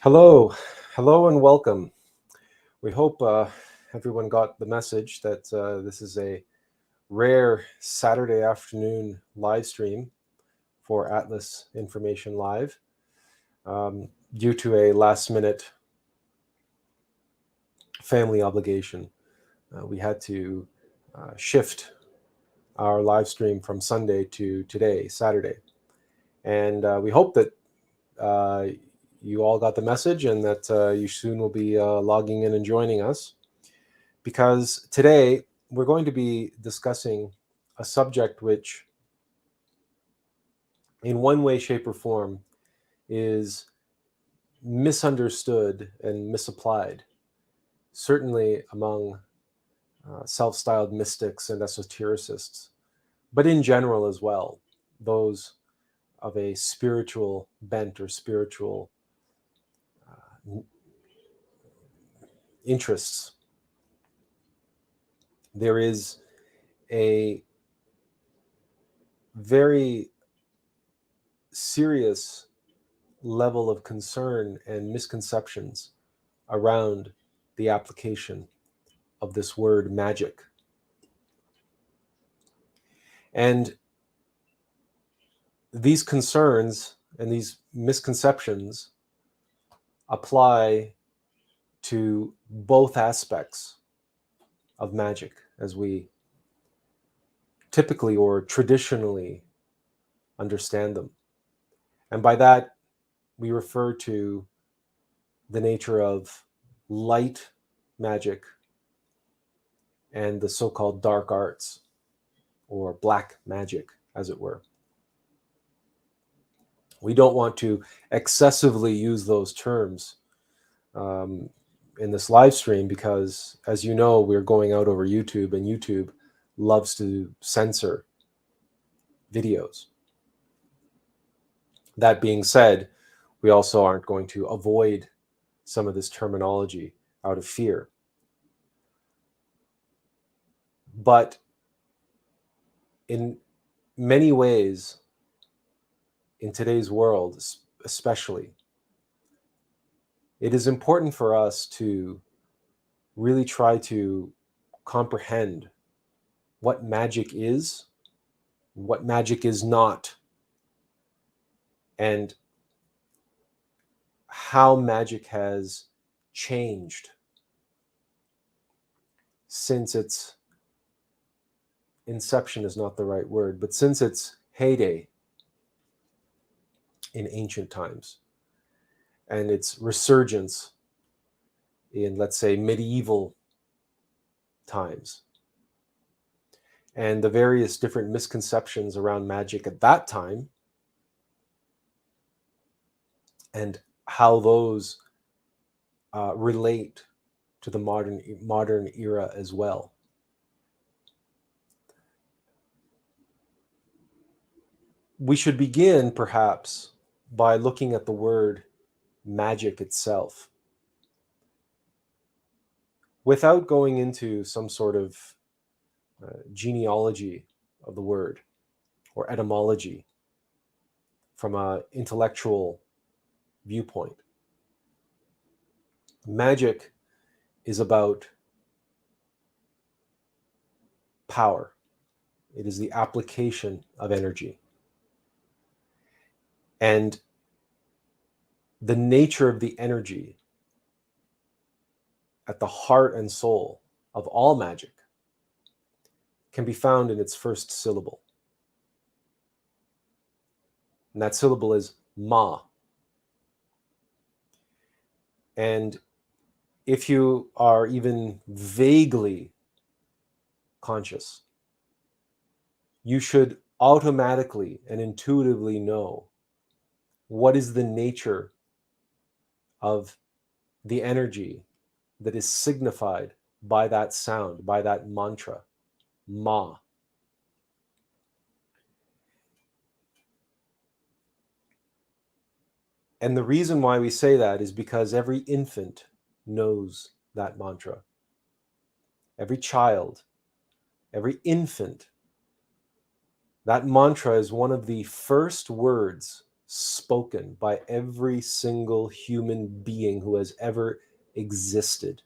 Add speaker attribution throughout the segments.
Speaker 1: Hello, hello, and welcome. We hope everyone got the message that this is a rare Saturday afternoon live stream for Atlas Information Live. Due to a last minute family obligation, we had to shift our live stream from Sunday to today, Saturday. And we hope that you all got the message and that you soon will be logging in and joining us, because today we're going to be discussing a subject which, in one way, shape, or form, is misunderstood and misapplied, certainly among self-styled mystics and esotericists, but in general as well, those of a spiritual bent or spiritual interests. There is a very serious level of concern and misconceptions around the application of this word magic. And these concerns and these misconceptions apply to both aspects of magic as we typically or traditionally understand them. And by that, we refer to the nature of light magic and the so-called dark arts, or black magic, as it were. We don't want to excessively use those terms in this live stream because, as you know, we're going out over YouTube, and YouTube loves to censor videos. That being said, we also aren't going to avoid some of this terminology out of fear. But in many ways, in today's world especially, it is important for us to really try to comprehend what magic is, what magic is not, and how magic has changed since its inception is not the right word, but since its heyday in ancient times and its resurgence in, let's say, medieval times, and the various different misconceptions around magic at that time, and how those relate to the modern era as well. We should begin, perhaps, by looking at the word magic itself, without going into some sort of genealogy of the word or etymology from an intellectual viewpoint. Magic is about power. It is the application of energy. And the nature of the energy at the heart and soul of all magic can be found in its first syllable. And that syllable is ma. And if you are even vaguely conscious, you should automatically and intuitively know what is the nature of the energy that is signified by that sound, by that mantra, ma. And the reason why we say that is because every infant knows that mantra. Every child, every infant, that mantra is one of the first words spoken by every single human being who has ever existed.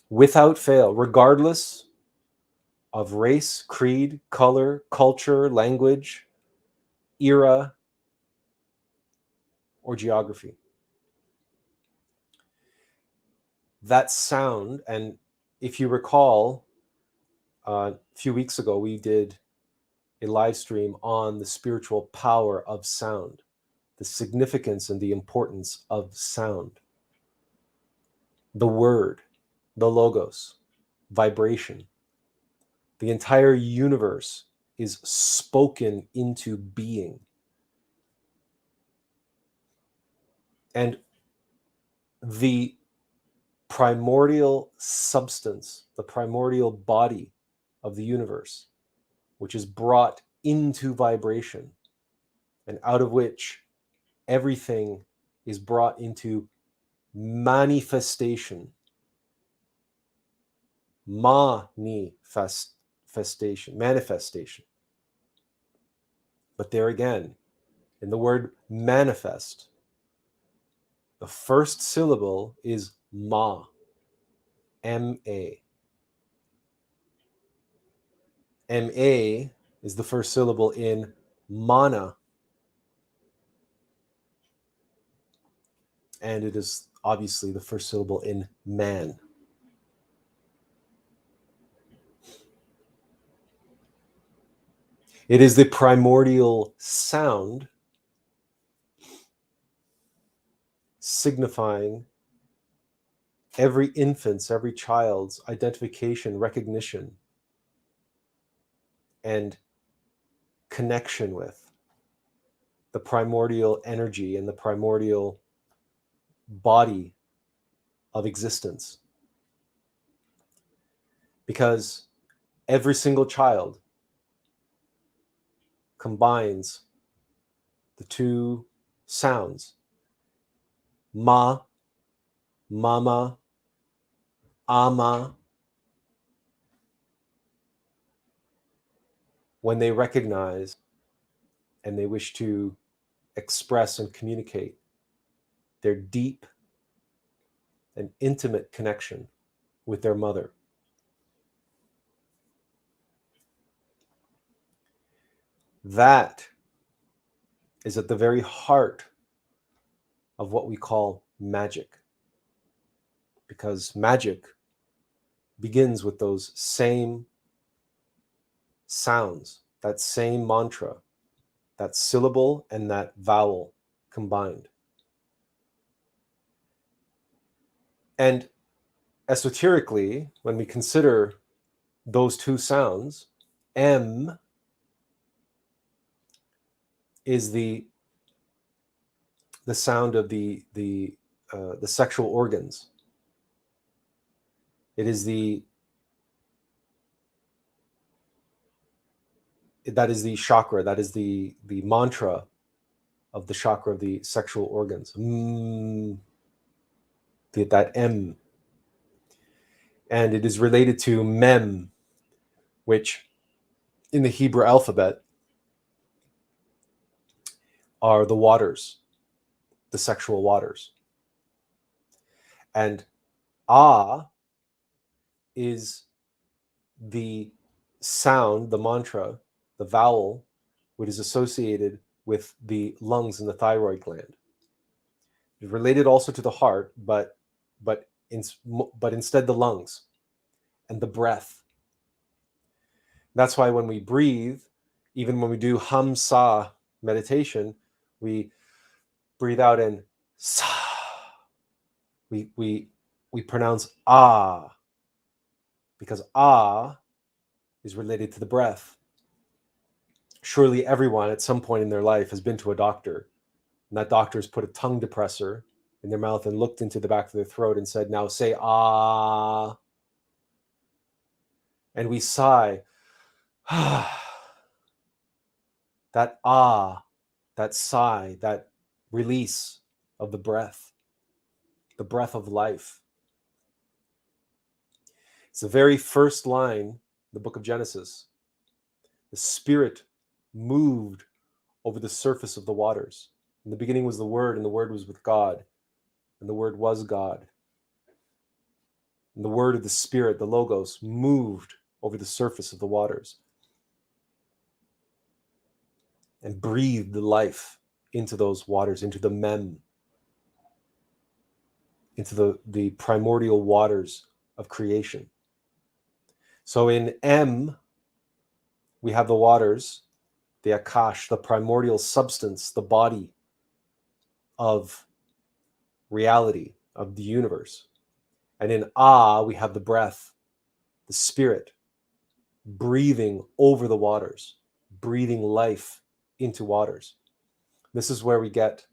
Speaker 1: Without fail, regardless of race, creed, color, culture, language, era, or geography. That sound, and if you recall, a few weeks ago, we did a live stream on the spiritual power of sound, the significance and the importance of sound, the word, the logos, vibration. The entire universe is spoken into being. And the primordial substance, the primordial body of the universe, which is brought into vibration and out of which everything is brought into manifestation. Manifestation. But there again, in the word manifest, the first syllable is ma, M-A. M-A is the first syllable in mana. And it is obviously the first syllable in man. It is the primordial sound signifying every infant's, every child's identification, recognition, and connection with the primordial energy and the primordial body of existence. Because every single child combines the two sounds, ma, mama, ama, when they recognize and they wish to express and communicate their deep and intimate connection with their mother. That is at the very heart of what we call magic. Because magic begins with those same sounds, that same mantra, that syllable and that vowel combined. And esoterically, when we consider those two sounds, M is the sound of the sexual organs. It is that is the chakra, that is the mantra of the chakra of the sexual organs. That M. And it is related to Mem, which in the Hebrew alphabet are the waters, the sexual waters. And Ah is the sound, the mantra, the vowel, which is associated with the lungs and the thyroid gland. It's related also to the heart, but instead the lungs and the breath. That's why when we breathe, even when we do hum sa meditation, we breathe out and sa. We pronounce ah, because ah is related to the breath. Surely everyone at some point in their life has been to a doctor, and that doctor has put a tongue depressor in their mouth and looked into the back of their throat and said, now say ah. And we sigh. That ah, that sigh, that release of the breath of life. It's the very first line, the book of Genesis. The Spirit moved over the surface of the waters. In the beginning was the Word, and the Word was with God, and the Word was God. And the Word of the Spirit, the Logos, moved over the surface of the waters and breathed life into those waters, into the mem, into the primordial waters of creation. So in M, we have the waters, the Akash, the primordial substance, the body of reality, of the universe. And in A, we have the breath, the spirit, breathing over the waters, breathing life into waters. This is where we get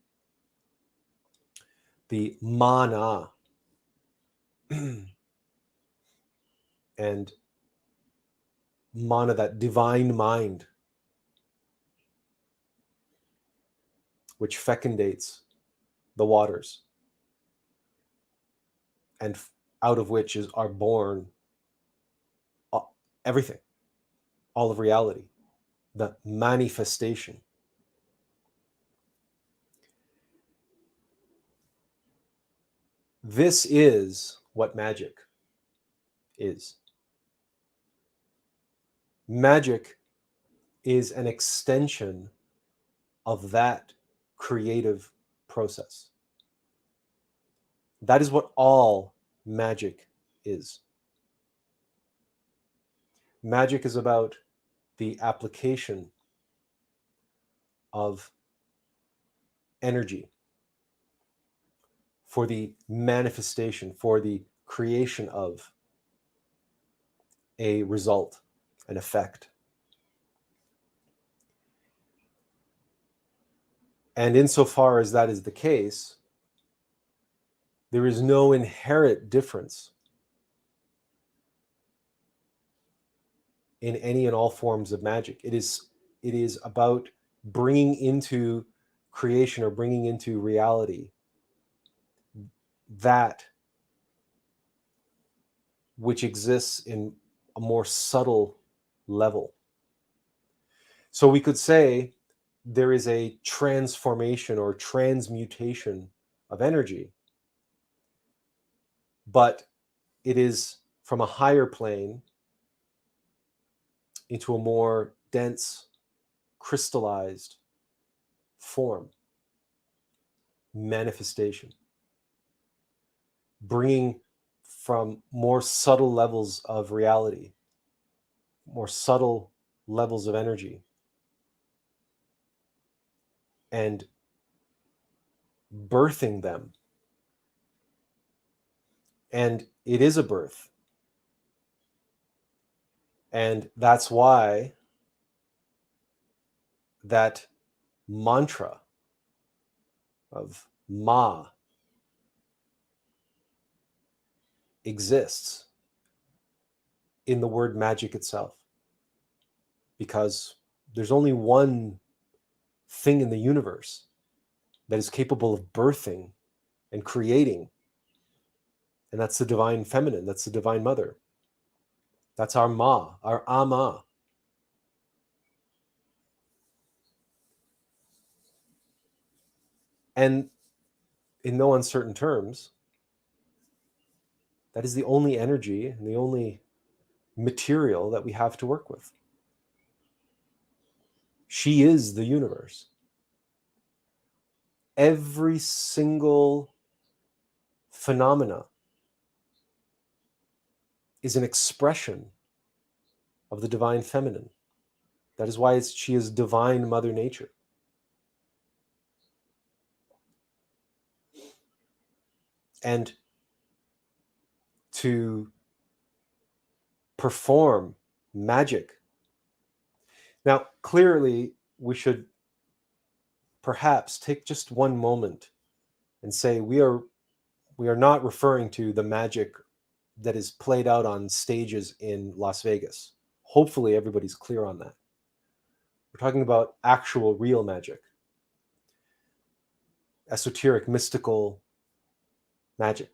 Speaker 1: the mana and mana, that divine mind, which fecundates the waters, and out of which are born everything, all of reality, the manifestation. This is what magic is. Magic is an extension of that creative process. That is what all magic is. Magic is about the application of energy for the manifestation, for the creation of a result, an effect. And insofar as that is the case, there is no inherent difference in any and all forms of magic. It is about bringing into creation, or bringing into reality, that which exists in a more subtle level. So we could say there is a transformation or transmutation of energy, but it is from a higher plane into a more dense, crystallized form, manifestation, bringing from more subtle levels of reality, more subtle levels of energy, and birthing them. And it is a birth. And that's why that mantra of Ma exists in the word magic itself. Because there's only one thing in the universe that is capable of birthing and creating, and that's the divine feminine, that's the divine mother. That's our Ma, our Ama. And in no uncertain terms, that is the only energy and the only material that we have to work with. She is the universe. Every single phenomena is an expression of the divine feminine. That is why she is divine Mother Nature. And to perform magic. Now, clearly, we should perhaps take just one moment and say we are not referring to the magic that is played out on stages in Las Vegas. Hopefully, everybody's clear on that. We're talking about actual, real magic, esoteric, mystical magic.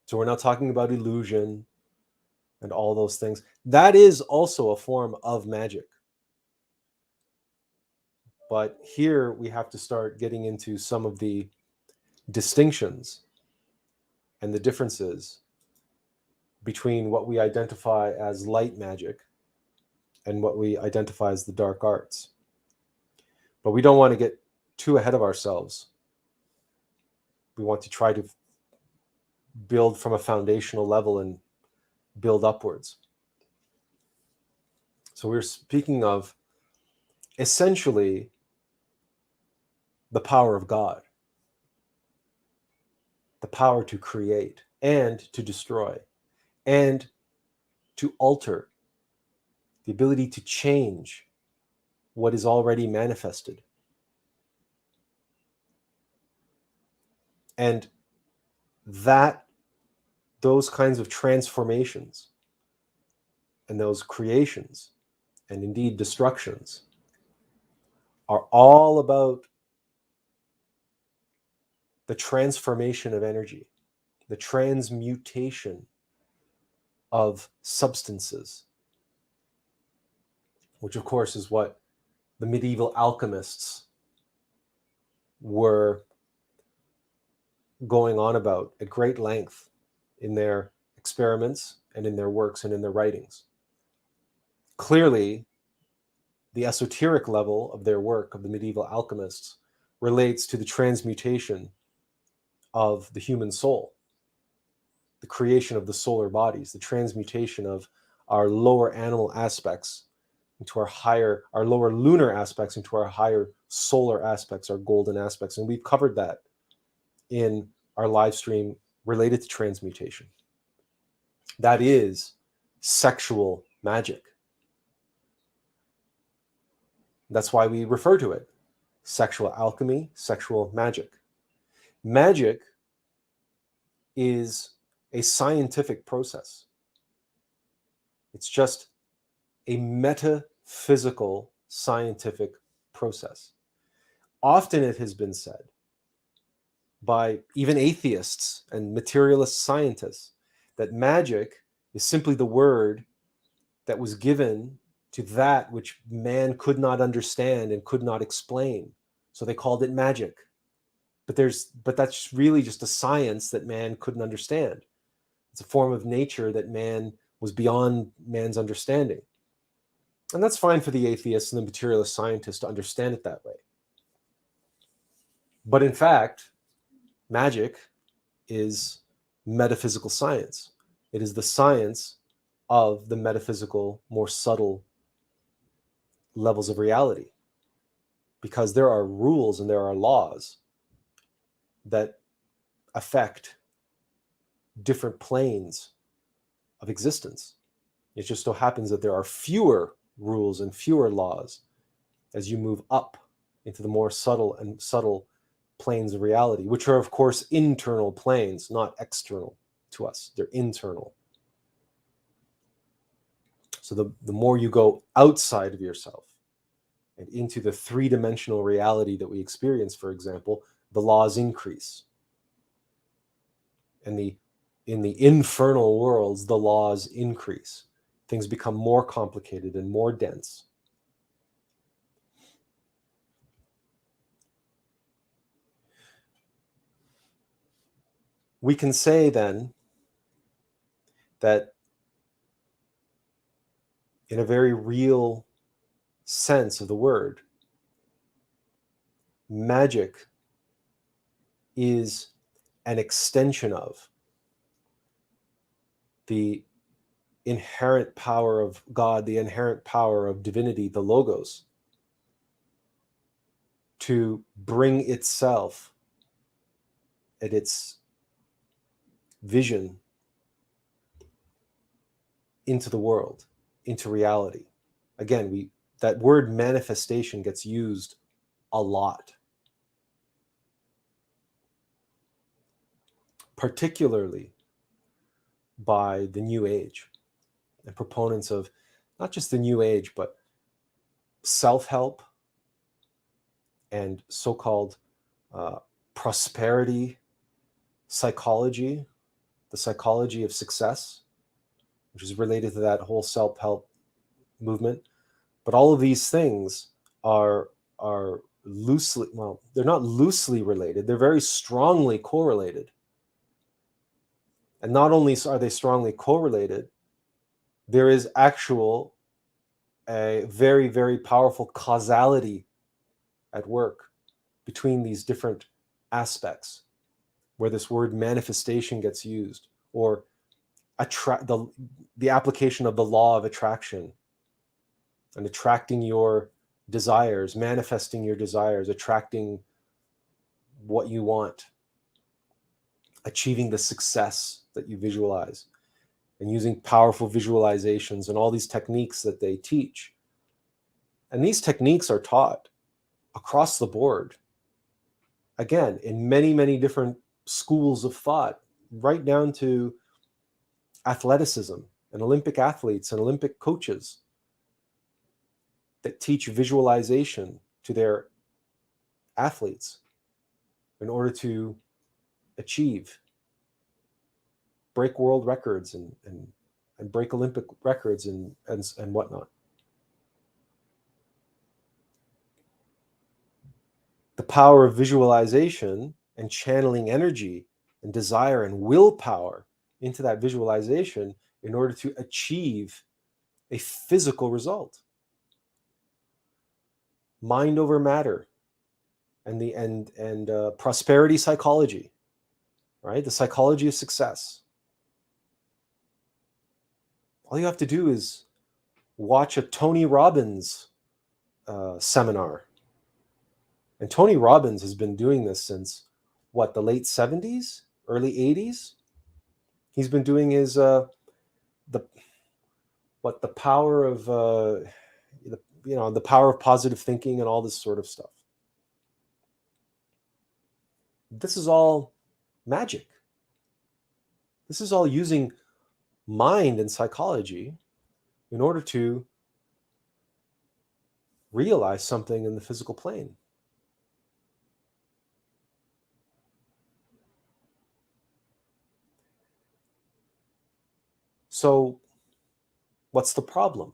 Speaker 1: So we're not talking about illusion and all those things. That is also a form of magic. But here we have to start getting into some of the distinctions and the differences between what we identify as light magic and what we identify as the dark arts. But we don't want to get too ahead of ourselves. We want to try to build from a foundational level and build upwards. So we're speaking of essentially the power of God, the power to create and to destroy and to alter, the ability to change what is already manifested. And those kinds of transformations and those creations and indeed destructions are all about the transformation of energy, the transmutation of substances, which of course is what the medieval alchemists were going on about at great length in their experiments and in their works and in their writings. Clearly, the esoteric level of their work, of the medieval alchemists, relates to the transmutation of the human soul, the creation of the solar bodies, the transmutation of our lower animal aspects into our lower lunar aspects into our higher solar aspects, our golden aspects. And we've covered that in our live stream related to transmutation. That is sexual magic. That's why we refer to it sexual alchemy, sexual magic. Magic is a scientific process. It's just a metaphysical scientific process. Often it has been said by even atheists and materialist scientists that magic is simply the word that was given to that which man could not understand and could not explain. So they called it magic. But that's really just a science that man couldn't understand. It's a form of nature that man was beyond man's understanding. And that's fine for the atheists and the materialist scientists to understand it that way. But in fact, magic is metaphysical science. It is the science of the metaphysical, more subtle levels of reality. Because there are rules and there are laws that affect different planes of existence. It just so happens that there are fewer rules and fewer laws as you move up into the more subtle planes of reality, which are, of course, internal planes, not external to us. They're internal. So the more you go outside of yourself and into the three-dimensional reality that we experience, for example, the laws increase. And in the infernal worlds, the laws increase. Things become more complicated and more dense. We can say then that in a very real sense of the word, magic is an extension of the inherent power of God, the inherent power of divinity, the Logos, to bring itself at its vision into the world, into reality. Again, that word manifestation gets used a lot, particularly by the New Age and proponents of not just the New Age, but self-help and so-called prosperity psychology, the psychology of success, which is related to that whole self-help movement. But all of these things are loosely, well, they're not loosely related, they're very strongly correlated. And not only are they strongly correlated, there is a very, very powerful causality at work between these different aspects, where this word manifestation gets used, or the application of the law of attraction, and attracting your desires, manifesting your desires, attracting what you want, achieving the success that you visualize, and using powerful visualizations and all these techniques that they teach. And these techniques are taught across the board, again, in many, many different schools of thought, right down to athleticism and Olympic athletes and Olympic coaches that teach visualization to their athletes in order to break world records and break Olympic records and whatnot. The power of visualization and channeling energy and desire and willpower into that visualization in order to achieve a physical result. Mind over matter, and prosperity psychology, right? The psychology of success. All you have to do is watch a Tony Robbins seminar. And Tony Robbins has been doing this since, the late 70s, early 80s? He's been doing his, the power of, the power of positive thinking and all this sort of stuff. This is all magic. This is all using mind and psychology in order to realize something in the physical plane. So, what's the problem?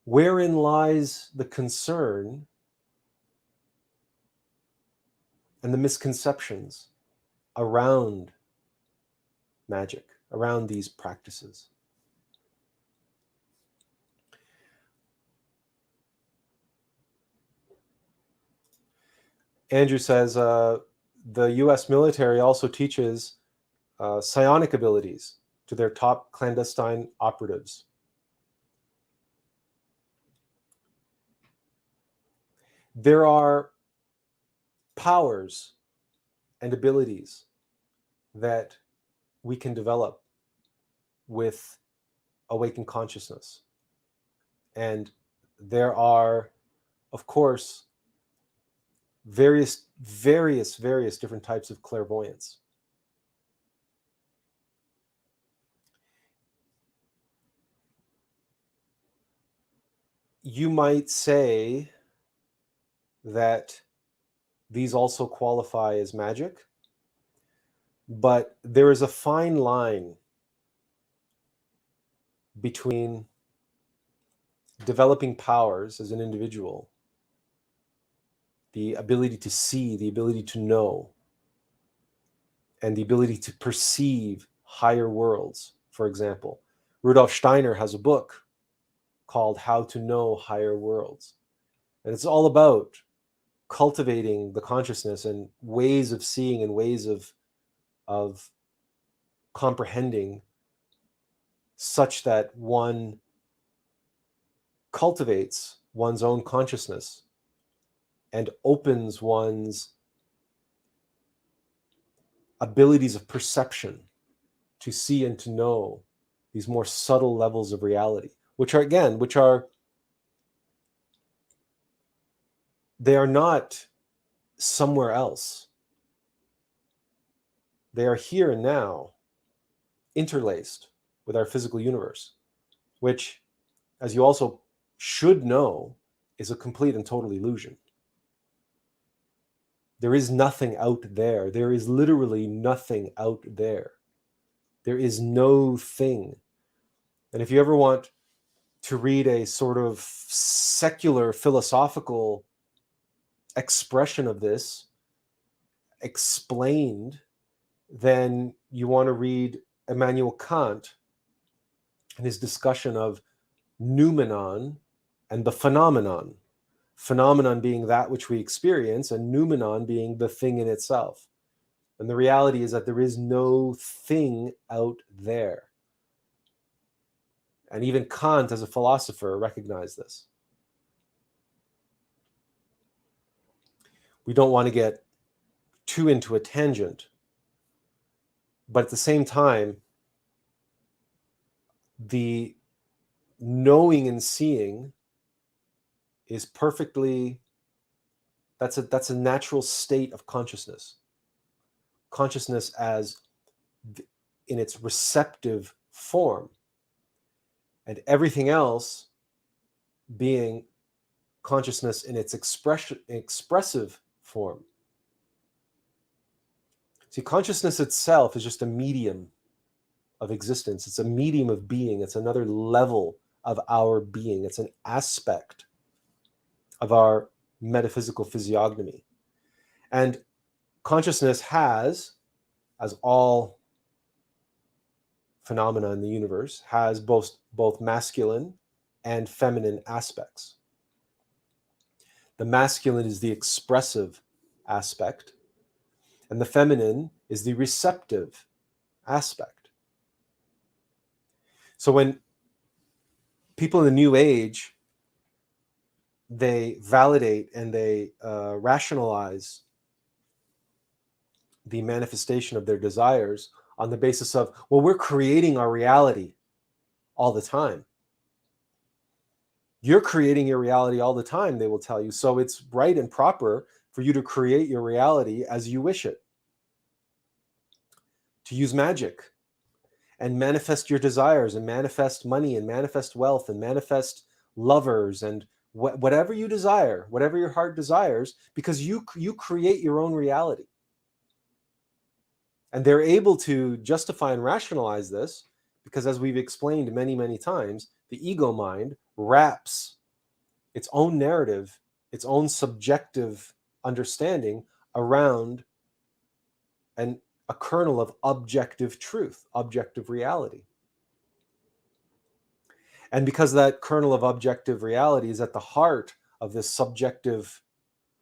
Speaker 1: Wherein lies the concern and the misconceptions around magic, around these practices? Andrew says the US military also teaches psionic abilities to their top clandestine operatives. There are powers and abilities that we can develop with awakened consciousness. And there are, of course, various different types of clairvoyance. You might say that these also qualify as magic, but there is a fine line between developing powers as an individual, the ability to see, the ability to know, and the ability to perceive higher worlds. For example, Rudolf Steiner has a book called How to Know Higher Worlds. And it's all about cultivating the consciousness and ways of seeing and ways of comprehending, such that one cultivates one's own consciousness and opens one's abilities of perception to see and to know these more subtle levels of reality, which are they are not somewhere else. They are here and now, interlaced with our physical universe, which, as you also should know, is a complete and total illusion. There is nothing out there. There is literally nothing out there. There is no thing. And if you ever want to read a sort of secular philosophical expression of this explained, then you want to read Immanuel Kant and his discussion of noumenon and the phenomenon. Phenomenon being that which we experience, and noumenon being the thing in itself. And the reality is that there is no thing out there. And even Kant, as a philosopher, recognized this. We don't want to get too into a tangent, but at the same time, the knowing and seeing is perfectly, that's a natural state of consciousness. Consciousness as in its receptive form, and everything else being consciousness in its expressive form. See, consciousness itself is just a medium of existence. It's a medium of being. It's another level of our being. It's an aspect of our metaphysical physiognomy. And consciousness has, as all phenomena in the universe, has both masculine and feminine aspects. The masculine is the expressive aspect, and the feminine is the receptive aspect. So when people in the New Age, they validate and they rationalize the manifestation of their desires on the basis of, well, we're creating our reality all the time. You're creating your reality all the time, they will tell you. So it's right and proper for you to create your reality as you wish it. To use magic and manifest your desires and manifest money and manifest wealth and manifest lovers and whatever you desire, whatever your heart desires, because you create your own reality. And they're able to justify and rationalize this because, as we've explained many, many times, the ego mind wraps its own narrative, its own subjective understanding around a kernel of objective truth, objective reality. And because that kernel of objective reality is at the heart of this subjective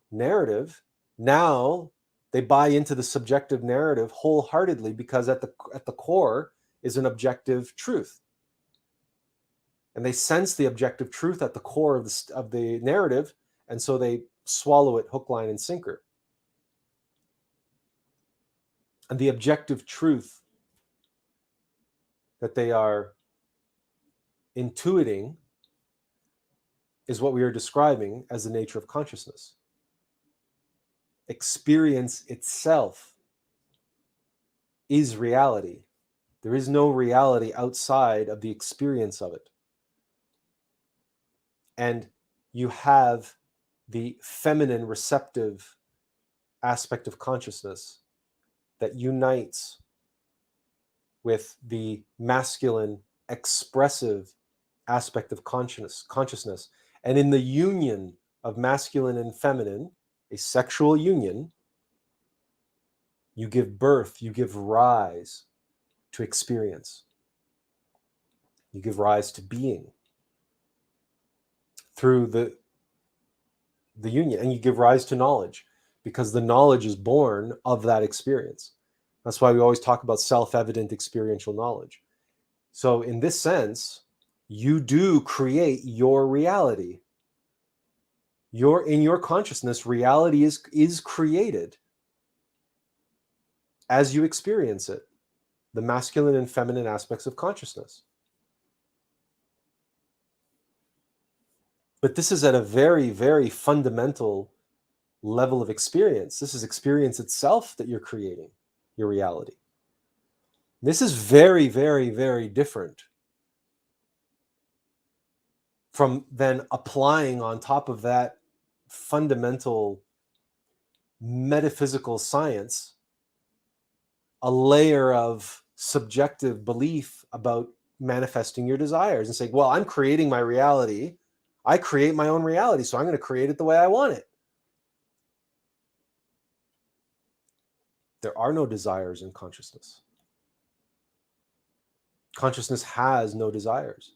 Speaker 1: narrative, now they buy into the subjective narrative wholeheartedly, because at the core is an objective truth. And they sense the objective truth at the core of the narrative, and so they swallow it hook, line, and sinker. And the objective truth that they are intuiting is what we are describing as the nature of consciousness. Experience itself is reality. There is no reality outside of the experience of it. And you have the feminine receptive aspect of consciousness that unites with the masculine expressive aspect of consciousness. And in the union of masculine and feminine, a sexual union, you give birth, you give rise to experience. You give rise to being through the union, and you give rise to knowledge, because the knowledge is born of that experience. That's why we always talk about self-evident experiential knowledge. So in this sense, you do create your reality. In your consciousness, reality is created as you experience it, the masculine and feminine aspects of consciousness. But this is at a very, very fundamental level of experience. This is experience itself that you're creating, your reality. This is very, very, very different from then applying on top of that fundamental metaphysical science a layer of subjective belief about manifesting your desires and saying, well, I'm creating my reality. I create my own reality, so I'm going to create it the way I want it. There are no desires in consciousness. Consciousness has no desires.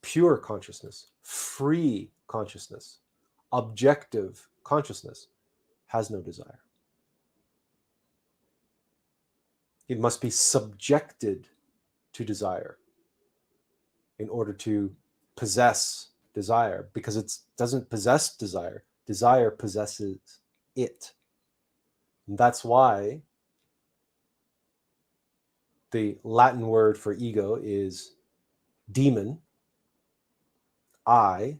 Speaker 1: Pure consciousness, free consciousness, objective consciousness has no desire. It must be subjected to desire in order to possess desire, because it doesn't possess desire. Desire possesses it. And that's why the Latin word for ego is demon, I,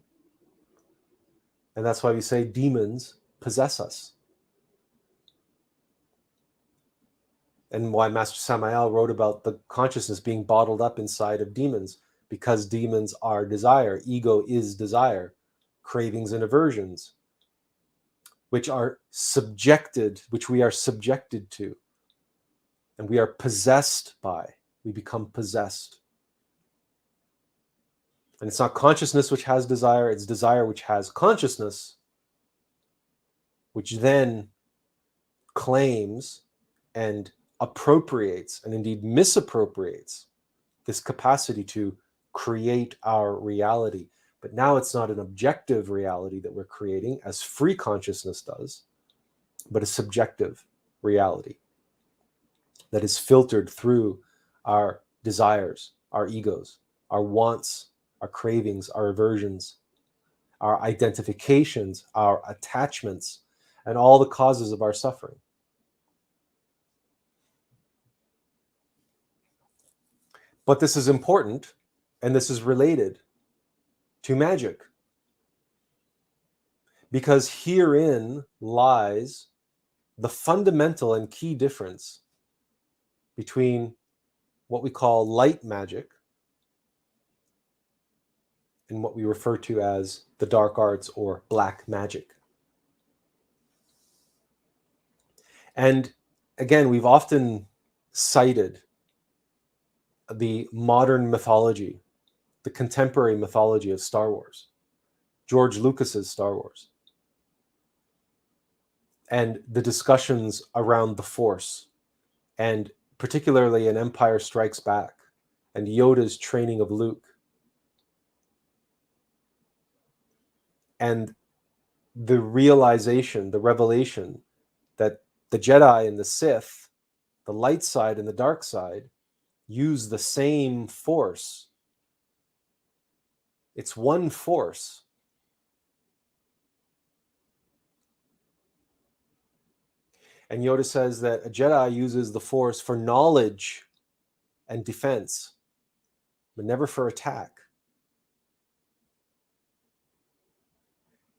Speaker 1: and that's why we say demons possess us. And why Master Samael wrote about the consciousness being bottled up inside of demons, because demons are desire. Ego is desire, cravings and aversions, which are subjected, which we are subjected to, and we are possessed by. We become possessed. And it's not consciousness which has desire, it's desire which has consciousness, which then claims and appropriates, and indeed misappropriates, this capacity to create our reality. But now it's not an objective reality that we're creating, as free consciousness does, but a subjective reality that is filtered through our desires, our egos, our wants, our cravings, our aversions, our identifications, our attachments, and all the causes of our suffering. But this is important, and this is related to magic, because herein lies the fundamental and key difference between what we call light magic and what we refer to as the dark arts or black magic. And again, we've often cited the modern mythology, the contemporary mythology of Star Wars, George Lucas's Star Wars, and the discussions around the Force, and particularly in Empire Strikes Back, and Yoda's training of Luke, and the realization, the revelation that the Jedi and the Sith, the light side and the dark side, use the same force. It's one force. And Yoda says that a Jedi uses the force for knowledge and defense, but never for attack.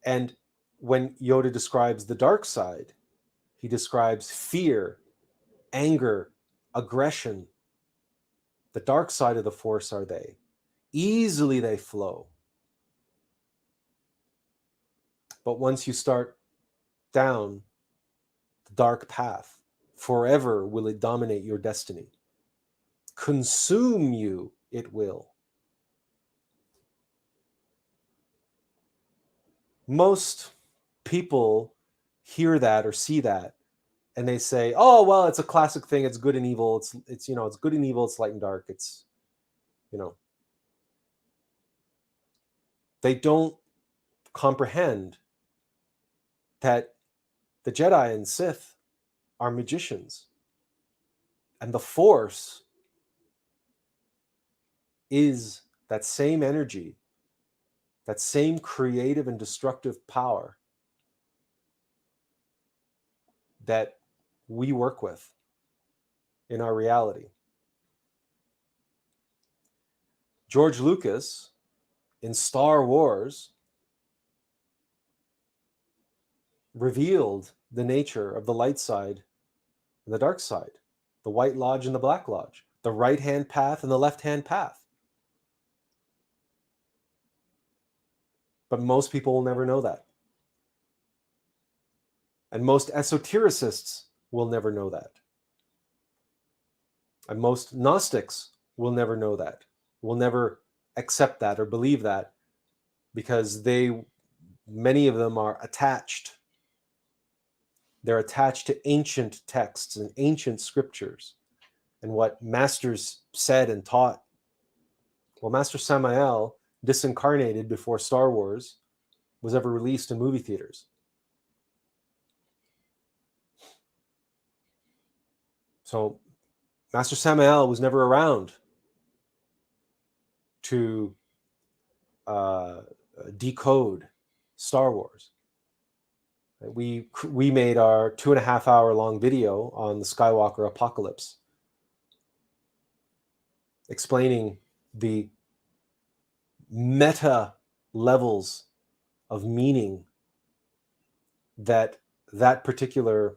Speaker 1: And when Yoda describes the dark side, he describes fear, anger, aggression. The dark side of the force are they. Easily they flow. But once you start down the dark path, forever will it dominate your destiny. Consume you, it will. Most people hear that or see that, and they say, "Oh, well, it's a classic thing. It's good and evil. It's it's good and evil. It's light and dark. It's, They don't comprehend that the Jedi and Sith are magicians, and the Force is that same energy, that same creative and destructive power that we work with in our reality. George Lucas, in Star Wars, revealed the nature of the light side and the dark side, the White Lodge and the Black Lodge, the right-hand path and the left-hand path. But most people will never know that. And most esotericists will never know that. And most Gnostics will never know that, will never accept that or believe that, because many of them are attached. They're attached to ancient texts and ancient scriptures and what masters said and taught. Well, Master Samael disincarnated before Star Wars was ever released in movie theaters. So Master Samael was never around to decode Star Wars. We made our 2.5 hour long video on the Skywalker apocalypse, explaining the meta levels of meaning that particular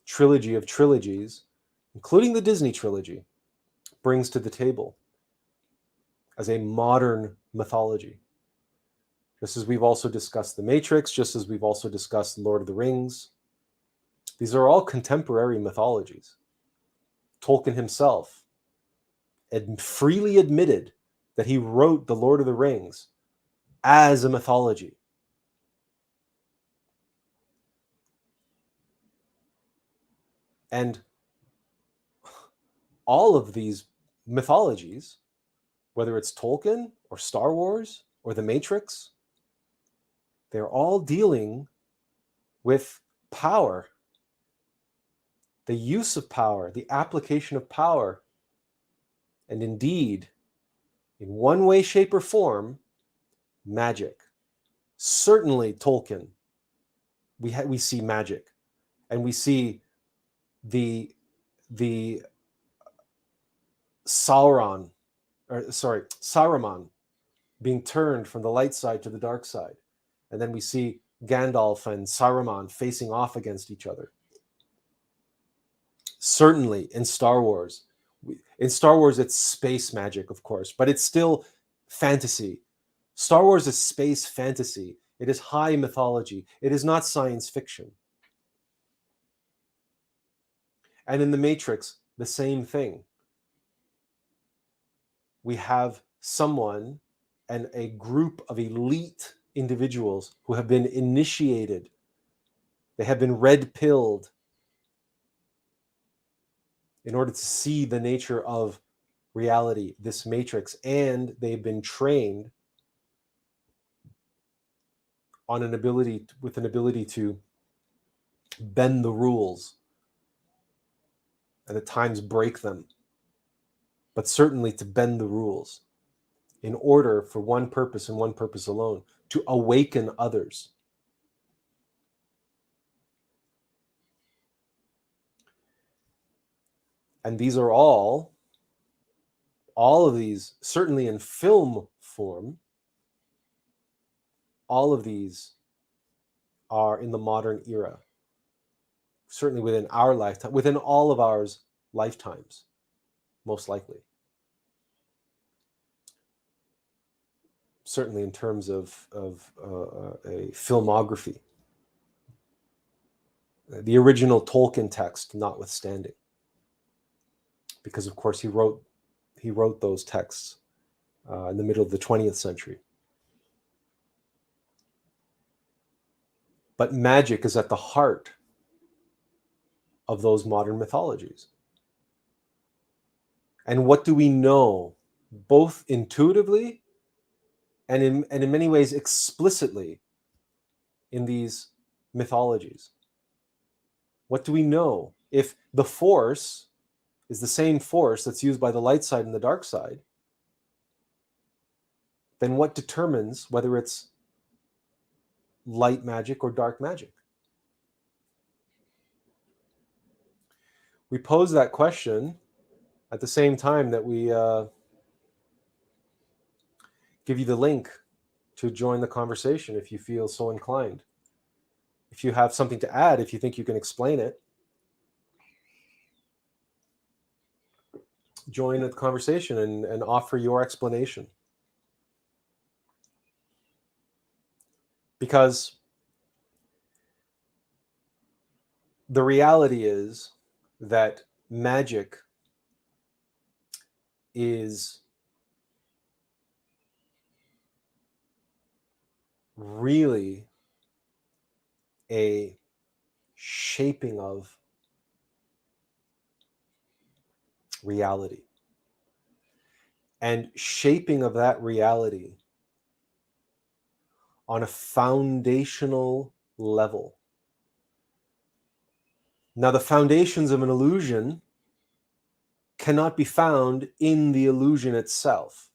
Speaker 1: trilogy of trilogies, including the Disney trilogy, brings to the table as a modern mythology. Just as we've also discussed The Matrix, just as we've also discussed Lord of the Rings. These are all contemporary mythologies. Tolkien himself freely admitted that he wrote The Lord of the Rings as a mythology. And all of these mythologies, whether it's Tolkien or Star Wars or The Matrix, they're all dealing with power, the use of power, the application of power, and indeed, in one way, shape, or form, magic. Certainly, Tolkien, we see magic, and we see the Saruman being turned from the light side to the dark side, and then we see Gandalf and Saruman facing off against each other. Certainly, in Star Wars, it's space magic, of course, but it's still fantasy. Star Wars is space fantasy. It is high mythology. It is not science fiction. And in The Matrix, the same thing. We have someone and a group of elite individuals who have been initiated. They have been red-pilled in order to see the nature of reality, this matrix, and they've been trained on an ability to bend the rules and at times break them, but certainly to bend the rules in order for one purpose and one purpose alone, to awaken others. And these are all of these, certainly in film form, all of these are in the modern era, certainly within our lifetime, within all of ours lifetimes, most likely. Certainly in terms of a filmography. The original Tolkien text notwithstanding. Because, of course, he wrote those texts in the middle of the 20th century. But magic is at the heart of those modern mythologies. And what do we know, both intuitively and in many ways explicitly, in these mythologies? What do we know? If the force is the same force that's used by the light side and the dark side, then what determines whether it's light magic or dark magic? We pose that question at the same time that we give you the link to join the conversation if you feel so inclined. If you have something to add, if you think you can explain it, join the conversation and offer your explanation. Because the reality is that magic is really a shaping of reality. And shaping of that reality on a foundational level. Now, the foundations of an illusion cannot be found in the illusion itself.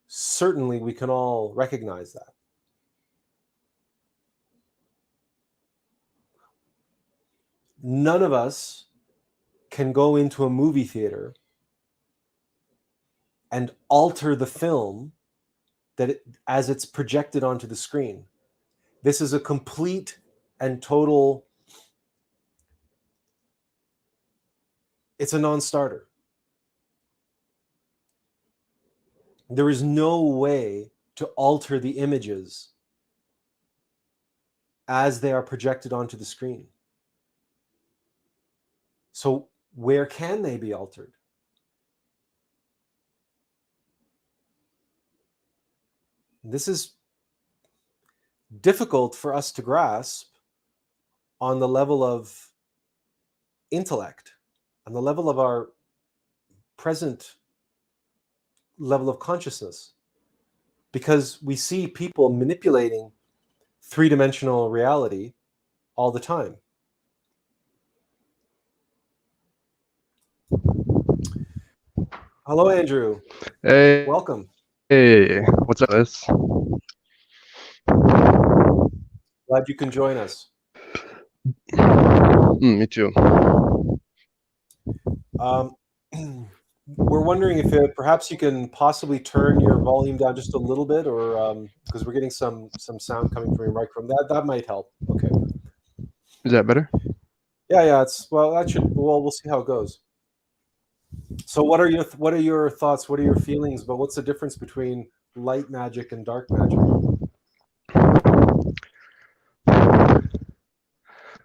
Speaker 1: Certainly, we can all recognize that. None of us can go into a movie theater and alter the film as it's projected onto the screen. This is a complete and total, it's a non-starter. There is no way to alter the images as they are projected onto the screen. So where can they be altered? This is difficult for us to grasp on the level of intellect, on the level of our present level of consciousness, because we see people manipulating three-dimensional reality all the time. Hello, Andrew.
Speaker 2: Hey,
Speaker 1: Welcome.
Speaker 2: what's up, Liz?
Speaker 1: Glad you can join us.
Speaker 2: Me too.
Speaker 1: We're wondering if perhaps you can possibly turn your volume down just a little bit, or because we're getting some sound coming from your microphone. That might help. Okay.
Speaker 2: Is that better?
Speaker 1: Yeah. We'll see how it goes. So what are your thoughts? What are your feelings? But what's the difference between light magic and dark magic?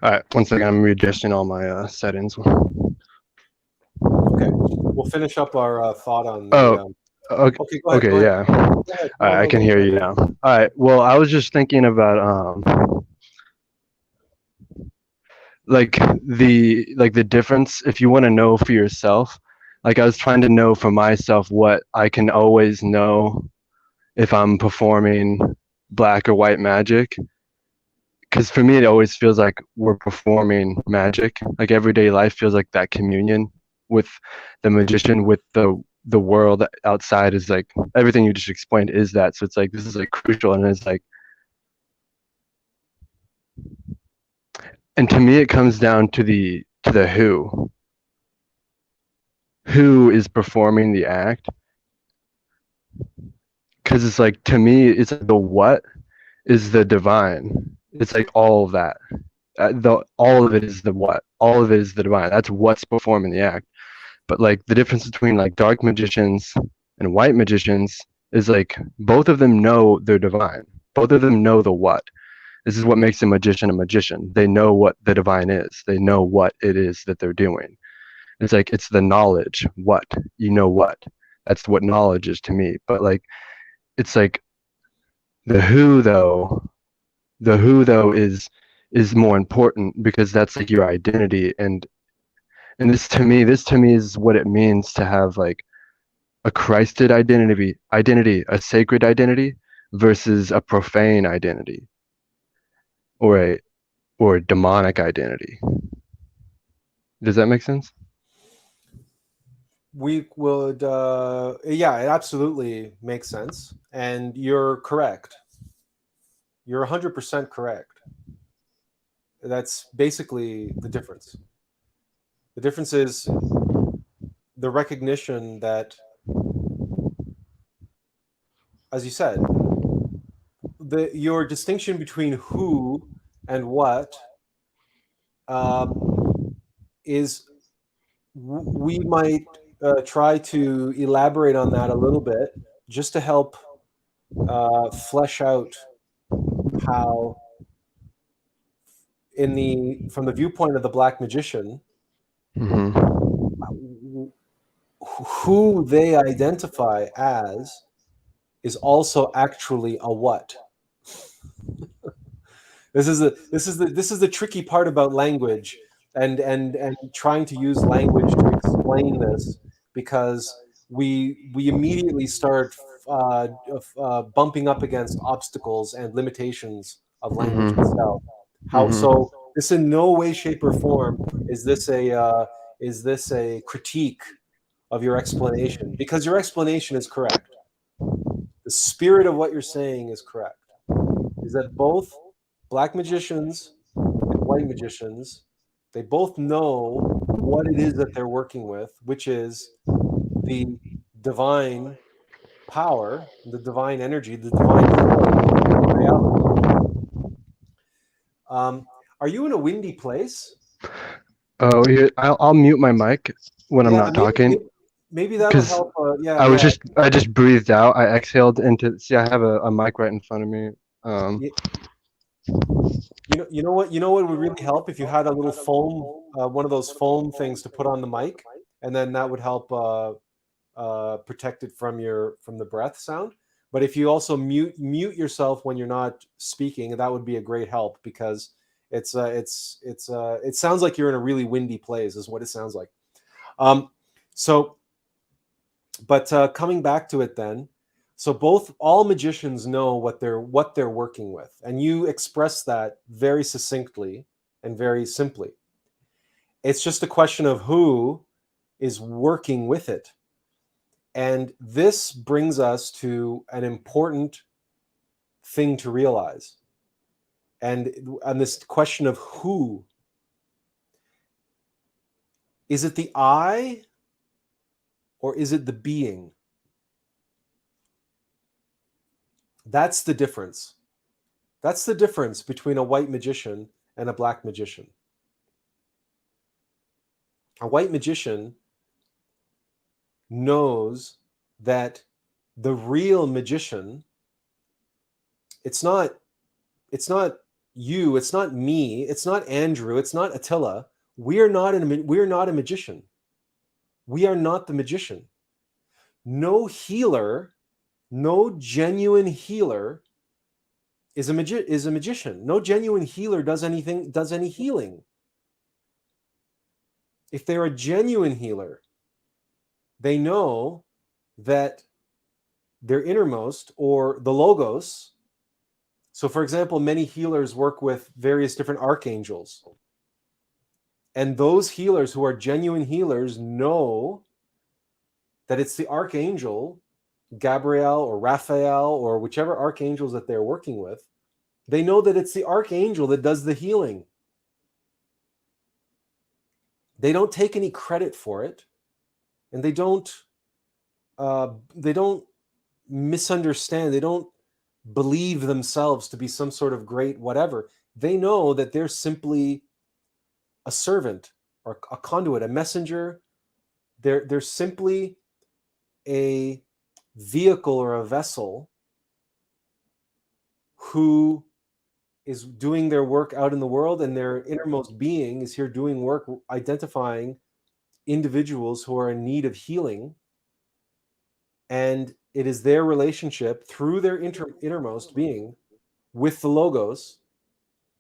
Speaker 2: All right, one second. I'm readjusting all my settings.
Speaker 1: Okay, we'll finish up our thought on the.
Speaker 2: Oh, okay,
Speaker 1: Okay, go ahead. Go ahead.
Speaker 2: yeah.
Speaker 1: Go ahead.
Speaker 2: All right, I
Speaker 1: No,
Speaker 2: can
Speaker 1: go
Speaker 2: hear
Speaker 1: ahead.
Speaker 2: you now. All right. Well, I was just thinking about like the difference. If you want to know for yourself, like I was trying to know for myself what I can always know if I'm performing black or white magic. Because for me, it always feels like we're performing magic. Like everyday life feels like that communion with the magician, with the world outside is like everything you just explained is that. So it's like this is like crucial, and it's like, and to me, it comes down to the who is performing the act. Because it's like to me, it's like the what is the divine. It's like all of that. All of it is the what. All of it is the divine. That's what's performing the act. But like the difference between like dark magicians and white magicians is like both of them know they're divine. Both of them know the what. This is what makes a magician a magician. They know what the divine is. They know what it is that they're doing. It's like it's the knowledge. What you know what. That's what knowledge is to me. But like it's like the who though. The who though is more important because that's like your identity and this to me is what it means to have like a Christed identity, a sacred identity versus a profane identity or a demonic identity. Does that make sense?
Speaker 1: We would, yeah, it absolutely makes sense, and you're correct. You're 100% correct. That's basically the difference. The difference is the recognition that, as you said, your distinction between who and what is, we might try to elaborate on that a little bit just to help flesh out how, from the viewpoint of the black magician,
Speaker 2: Mm-hmm.
Speaker 1: who they identify as is also actually a what. This is the tricky part about language, and trying to use language to explain this, because we immediately start bumping up against obstacles and limitations of language itself. How so? This in no way, shape, or form is this a critique of your explanation, because your explanation is correct. The spirit of what you're saying is correct. Is that both black magicians and white magicians, they both know what it is that they're working with, which is the divine power, the divine energy, the divine force of reality. Are you in a windy place?
Speaker 2: Oh, yeah, I'll mute my mic when I'm
Speaker 1: Yeah,
Speaker 2: not talking
Speaker 1: maybe that'll
Speaker 2: because
Speaker 1: help. Yeah.
Speaker 2: I just breathed out. I exhaled into. See, I have a mic right in front of me. Um,
Speaker 1: You, you know what would really help if you had a little foam, one of those foam things to put on the mic, and then that would help protect it from the breath sound. But if you also mute yourself when you're not speaking, that would be a great help, because it sounds like you're in a really windy place, is what it sounds like. Um, so, but coming back to it then, so all magicians know what they're working with, and you express that very succinctly and very simply. It's just a question of who is working with it. And this brings us to an important thing to realize. And on this question of who, is it the I or is it the being? That's the difference. That's the difference between a white magician and a black magician. A white magician knows that the real magician, it's not you, it's not me, it's not Andrew, it's not Attila. We're not a magician. We are not the magician. No healer, no genuine healer is a magician. No genuine healer does any healing. If they're a genuine healer, they know that their innermost, or the logos. So for example, many healers work with various different archangels. And those healers who are genuine healers know that it's the archangel, Gabriel or Raphael, or whichever archangels that they're working with. They know that it's the archangel that does the healing. They don't take any credit for it, and they don't misunderstand. They don't believe themselves to be some sort of great whatever. They know that they're simply a servant or a conduit, a messenger. They're simply a vehicle or a vessel who is doing their work out in the world, and their innermost being is here doing work, identifying individuals who are in need of healing. And it is their relationship through their innermost being with the logos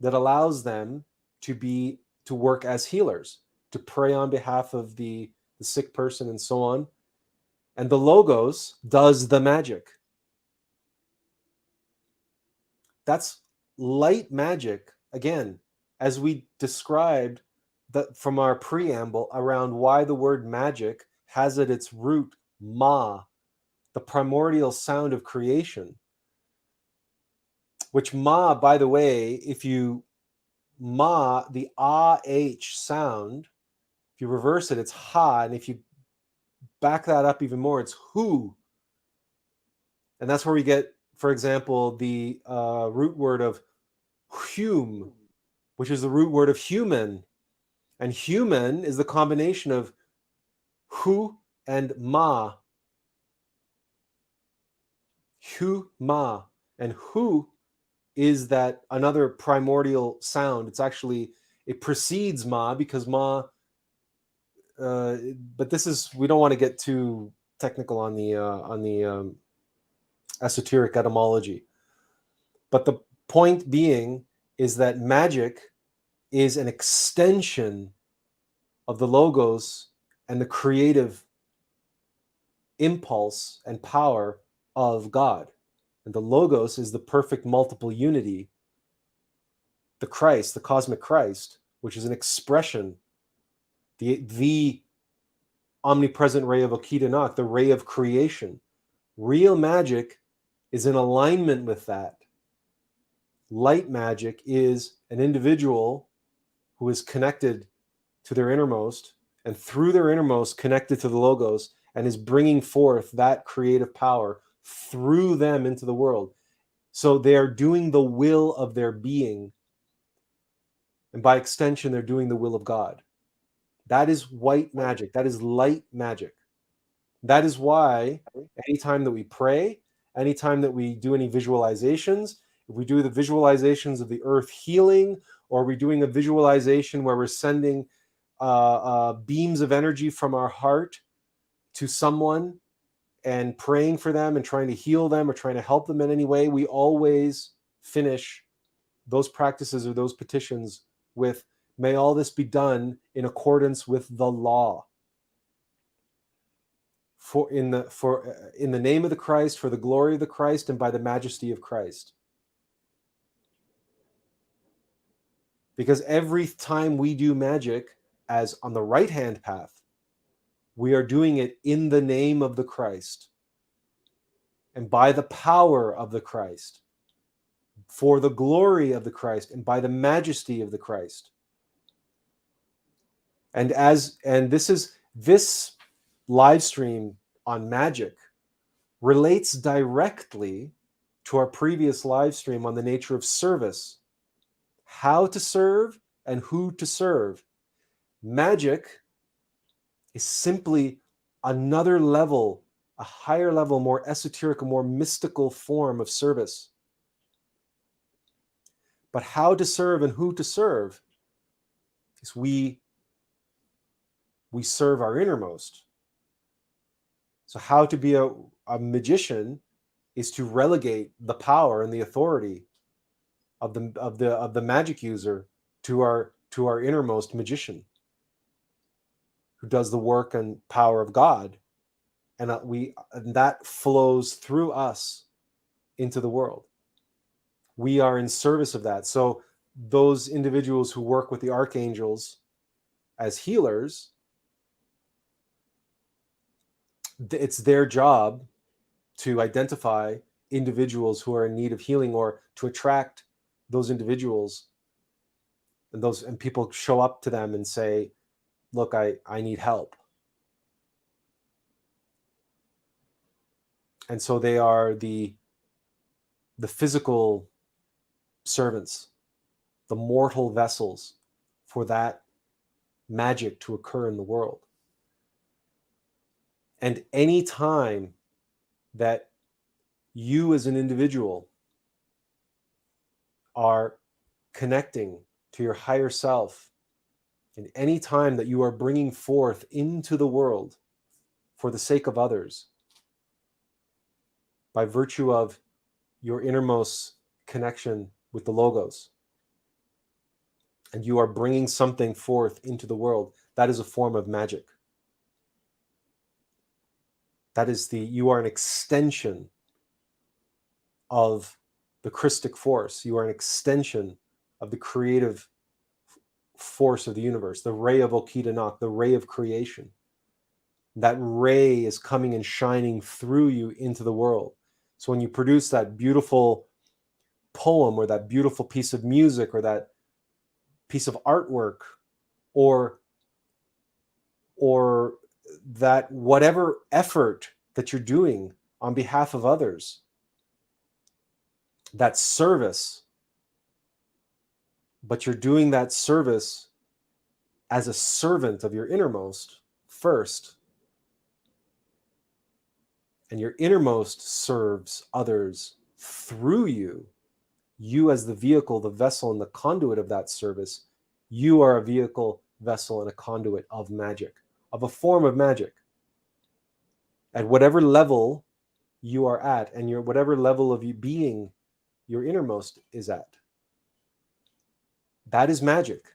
Speaker 1: that allows them to work as healers, to pray on behalf of the sick person and so on. And the logos does the magic. That's light magic, again, as we described from our preamble around why the word magic has at its root Ma, the primordial sound of creation. Which Ma, by the way, if you Ma, the Ah-H sound, if you reverse it, it's Ha, and if you back that up even more, it's Hu. And that's where we get, for example, the root word of Hume, which is the root word of human. And human is the combination of Hu and Ma. Hu, Ma. And Hu is that another primordial sound. It precedes Ma, because Ma but this is, we don't want to get too technical on the esoteric etymology. But the point being is that magic is an extension of the logos and the creative impulse and power of God. And the logos is the perfect multiple unity, the Christ, the cosmic Christ, which is an expression, the omnipresent ray of Okidanak, the ray of creation. Real magic is in alignment with that. Light magic is an individual who is connected to their innermost, and through their innermost connected to the logos, and is bringing forth that creative power through them into the world. So they are doing the will of their being, and by extension, they're doing the will of God. That is white magic. That is light magic. That is why anytime that we pray, anytime that we do any visualizations, if we do the visualizations of the earth healing, or we're doing a visualization where we're sending beams of energy from our heart to someone and praying for them and trying to heal them or trying to help them in any way, we always finish those practices or those petitions with, may all this be done in accordance with the law. In the name of the Christ, for the glory of the Christ, and by the majesty of Christ. Because every time we do magic, as on the right-hand path, we are doing it in the name of the Christ and by the power of the Christ, for the glory of the Christ and by the majesty of the Christ. And this live stream on magic relates directly to our previous live stream on the nature of service, how to serve and who to serve. Magic is simply another level, a higher level, more esoteric, a more mystical form of service. But how to serve and who to serve is we serve our innermost. So how to be a magician is to relegate the power and the authority of the magic user to our innermost magician, who does the work and power of God, and that flows through us into the world. We are in service of that. So those individuals who work with the archangels as healers, it's their job to identify individuals who are in need of healing, or to attract those individuals, and people show up to them and say, look, I need help. And so they are the physical servants, the mortal vessels for that magic to occur in the world. And any time that you as an individual are connecting to your higher self, and any time that you are bringing forth into the world for the sake of others, by virtue of your innermost connection with the Logos, and you are bringing something forth into the world, that is a form of magic. You are an extension of the Christic force. You are an extension of the creative force of the universe, the ray of Okidanak, the ray of creation. That ray is coming and shining through you into the world. So when you produce that beautiful poem, or that beautiful piece of music, or that piece of artwork, or that whatever effort that you're doing on behalf of others, that service, but you're doing that service as a servant of your innermost first, and your innermost serves others through you. You as the vehicle, the vessel, and the conduit of that service, you are a vehicle, vessel, and a conduit of magic, of a form of magic. At whatever level you are at, and whatever level of you being your innermost is at. That is magic.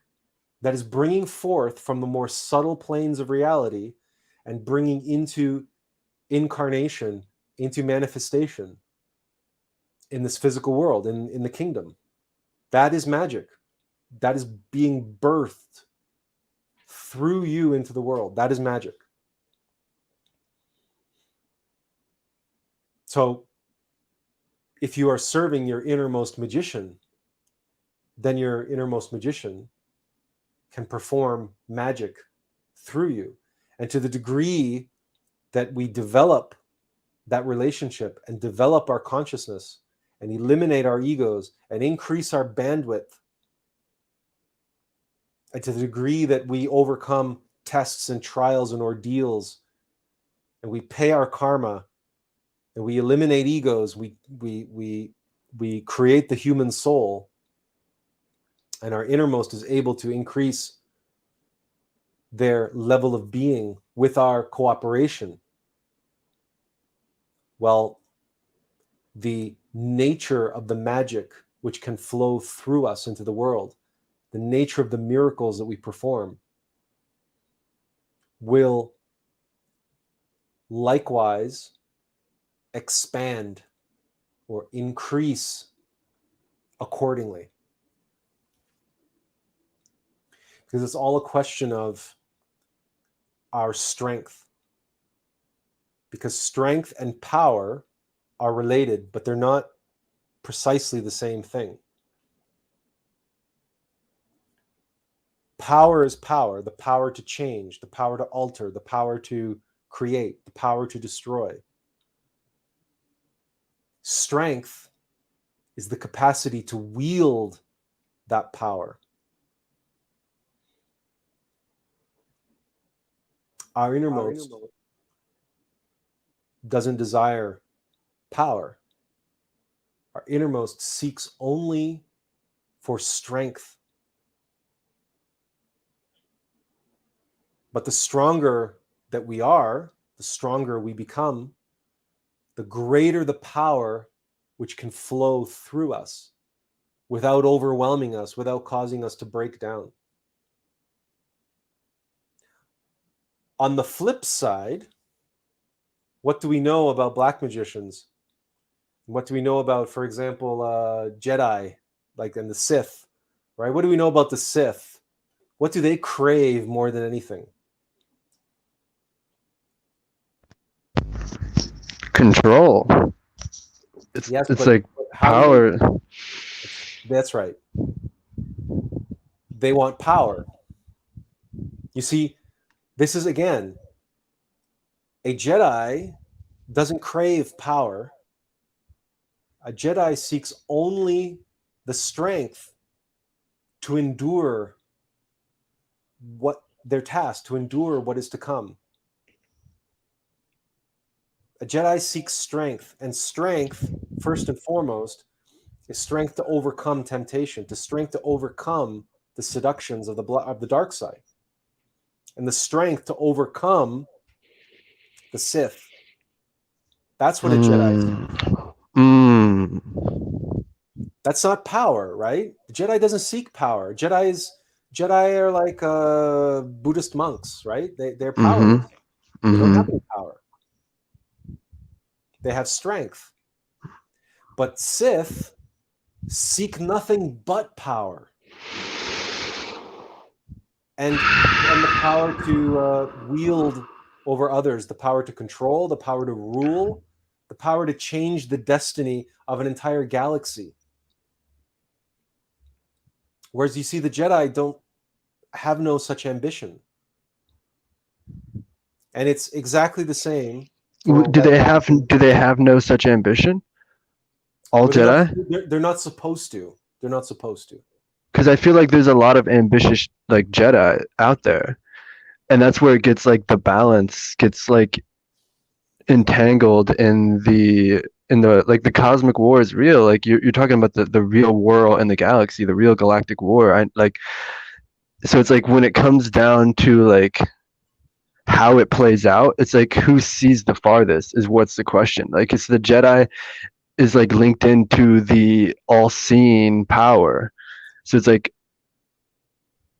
Speaker 1: That is bringing forth from the more subtle planes of reality and bringing into incarnation, into manifestation in this physical world, in the kingdom. That is magic. That is being birthed through you into the world. That is magic. So if you are serving your innermost magician, then your innermost magician can perform magic through you. And to the degree that we develop that relationship and develop our consciousness and eliminate our egos and increase our bandwidth, and to the degree that we overcome tests and trials and ordeals, and we pay our karma, and we eliminate egos, we create the human soul, and our innermost is able to increase their level of being with our cooperation. Well, the nature of the magic which can flow through us into the world, the nature of the miracles that we perform, will likewise expand or increase accordingly. Because it's all a question of our strength. Because strength and power are related, but they're not precisely the same thing. Power is power, the power to change, the power to alter, the power to create, the power to destroy. Strength is the capacity to wield that power. Our innermost doesn't desire power. Our innermost seeks only for strength. But the stronger that we are, the stronger we become, the greater the power which can flow through us without overwhelming us, without causing us to break down. On the flip side, what do we know about black magicians? What do we know about, for example, Jedi, like in the Sith, right? What do we know about the Sith? What do they crave more than anything?
Speaker 2: Control. It's like power.
Speaker 1: That's right. They want power. You see, this is, again, a Jedi doesn't crave power. A Jedi seeks only the strength to endure what they're tasked, to endure what is to come. A Jedi seeks strength, and strength, first and foremost, is strength to overcome temptation, to strength to overcome the seductions of the dark side, and the strength to overcome the Sith. That's what a Jedi seeks. That's not power, right? The Jedi doesn't seek power. Jedi are like Buddhist monks, right? They're powerless. They don't have any power. They have strength. But Sith seek nothing but power. And the power to wield over others, the power to control, the power to rule, the power to change the destiny of an entire galaxy. Whereas you see, the Jedi don't have no such ambition. And it's exactly the same.
Speaker 2: Do they have no such ambition? All Jedi?
Speaker 1: They're not supposed to. They're not supposed to.
Speaker 2: Because I feel like there's a lot of ambitious like Jedi out there, and that's where it gets like the balance gets like entangled in the like the cosmic war is real. Like you're talking about the real war in the galaxy, the real galactic war. So it's like when it comes down to like how it plays out, it's like who sees the farthest is what's the question. Like it's the Jedi is like linked into the all-seeing power. So it's like,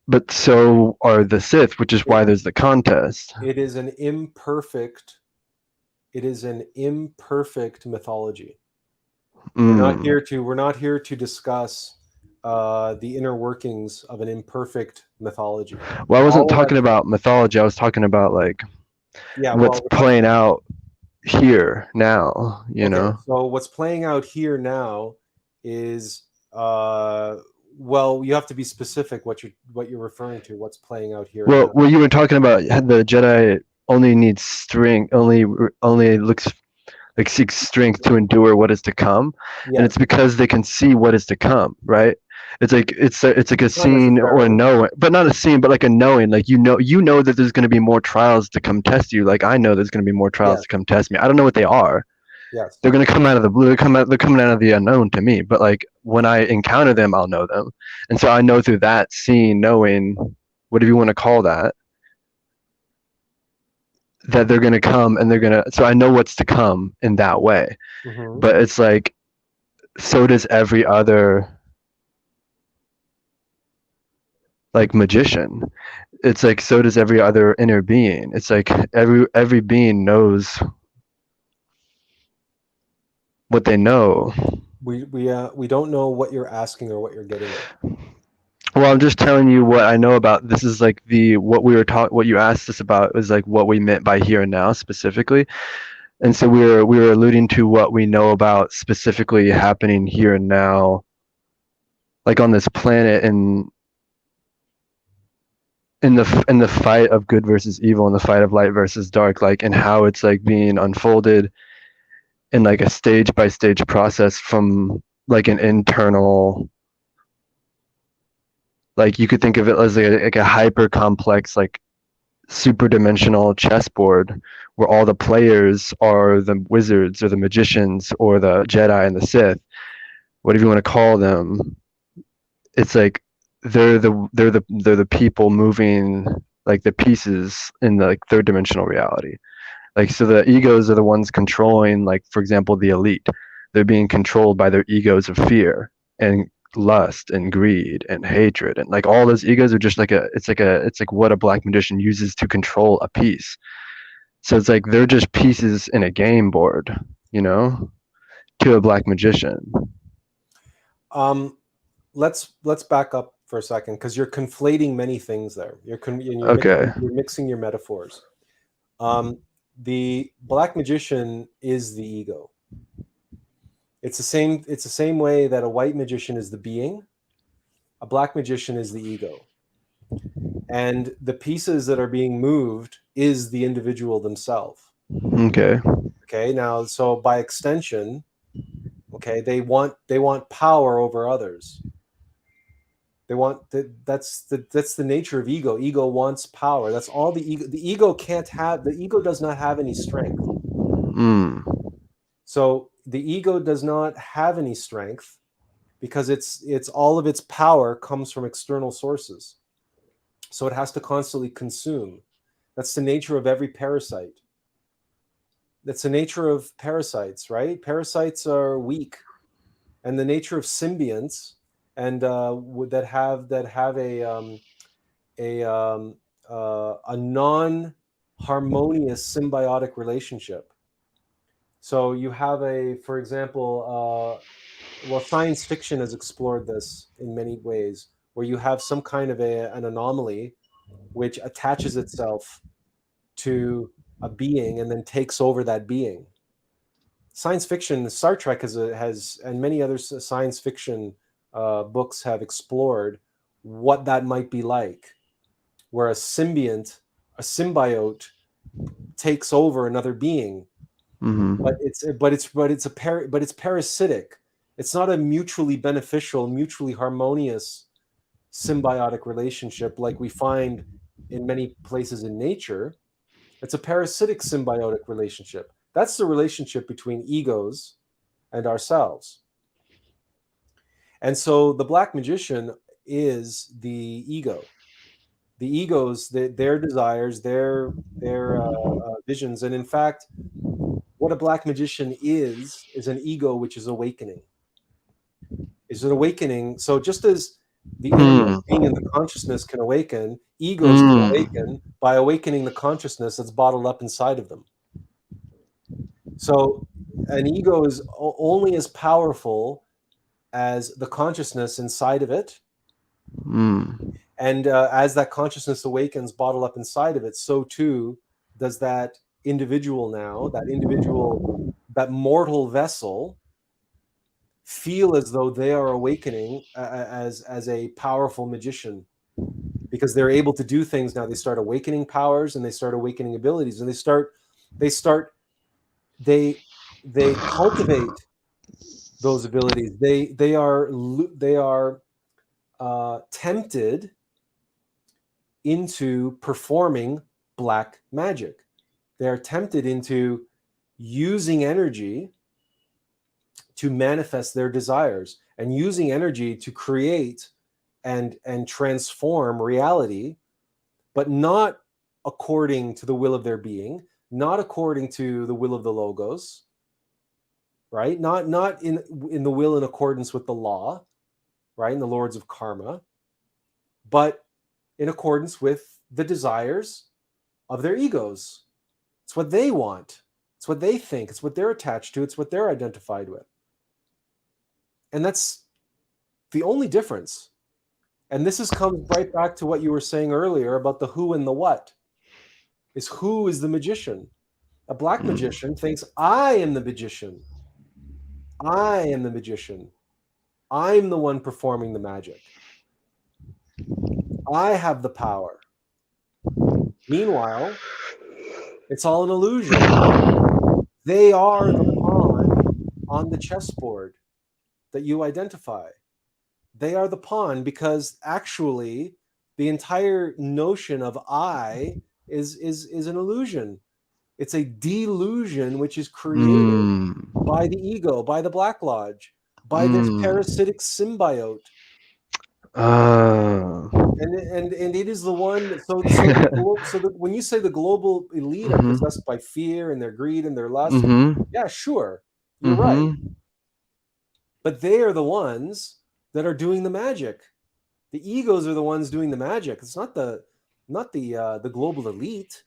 Speaker 2: but so are the Sith, which is why there's the contest.
Speaker 1: It is an imperfect. It is an imperfect mythology. We're not
Speaker 2: Mm.
Speaker 1: here to. We're not here to discuss the inner workings of an imperfect mythology.
Speaker 2: Well, I wasn't
Speaker 1: All
Speaker 2: talking
Speaker 1: that.
Speaker 2: about mythology. I was talking about like
Speaker 1: Yeah.
Speaker 2: what's
Speaker 1: Well, we're talking.
Speaker 2: playing out here now, you
Speaker 1: Okay.
Speaker 2: know?
Speaker 1: So what's playing out here now is well, you have to be specific what you're referring to. What's playing out here
Speaker 2: Well,
Speaker 1: now?
Speaker 2: you were talking about the Jedi only needs strength, only looks like seeks strength to endure what is to come, and it's
Speaker 1: Yes.
Speaker 2: because they can see what is to come, right? It's like a
Speaker 1: Not
Speaker 2: scene or a
Speaker 1: necessarily.
Speaker 2: knowing, but not a scene, but like a knowing. Like you know that there's going to be more trials to come test you. Like I know there's going to be more trials
Speaker 1: Yes.
Speaker 2: to come test me. I don't know what they are.
Speaker 1: Yes.
Speaker 2: They're going to come out of the blue. They're coming out of the unknown to me. But like when I encounter them, I'll know them, and so I know through that seeing, knowing, whatever you want to call that, that they're going to come and they're going to. So I know what's to come in that way.
Speaker 1: Hmm.
Speaker 2: But it's like so does every other like magician. It's like so does every other inner being. It's like every being knows what they know.
Speaker 1: We don't know what you're asking or what you're getting at.
Speaker 2: Well, I'm just telling you what I know about. This is like the what we were taught. What you asked us about was like what we meant by here and now specifically. And so we were alluding to what we know about specifically happening here and now, like on this planet, and in the fight of good versus evil, in the fight of light versus dark, like and how it's like being unfolded in like a stage by stage process from like an internal, like you could think of it as like a hyper complex like super dimensional chessboard where all the players are the wizards or the magicians or the Jedi and the Sith, whatever you want to call them. It's like they're the people moving like the pieces in the like third dimensional reality. Like so the egos are the ones controlling, like for example the elite. They're being controlled by their egos of fear and lust and greed and hatred, and like all those egos are just like it's like what a black magician uses to control a piece. So it's like they're just pieces in a game board, you know, to a black magician.
Speaker 1: Um, let's back up for a second because you're conflating many things there.
Speaker 2: Okay.
Speaker 1: You're mixing your metaphors. Um, the black magician is the ego. It's the same. It's the same way that a white magician is the being. A black magician is the ego, and the pieces that are being moved is the individual themselves.
Speaker 2: Okay.
Speaker 1: Okay. Now, so by extension, okay, they want power over others. That's the nature of ego. Ego wants power. That's all the ego. The ego does not have any strength.
Speaker 2: Mm.
Speaker 1: So the ego does not have any strength because it's all of its power comes from external sources. So it has to constantly consume. That's the nature of every parasite. That's the nature of parasites, right? Parasites are weak, and the nature of symbionts and that have a a non harmonious symbiotic relationship. So you have for example, well, science fiction has explored this in many ways, where you have some kind of an anomaly which attaches itself to a being and then takes over that being. Science fiction, Star Trek has and many other science fiction books have explored what that might be like, where a symbiote takes over another being,
Speaker 2: Mm-hmm.
Speaker 1: but it's parasitic. It's not a mutually beneficial, mutually harmonious symbiotic relationship like we find in many places in nature. It's a parasitic symbiotic relationship. That's the relationship between egos and ourselves. And so the black magician is the ego. the egos, their desires, their visions. And in fact, what a black magician is an ego which is awakening. Is an awakening. So just as the innermost being in the consciousness can awaken, egos can awaken by awakening the consciousness that's bottled up inside of them. So an ego is only as powerful as the consciousness inside of it. And as that consciousness awakens, bottled up inside of it, so too does that individual now, that mortal vessel, feel as though they are awakening as a powerful magician, because they're able to do things now. They start awakening powers and they start awakening abilities, and they cultivate those abilities. They are tempted into performing black magic. They are tempted into using energy to manifest their desires, and using energy to create and transform reality, but not according to the will of their being, not according to the will of the logos, right? Not in the will in accordance with the law, right? In the lords of karma, but in accordance with the desires of their egos. It's what they want. It's what they think. It's what they're attached to. It's what they're identified with. And that's the only difference. And this comes right back to what you were saying earlier about the who and the what. Is who is the magician? A black magician thinks, I am the magician. I am the magician. I'm the one performing the magic. I have the power. Meanwhile, it's all an illusion. They are the pawn on the chessboard that you identify. They are the pawn, because actually the entire notion of I is an illusion. It's a delusion which is created by the ego, by the Black Lodge, by this parasitic symbiote. And it is the one. So when you say the global elite are possessed by fear and their greed and their lust, yeah, sure, you're right. But they are the ones that are doing the magic. The egos are the ones doing the magic. It's not the global elite.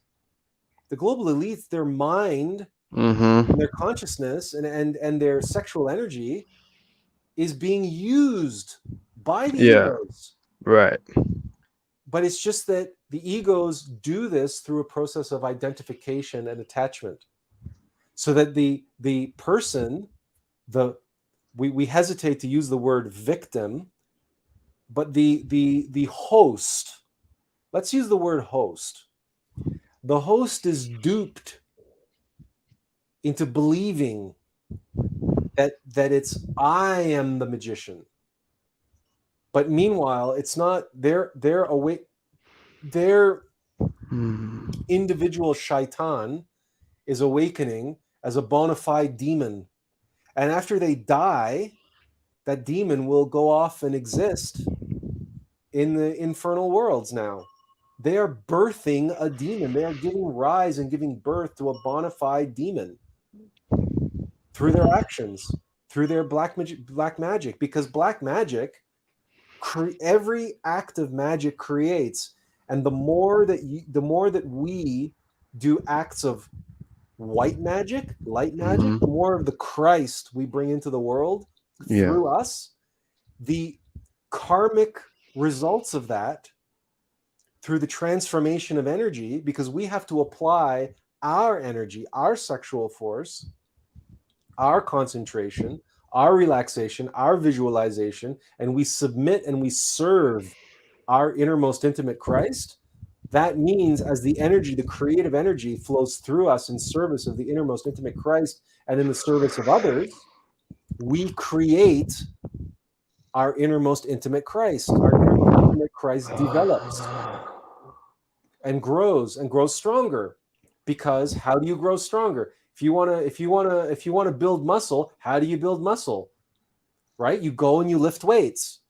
Speaker 1: The global elite, their mind, and their consciousness, and their sexual energy is being used by the egos.
Speaker 2: Right.
Speaker 1: But it's just that the egos do this through a process of identification and attachment, so that the person, we hesitate to use the word victim, but the host, let's use the word host. The host is duped into believing that it's I am the magician. But meanwhile, it's not. Their individual shaitan is awakening as a bona fide demon. And after they die, that demon will go off and exist in the infernal worlds now. They are birthing a demon. They are giving rise and giving birth to a bona fide demon through their actions, through their black magic. Because black magic, every act of magic creates, and the more that we do acts of white magic, light magic, the more of the Christ we bring into the world through us. The karmic results of that, through the transformation of energy, because we have to apply our energy, our sexual force, our concentration, our relaxation, our visualization, and we submit and we serve our innermost intimate Christ. That means as the energy, the creative energy, flows through us in service of the innermost intimate Christ and in the service of others, we create our innermost intimate Christ. Our innermost intimate Christ develops and grows stronger. Because how do you grow stronger? If you want to build muscle, how do you build muscle? Right? You go and you lift weights.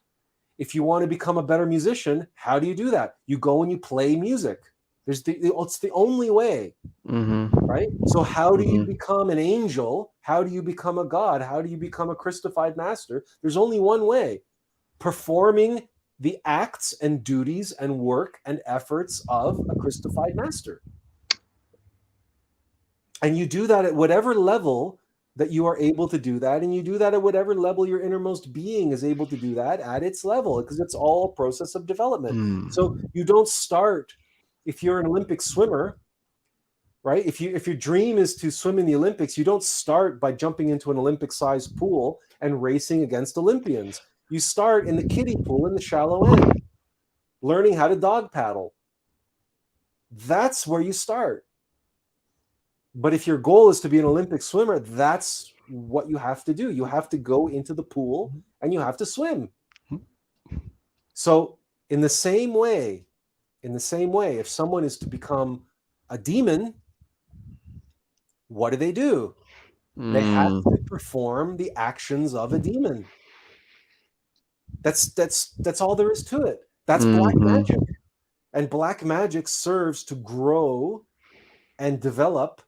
Speaker 1: If you want to become a better musician, how do you do that? You go and you play music. It's the only way, right? So how do you become an angel? How do you become a god? How do you become a Christified master? There's only one way: performing the acts and duties and work and efforts of a Christified master. And you do that at whatever level that you are able to do that, and you do that at whatever level your innermost being is able to do that at its level, because it's all a process of development. So you don't start, if you're an Olympic swimmer, right? If your dream is to swim in the Olympics, you don't start by jumping into an Olympic-sized pool and racing against Olympians. You start in the kiddie pool in the shallow end, learning how to dog paddle. That's where you start. But if your goal is to be an Olympic swimmer, that's what you have to do. You have to go into the pool and you have to swim. So in the same way, if someone is to become a demon, what do? They have to perform the actions of a demon. That's all there is to it. That's black magic. And black magic serves to grow and develop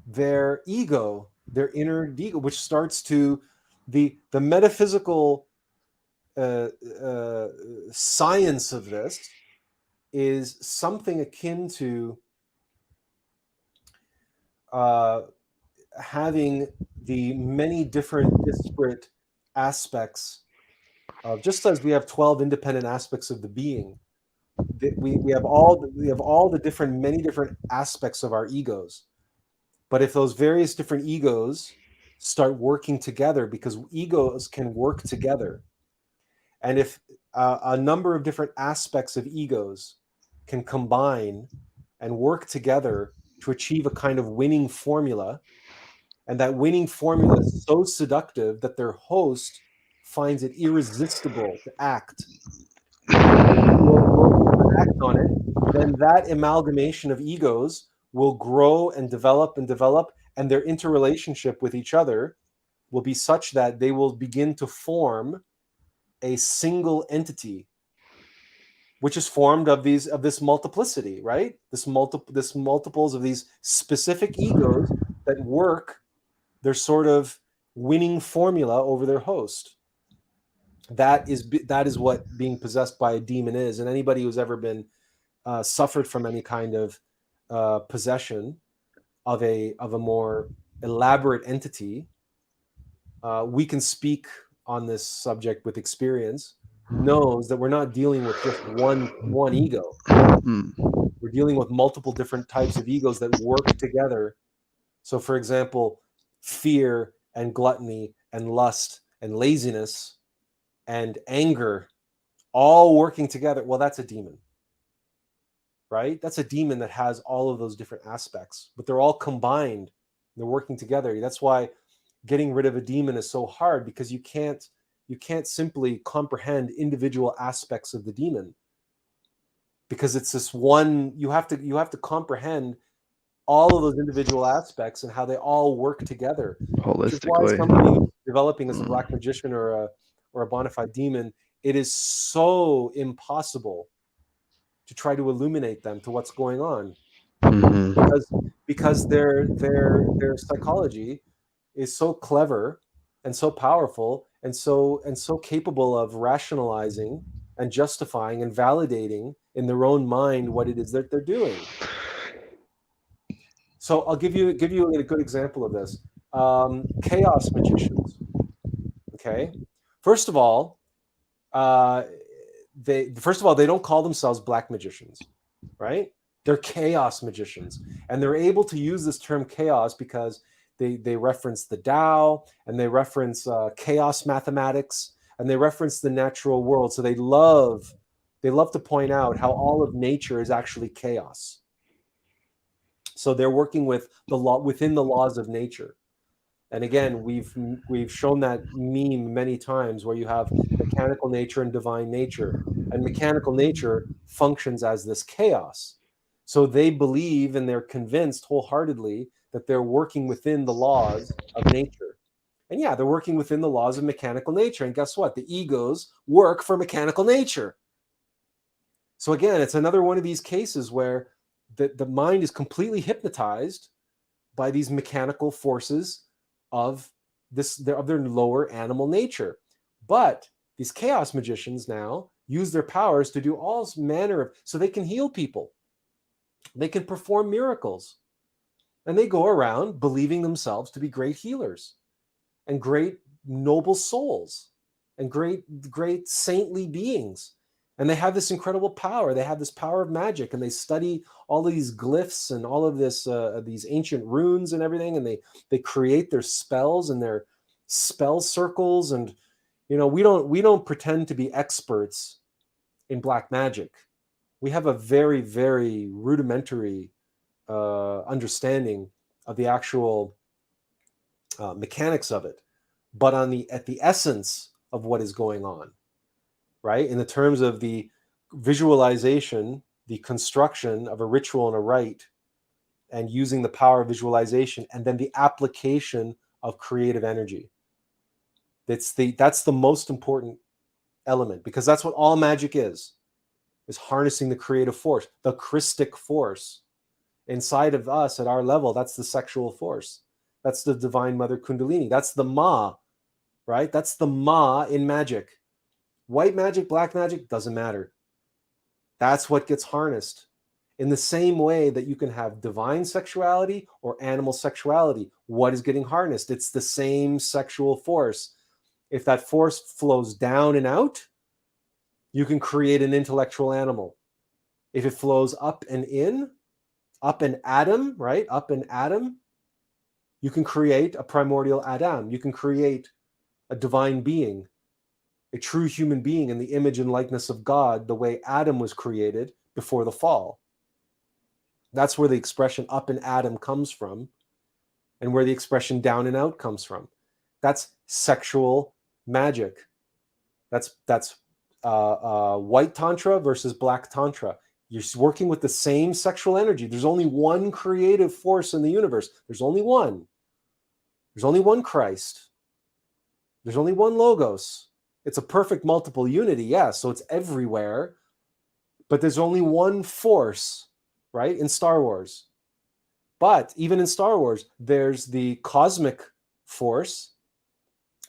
Speaker 1: their ego, their inner ego, which starts to the metaphysical science of this is something akin to having the many different disparate aspects of, just as we have 12 independent aspects of the being, we have all the different, many different aspects of our egos. But if those various different egos start working together, because egos can work together, and if a number of different aspects of egos can combine and work together to achieve a kind of winning formula, and that winning formula is so seductive that their host finds it irresistible to act, will act on it, then that amalgamation of egos will grow and develop, and their interrelationship with each other will be such that they will begin to form a single entity, which is formed of this multiplicity, right? This multiples of these specific egos that work their sort of winning formula over their host. That is what being possessed by a demon is. And anybody who's ever been suffered from any kind of possession of a more elaborate entity, we can speak on this subject with experience, knows that we're not dealing with just one ego. We're dealing with multiple different types of egos that work together. So, for example, fear and gluttony and lust and laziness and anger all working together. Well, that's a demon, right? That's a demon that has all of those different aspects, but they're all combined. They're working together. That's why getting rid of a demon is so hard, because you can't simply comprehend individual aspects of the demon, because it's this one. You have to comprehend all of those individual aspects and how they all work together.
Speaker 2: Holistically.
Speaker 1: Which is why somebody who's developing as a black magician or a bona fide demon, it is so impossible to try to illuminate them to what's going on, because their psychology is so clever and so powerful and so capable of rationalizing and justifying and validating in their own mind what it is that they're doing. So I'll give you a good example of this. Chaos magicians. Okay, first of all, they don't call themselves black magicians, right? They're chaos magicians, and they're able to use this term chaos because they reference the Tao, and they reference chaos mathematics, and they reference the natural world. So they love to point out how all of nature is actually chaos. So they're working with within the laws of nature. And again, we've shown that meme many times, where you have mechanical nature and divine nature, and mechanical nature functions as this chaos. So they believe, and they're convinced wholeheartedly, that they're working within the laws of nature. And yeah, they're working within the laws of mechanical nature. And guess what? The egos work for mechanical nature. So again, it's another one of these cases where the mind is completely hypnotized by these mechanical forces of their lower animal nature. But these chaos magicians now use their powers to do all manner of, so they can heal people. They can perform miracles. And they go around believing themselves to be great healers and great noble souls and great saintly beings. And they have this incredible power. They have this power of magic, and they study all of these glyphs and all of this these ancient runes and everything, and they create their spells and their spell circles. And we don't pretend to be experts in black magic. We have a very, very rudimentary understanding of the actual mechanics of it, but at the essence of what is going on, right? In the terms of the visualization, the construction of a ritual and a rite, and using the power of visualization, and then the application of creative energy. That's the most important element, because that's what all magic is harnessing the creative force, the Christic force inside of us at our level. That's the sexual force. That's the divine mother Kundalini. That's the Ma, right? That's the Ma in magic. White magic, black magic, doesn't matter. That's what gets harnessed. In the same way that you can have divine sexuality or animal sexuality, what is getting harnessed? It's the same sexual force. If that force flows down and out, you can create an intellectual animal. If it flows up and in, up an atom, right? Up an atom, you can create a primordial Adam. You can create a divine being, a true human being in the image and likeness of God, the way Adam was created before the fall. That's where the expression up an atom comes from, and where the expression down and out comes from. That's sexual magic. That's white tantra versus black tantra. You're working with the same sexual energy. There's only one creative force in the universe. There's only one. There's only one Christ. There's only one Logos. It's a perfect multiple unity, yes, so it's everywhere. But there's only one force, right, in Star Wars. But even in Star Wars, there's the cosmic force,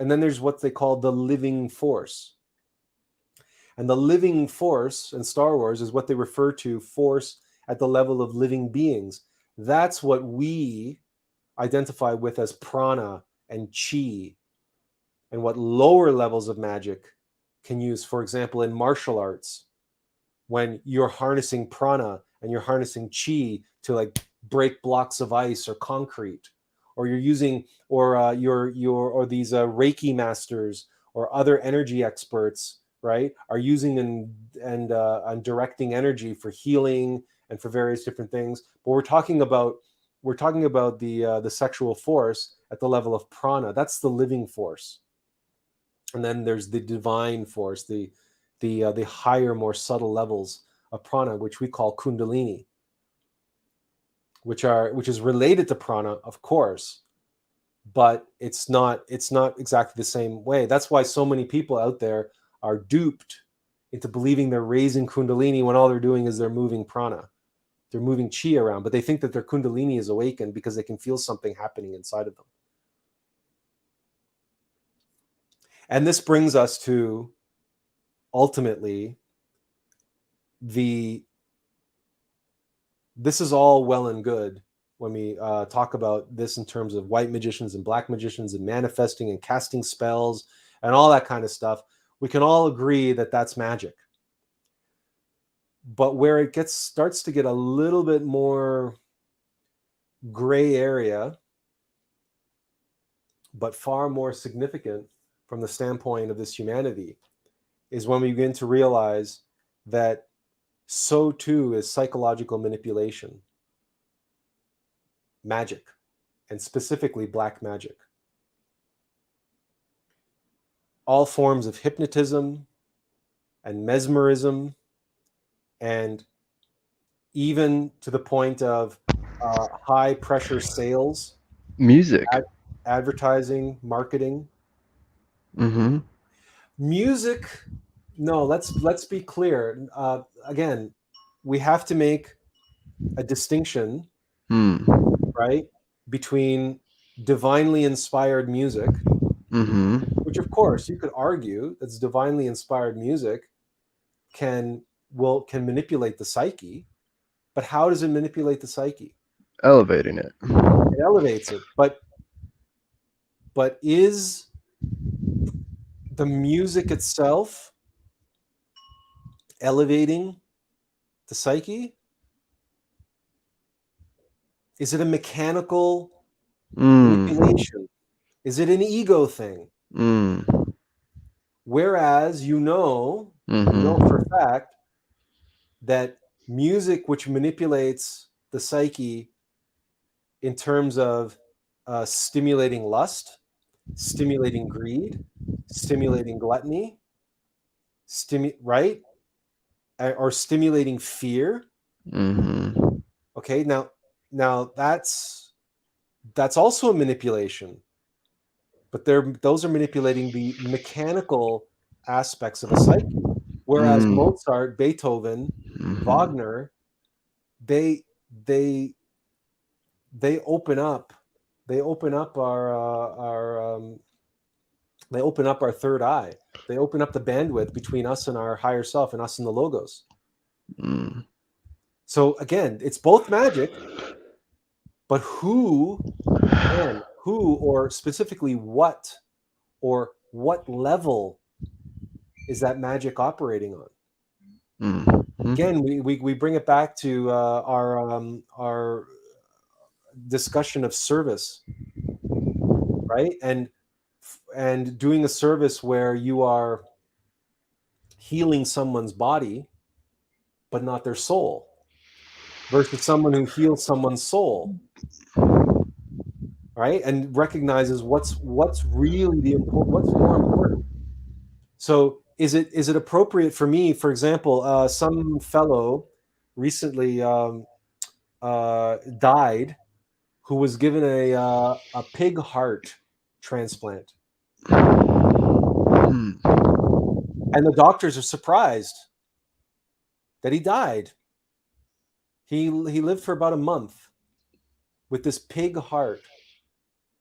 Speaker 1: and then there's what they call the living force. And the living force in Star Wars is what they refer to force at the level of living beings. That's what we identify with as prana and chi, and what lower levels of magic can use. For example, in martial arts, when you're harnessing prana and you're harnessing chi to like break blocks of ice or concrete, or you're using, or these Reiki masters or other energy experts, right, are using and directing energy for healing and for various different things. But we're talking about the sexual force at the level of prana. That's the living force. And then there's the divine force, the higher, more subtle levels of prana, which we call kundalini, which is related to prana, of course, but it's not exactly the same way. That's why so many people out there are duped into believing they're raising kundalini when all they're doing is they're moving prana. They're moving chi around, but they think that their kundalini is awakened because they can feel something happening inside of them. And this brings us to, ultimately, this is all well and good when we talk about this in terms of white magicians and black magicians and manifesting and casting spells and all that kind of stuff. We can all agree that that's magic. But where it starts to get a little bit more gray area, but far more significant from the standpoint of this humanity, is when we begin to realize that so too is psychological manipulation, magic, and specifically black magic. All forms of hypnotism and mesmerism, and even to the point of high pressure sales,
Speaker 2: Music.
Speaker 1: advertising, marketing.
Speaker 2: Mm-hmm.
Speaker 1: Music, no, let's be clear. Again, we have to make a distinction,
Speaker 2: Mm.
Speaker 1: right, between divinely inspired music,
Speaker 2: Mm-hmm.
Speaker 1: which of course you could argue that's divinely inspired music can manipulate the psyche, but how does it manipulate the psyche?
Speaker 2: Elevating it.
Speaker 1: It elevates it, but is the music itself elevating the psyche? Is it a mechanical
Speaker 2: Mm.
Speaker 1: manipulation? Is it an ego thing?
Speaker 2: Mm.
Speaker 1: Whereas you know for
Speaker 2: Mm-hmm.
Speaker 1: a fact that music which manipulates the psyche in terms of stimulating lust, stimulating greed, stimulating gluttony, right? Or stimulating fear.
Speaker 2: Mm-hmm.
Speaker 1: Okay, now that's also a manipulation, but those are manipulating the mechanical aspects of a psyche. Whereas
Speaker 2: Mm.
Speaker 1: Mozart, Beethoven,
Speaker 2: Mm-hmm.
Speaker 1: Wagner, they they they open up they open up they open up our third eye. They open up the bandwidth between us and our higher self and us and the logos.
Speaker 2: Mm.
Speaker 1: So again, it's both magic, but who or specifically or what level is that magic operating on?
Speaker 2: Mm-hmm.
Speaker 1: Again, we bring it back to our discussion of service, right? And doing a service where you are healing someone's body but not their soul, versus someone who heals someone's soul, right? And recognizes what's really what's more important. So is it appropriate for me, for example, some fellow recently died who was given a pig heart transplant,
Speaker 2: Mm.
Speaker 1: and the doctors are surprised that he died. He lived for about a month with this pig heart,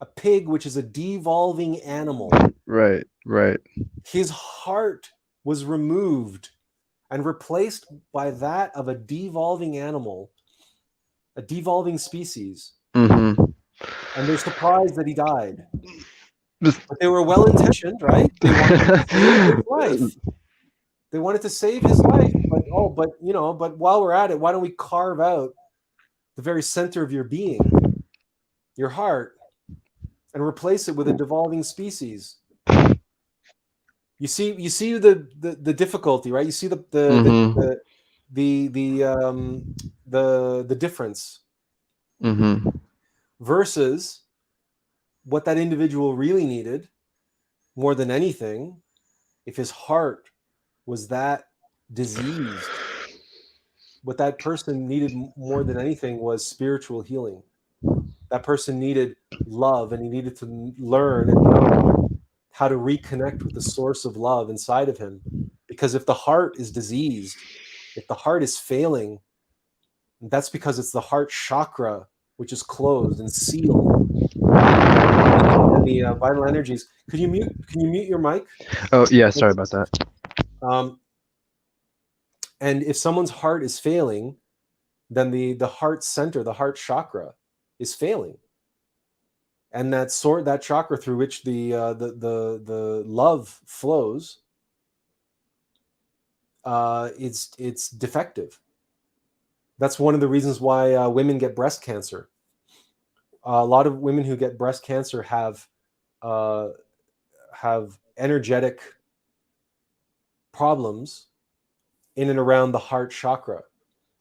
Speaker 1: a pig which is a devolving animal.
Speaker 2: Right. Right.
Speaker 1: His heart was removed and replaced by that of a devolving animal, a devolving species,
Speaker 2: Mm-hmm.
Speaker 1: and they're surprised that he died.
Speaker 2: Just
Speaker 1: But they were well intentioned, right? They wanted to save his life. They wanted to save his life. But while we're at it, why don't we carve out the very center of your being, your heart, and replace it with a devolving species? You see the difficulty, right? You see
Speaker 2: mm-hmm.
Speaker 1: the difference
Speaker 2: Mm-hmm.
Speaker 1: versus what that individual really needed more than anything. If his heart was that diseased, what that person needed more than anything was spiritual healing. That person needed love, and he needed to learn and know how to reconnect with the source of love inside of him. Because if the heart is diseased, if the heart is failing, that's because it's the heart chakra which is closed and sealed, and the vital energies. Can you mute your mic?
Speaker 2: Oh yeah. Sorry about that.
Speaker 1: Um, and if someone's heart is failing, then the heart center, the heart chakra, is failing, and that chakra through which the love flows, it's defective. That's one of the reasons why women get breast cancer. A lot of women who get breast cancer uh, have energetic problems in and around the heart chakra,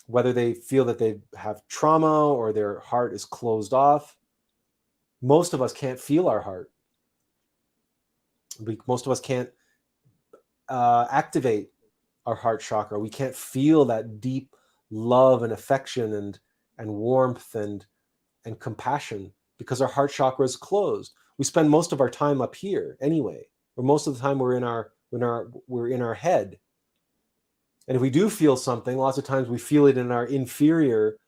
Speaker 1: whether they feel that they have trauma or their heart is closed off. Most of us can't feel our heart. Most of us can't activate our heart chakra. We can't feel that deep love and affection and warmth and compassion because our heart chakra is closed. We spend most of our time up here anyway, or most of the time we're in our head. And if we do feel something, lots of times we feel it in our inferior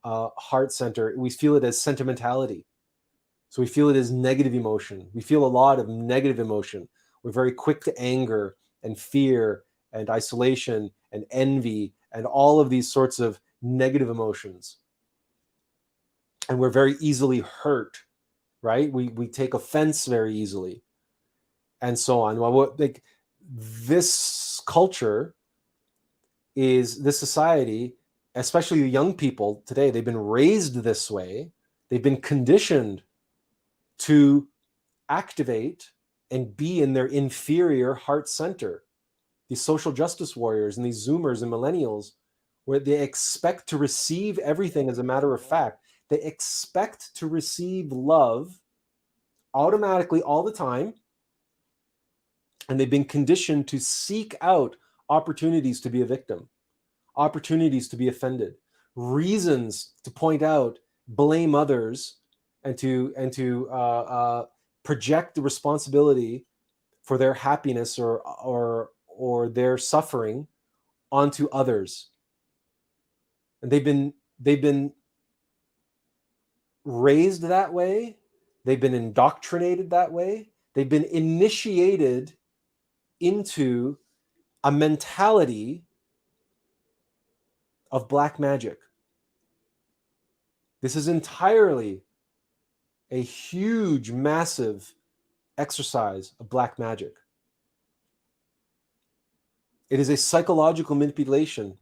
Speaker 1: heart center. We feel it as sentimentality. So we feel it as negative emotion. We feel a lot of negative emotion. We're very quick to anger and fear and isolation and envy and all of these sorts of negative emotions. And we're very easily hurt, right? We take offense very easily and so on. Well, like this culture is, this society, especially the young people today, they've been raised this way. They've been conditioned to activate and be in their inferior heart center. These social justice warriors and these Zoomers and millennials, where they expect to receive everything as a matter of fact. They expect to receive love automatically all the time. And they've been conditioned to seek out opportunities to be a victim, opportunities to be offended, reasons to point out, blame others, and to project the responsibility for their happiness or their suffering onto others. And they've been raised that way. They've been indoctrinated that way. They've been initiated into a mentality of black magic. This is entirely a huge, massive exercise of black magic. It is a psychological manipulation.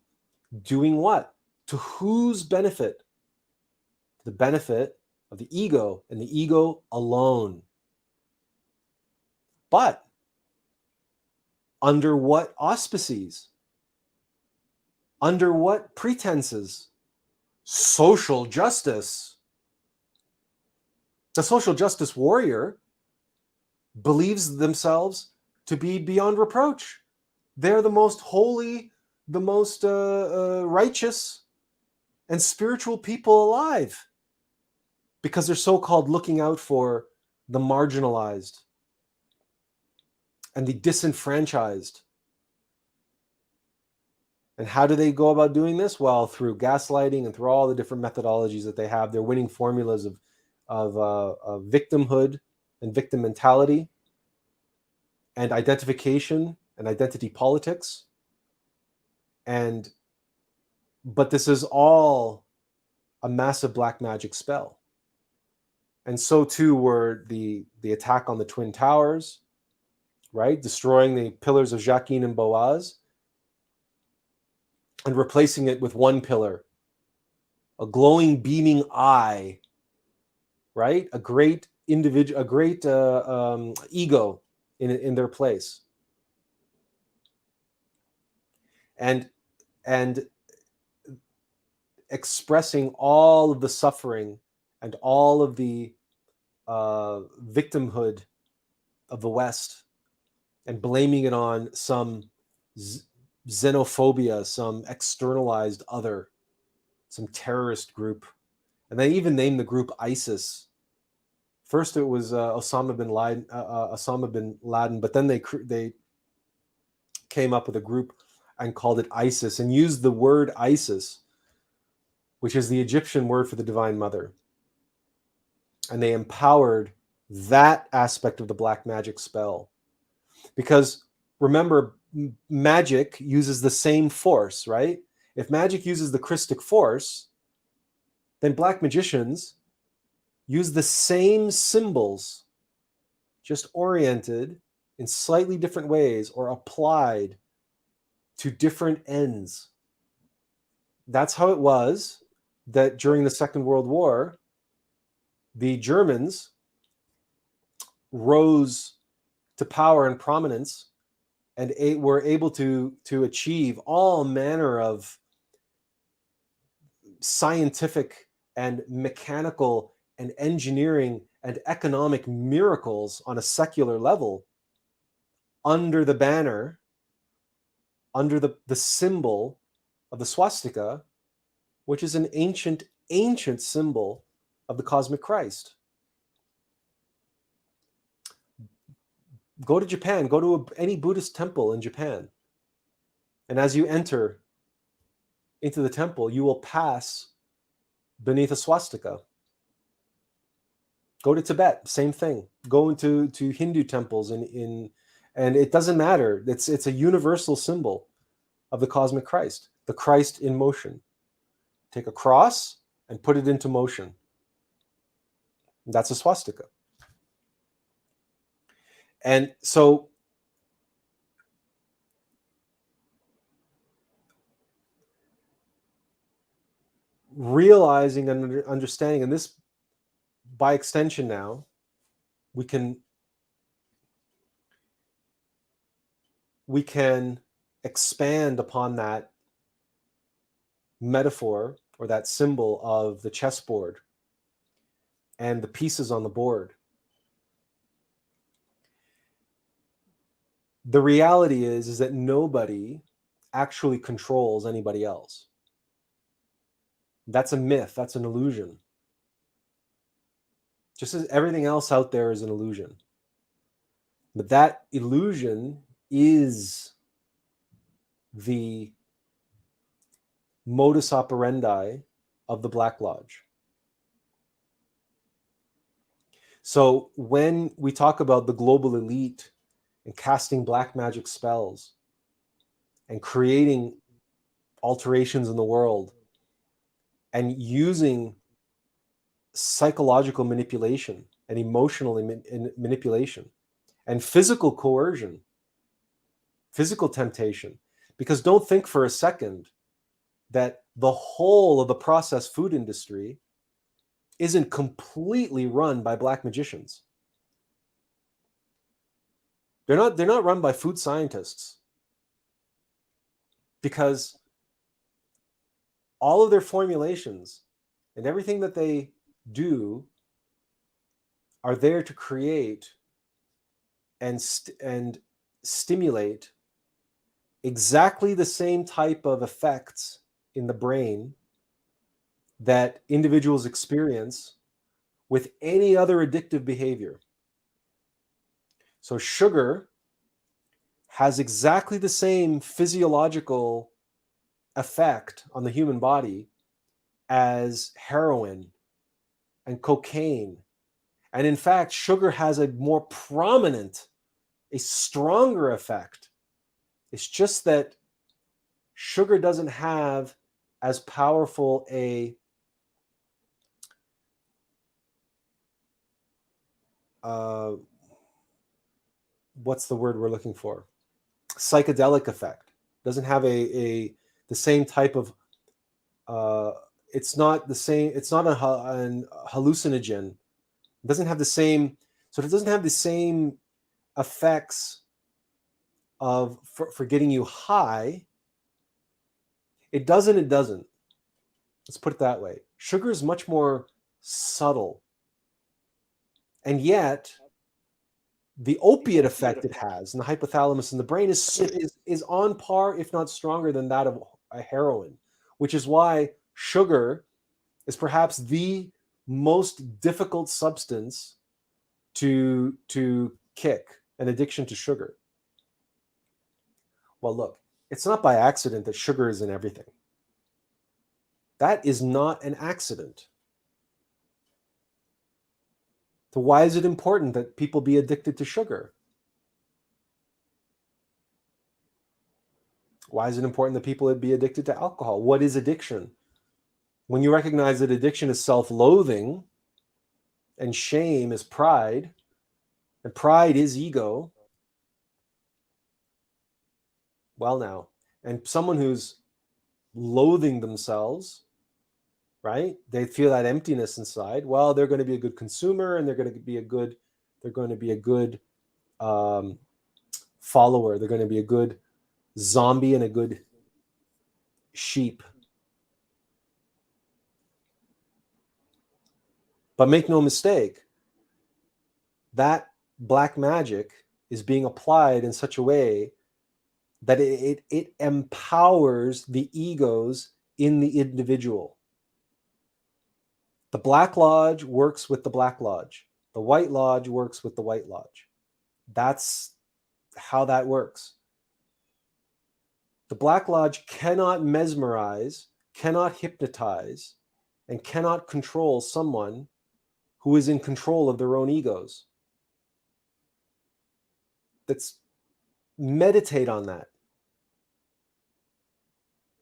Speaker 1: Doing what? To whose benefit? The benefit of the ego and the ego alone. But under what auspices? Under what pretenses? Social justice. The social justice warrior believes themselves to be beyond reproach. They're the most holy, the most righteous and spiritual people alive, because they're so-called looking out for the marginalized and the disenfranchised. And how do they go about doing this? Well, through gaslighting and through all the different methodologies that they have. They're winning formulas of victimhood and victim mentality and identification and identity politics. But this is all a massive black magic spell. And so too were the attack on the Twin Towers, right? Destroying the pillars of Jacquin and Boaz and replacing it with one pillar, a glowing, beaming eye, right? A great individual, a great ego in their place. And expressing all of the suffering and all of the victimhood of the West and blaming it on some xenophobia, some externalized other, some terrorist group. And they even named the group ISIS. First it was Osama bin Laden, but then they came up with a group and called it ISIS and used the word Isis, which is the Egyptian word for the Divine Mother. And they empowered that aspect of the black magic spell. Because remember, magic uses the same force, right? If magic uses the Christic force, then black magicians use the same symbols, just oriented in slightly different ways or applied to different ends. That's how it was that during the Second World War, the Germans rose to power and prominence and were able to achieve all manner of scientific and mechanical and engineering and economic miracles on a secular level under the banner, under the symbol of the swastika, which is an ancient symbol of the cosmic Christ. Go to Japan, go to any Buddhist temple in Japan. And as you enter into the temple, you will pass beneath a swastika. Go to Tibet, same thing. Go into Hindu temples and it doesn't matter. It's a universal symbol of the cosmic Christ, the Christ in motion. Take a cross and put it into motion. That's a swastika. And so realizing and understanding, and this by extension now, we can expand upon that metaphor or that symbol of the chessboard and the pieces on the board. The reality is that nobody actually controls anybody else. That's a myth. That's an illusion. Just as everything else out there is an illusion. But that illusion is the modus operandi of the Black Lodge. So when we talk about the global elite and casting black magic spells and creating alterations in the world and using psychological manipulation and emotional manipulation and physical coercion, physical temptation, because don't think for a second that the whole of the processed food industry isn't completely run by black magicians. They're not run by food scientists, because all of their formulations and everything that they do are there to create and stimulate exactly the same type of effects in the brain that individuals experience with any other addictive behavior. So sugar has exactly the same physiological effect on the human body as heroin and cocaine. And in fact, sugar has a more prominent, a stronger effect. It's just that sugar doesn't have as powerful a what's the word we're looking for? Psychedelic effect. Doesn't have the same type of it's not the same, it's not an hallucinogen. It doesn't have the same, so it doesn't have the same effects of for getting you high. It doesn't. Let's put it that way. Sugar is much more subtle. And yet the opiate effect it has in the hypothalamus in the brain is on par, if not stronger than that of a heroin, which is why sugar is perhaps the most difficult substance to kick, an addiction to sugar. Well, look, it's not by accident that sugar is in everything. That is not an accident. So why is it important that people be addicted to sugar? Why is it important that people be addicted to alcohol? What is addiction? When you recognize that addiction is self-loathing and shame is pride, and pride is ego, well now, and someone who's loathing themselves, right? They feel that emptiness inside. Well, they're going to be a good consumer, and they're going to be a good follower. They're going to be a good zombie and a good sheep. But make no mistake, that black magic is being applied in such a way that it empowers the egos in the individual. The Black Lodge works with the Black Lodge. The White Lodge works with the White Lodge. That's how that works. The Black Lodge cannot mesmerize, cannot hypnotize, and cannot control someone who is in control of their own egos. Meditate on that.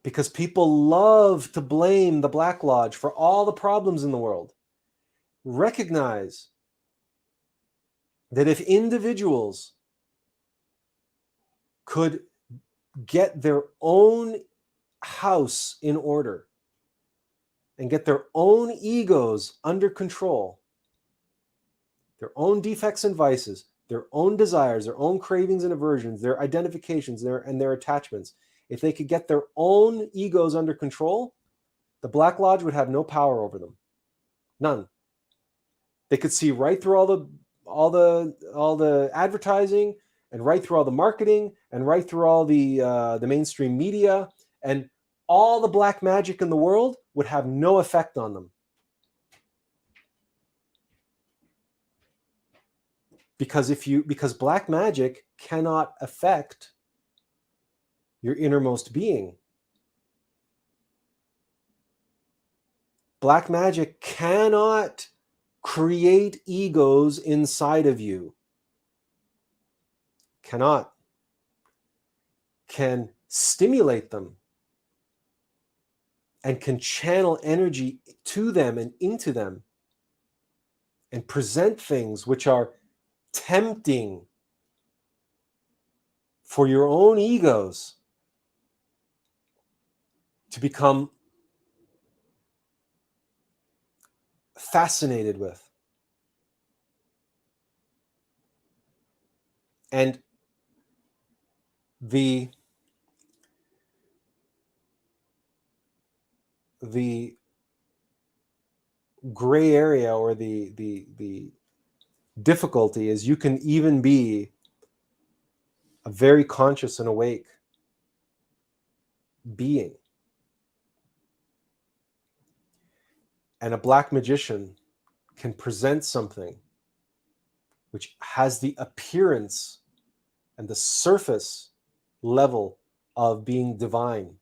Speaker 1: Because people love to blame the Black Lodge for all the problems in the world. Recognize that if individuals could get their own house in order and get their own egos under control, their own defects and vices, their own desires, their own cravings and aversions, their identifications, their attachments, if they could get their own egos under control, the Black Lodge would have no power over them. None. They could see right through all the advertising, and right through all the marketing, and right through all the mainstream media, and all the black magic in the world would have no effect on them. Because black magic cannot affect your innermost being. Black magic cannot create egos inside of you. Cannot. Can stimulate them and can channel energy to them and into them and present things which are tempting for your own egos to become fascinated with. And the gray area, or the difficulty, is you can even be a very conscious and awake being, and a black magician can present something which has the appearance and the surface level of being divine.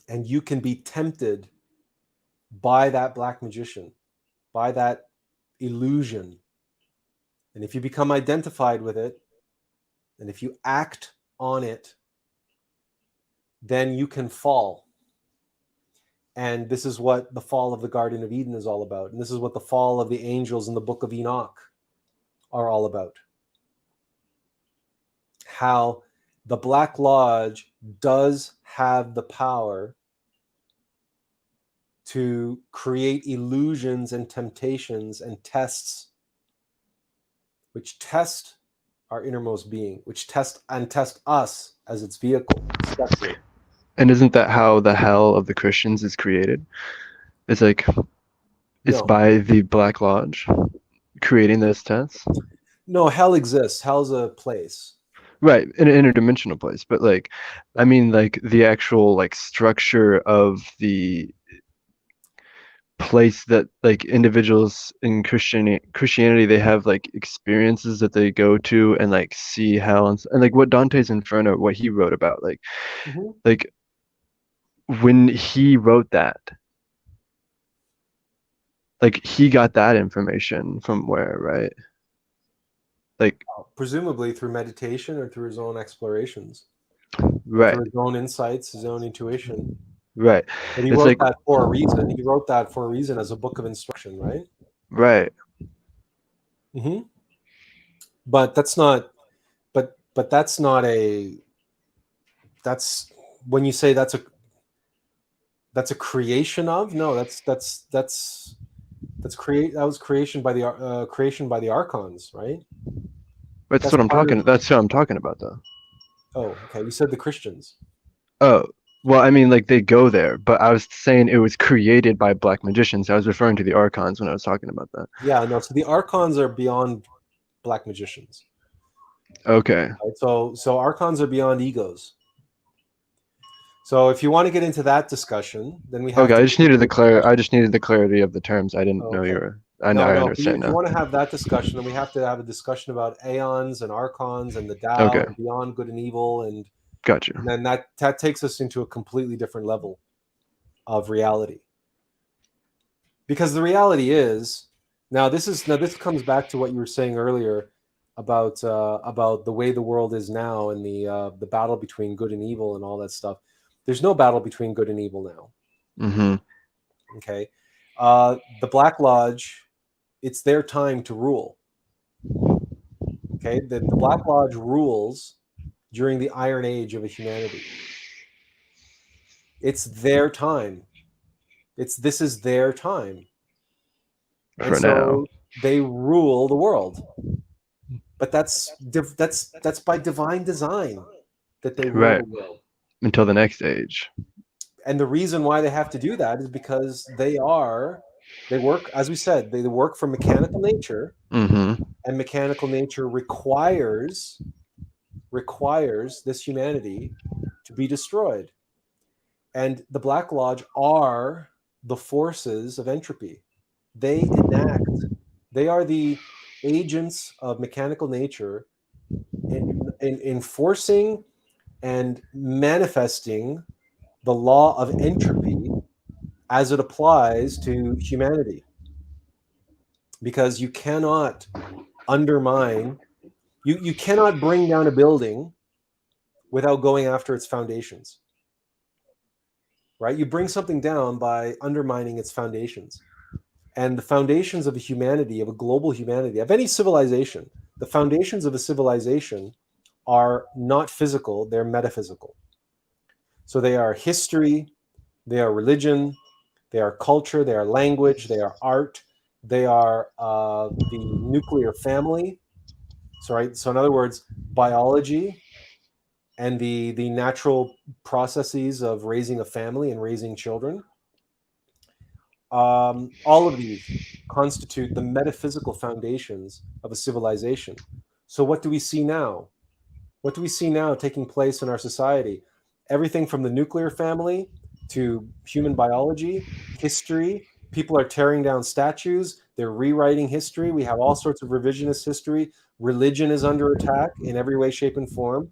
Speaker 1: And you can be tempted by that black magician, by that illusion. And if you become identified with it, and if you act on it, then you can fall. And this is what the fall of the Garden of Eden is all about. And this is what the fall of the angels in the book of Enoch are all about. How the Black Lodge does have the power to create illusions and temptations and tests, which test our innermost being, which test us as its vehicle. Especially.
Speaker 2: And isn't that how the hell of the Christians is created? It's like, it's
Speaker 1: No.
Speaker 2: by the Black Lodge creating those tests?
Speaker 1: No, hell exists. Hell's a place.
Speaker 2: Right, in an interdimensional place. But like, I mean, like the actual like structure of the place that like individuals in Christianity, they have like experiences that they go to and like see hell, and like what Dante's Inferno, what he wrote about, like like when he wrote that, like he got that information from where, right? Like
Speaker 1: presumably through meditation or through his own explorations,
Speaker 2: right,
Speaker 1: through his own insights, his own intuition.
Speaker 2: Right.
Speaker 1: But he
Speaker 2: It's
Speaker 1: wrote
Speaker 2: like,
Speaker 1: that for a reason. He wrote that for a reason as a book of instruction, right?
Speaker 2: right.
Speaker 1: But that's not. But that's not a. That's when you say that's a creation of. No, that was creation by the archons, right?
Speaker 2: That's what I'm talking. That's what I'm talking about, though.
Speaker 1: Oh, okay. You said the Christians.
Speaker 2: Oh, well, I mean, like they go there, but I was saying it was created by black magicians. I was referring to the archons when I was talking about that.
Speaker 1: Yeah, no. So the archons are beyond black magicians.
Speaker 2: Okay.
Speaker 1: Right? So archons are beyond egos. So if you want to get into that discussion, then we have.
Speaker 2: Okay, I just needed the clarity of the terms. I didn't know you were. I know,
Speaker 1: No,
Speaker 2: I
Speaker 1: no.
Speaker 2: understand
Speaker 1: If you
Speaker 2: now.
Speaker 1: want to have that discussion, then we have to have a discussion about aeons and archons and the Tao
Speaker 2: Okay,
Speaker 1: and beyond good and evil, and
Speaker 2: got you.
Speaker 1: then that takes us into a completely different level of reality. Because the reality is, now this comes back to what you were saying earlier about the way the world is now and the battle between good and evil and all that stuff. There's no battle between good and evil now.
Speaker 2: Mm-hmm.
Speaker 1: Okay, the Black Lodge, it's their time to rule. Okay, the Black Lodge rules during the Iron Age of humanity. It's their time. This is their time, and
Speaker 2: For now.
Speaker 1: so they rule the world. But that's by divine design that they rule
Speaker 2: Right.
Speaker 1: the world.
Speaker 2: Until the next age.
Speaker 1: And the reason why they have to do that is because they work, as we said, they work for mechanical nature,
Speaker 2: Mm-hmm.
Speaker 1: and mechanical nature requires this humanity to be destroyed. And the Black Lodge are the forces of entropy. They are the agents of mechanical nature in enforcing and manifesting the law of entropy as it applies to humanity. Because you cannot undermine, you cannot bring down a building without going after its foundations. Right? You bring something down by undermining its foundations. And the foundations of a humanity, of a global humanity, of any civilization, the foundations of a civilization are not physical, they're metaphysical. So they are history, they are religion, they are culture, they are language, they are art, they are the nuclear family. So, right? So in other words, biology and the natural processes of raising a family and raising children. All of these constitute the metaphysical foundations of a civilization. So what do we see now? What do we see now taking place in our society? Everything from the nuclear family to human biology, history. People are tearing down statues. They're rewriting history. We have all sorts of revisionist history. Religion is under attack in every way, shape, and form.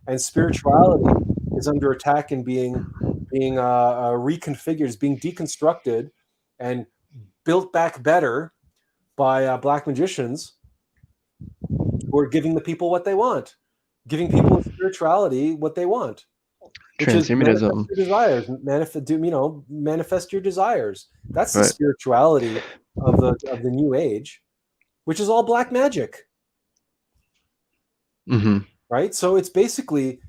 Speaker 1: And spirituality is under attack and being reconfigured, is being deconstructed and built back better by black magicians who are giving the people what they want, giving people in spirituality what they want, which is manifest
Speaker 2: Transhumanism.
Speaker 1: your desires, manifest your desires. That's the
Speaker 2: Right.
Speaker 1: spirituality of the new age, which is all black magic,
Speaker 2: Mm-hmm.
Speaker 1: right? So it's basically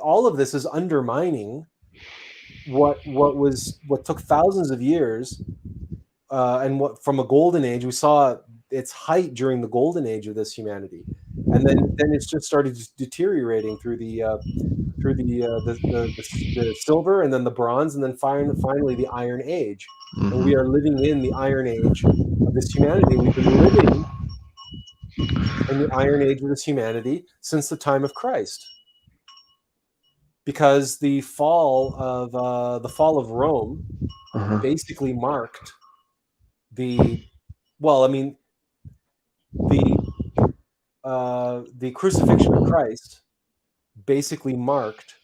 Speaker 1: all of this is undermining what took thousands of years, and what from a golden age we saw its height during the golden age of this humanity, and then it's just started deteriorating through the silver, and then the bronze, and then finally the Iron Age, and we
Speaker 2: Mm-hmm.
Speaker 1: are living in the Iron Age of this humanity. We've been living in the Iron Age of this humanity since the time of Christ, because the fall of Rome
Speaker 2: Uh-huh.
Speaker 1: basically marked the well, I mean the crucifixion of Christ basically marked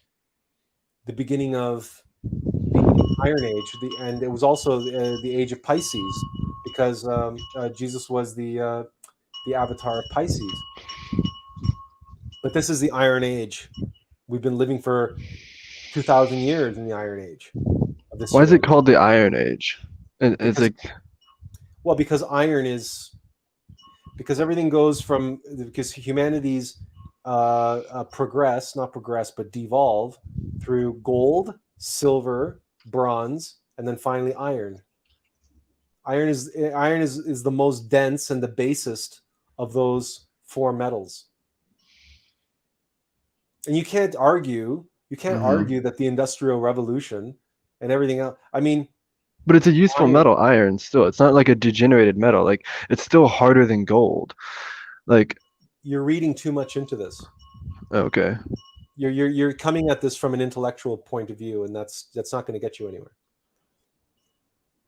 Speaker 1: the beginning of the Iron Age, and it was also the age of Pisces, because Jesus was the avatar of Pisces. But this is the Iron Age. We've been living for 2,000 years in the Iron Age of this
Speaker 2: Why is it
Speaker 1: humanity,
Speaker 2: called the Iron Age? It's
Speaker 1: because
Speaker 2: like,
Speaker 1: because iron is because everything goes from because humanity's not progress, but devolve through gold, silver, bronze, and then finally iron. Iron is the most dense and the basest of those four metals. And you can't
Speaker 2: mm-hmm.
Speaker 1: argue that the Industrial Revolution and everything else. I mean,
Speaker 2: But it's a useful
Speaker 1: iron,
Speaker 2: metal, iron still. It's not like a degenerated metal. Like it's still harder than gold. Like,
Speaker 1: you're reading too much into this.
Speaker 2: okay.
Speaker 1: You're coming at this from an intellectual point of view, and that's not going to get you anywhere,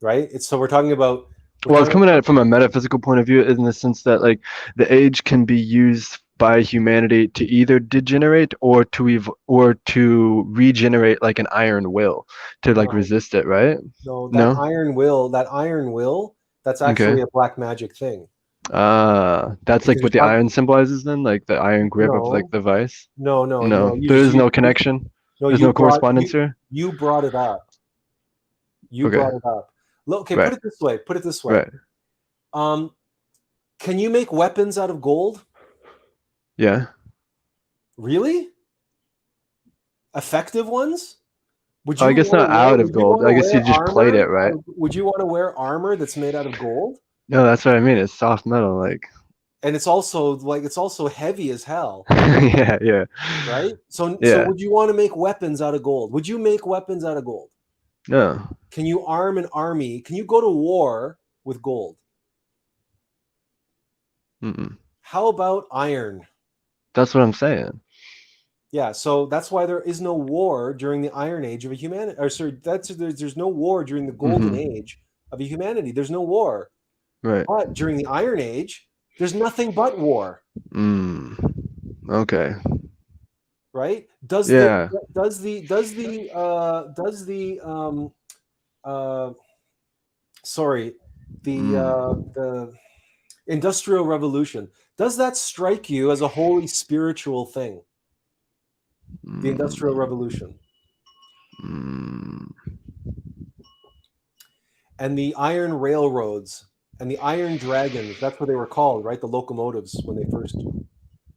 Speaker 1: right? So we're talking about We're
Speaker 2: Well, I was
Speaker 1: talking
Speaker 2: coming at it from a metaphysical point of view in the sense that like the age can be used by humanity to either degenerate or to regenerate like an iron will to like
Speaker 1: no,
Speaker 2: resist it, right?
Speaker 1: no,
Speaker 2: No?
Speaker 1: that iron will, that's
Speaker 2: Okay.
Speaker 1: actually a black magic thing.
Speaker 2: That's like
Speaker 1: Because you're
Speaker 2: what the
Speaker 1: talking,
Speaker 2: iron symbolizes then, like the iron grip of like
Speaker 1: no,
Speaker 2: the vice.
Speaker 1: no,
Speaker 2: No, there is no connection.
Speaker 1: no,
Speaker 2: There's no correspondence here.
Speaker 1: you brought it up. You
Speaker 2: Okay.
Speaker 1: brought it up. Look, okay,
Speaker 2: Right.
Speaker 1: put it this way.
Speaker 2: Right.
Speaker 1: Um, can you make weapons out of gold?
Speaker 2: Yeah.
Speaker 1: Really? Effective ones? Would
Speaker 2: I
Speaker 1: you
Speaker 2: guess
Speaker 1: want to
Speaker 2: not
Speaker 1: wear
Speaker 2: out of
Speaker 1: would you
Speaker 2: gold.
Speaker 1: want
Speaker 2: I
Speaker 1: to
Speaker 2: guess you
Speaker 1: wear
Speaker 2: just played it,
Speaker 1: armor
Speaker 2: right?
Speaker 1: would you want to wear armor that's made out of gold?
Speaker 2: No, that's what I mean. It's soft metal, like
Speaker 1: And it's also heavy as hell,
Speaker 2: yeah, yeah.
Speaker 1: right? So
Speaker 2: Yeah.
Speaker 1: would you want to make weapons out of gold? Would you make weapons out of gold?
Speaker 2: No.
Speaker 1: Can you arm an army? Can you go to war with gold?
Speaker 2: Mm-mm.
Speaker 1: How about iron?
Speaker 2: That's what I'm saying.
Speaker 1: Yeah, so that's why there is no war during the Iron Age of a humanity. Or sorry, there's no war during the Golden
Speaker 2: Mm-hmm.
Speaker 1: Age of a humanity. There's no war.
Speaker 2: Right.
Speaker 1: But during the Iron Age, there's nothing but war,
Speaker 2: Mm. Okay.
Speaker 1: right?
Speaker 2: Yeah.
Speaker 1: Does the uh sorry,
Speaker 2: Mm.
Speaker 1: the Industrial Revolution, does that strike you as a holy spiritual thing? The Industrial
Speaker 2: Mm.
Speaker 1: Revolution
Speaker 2: Mm.
Speaker 1: and the iron railroads and the iron dragons, that's what they were called, right? The locomotives when they first,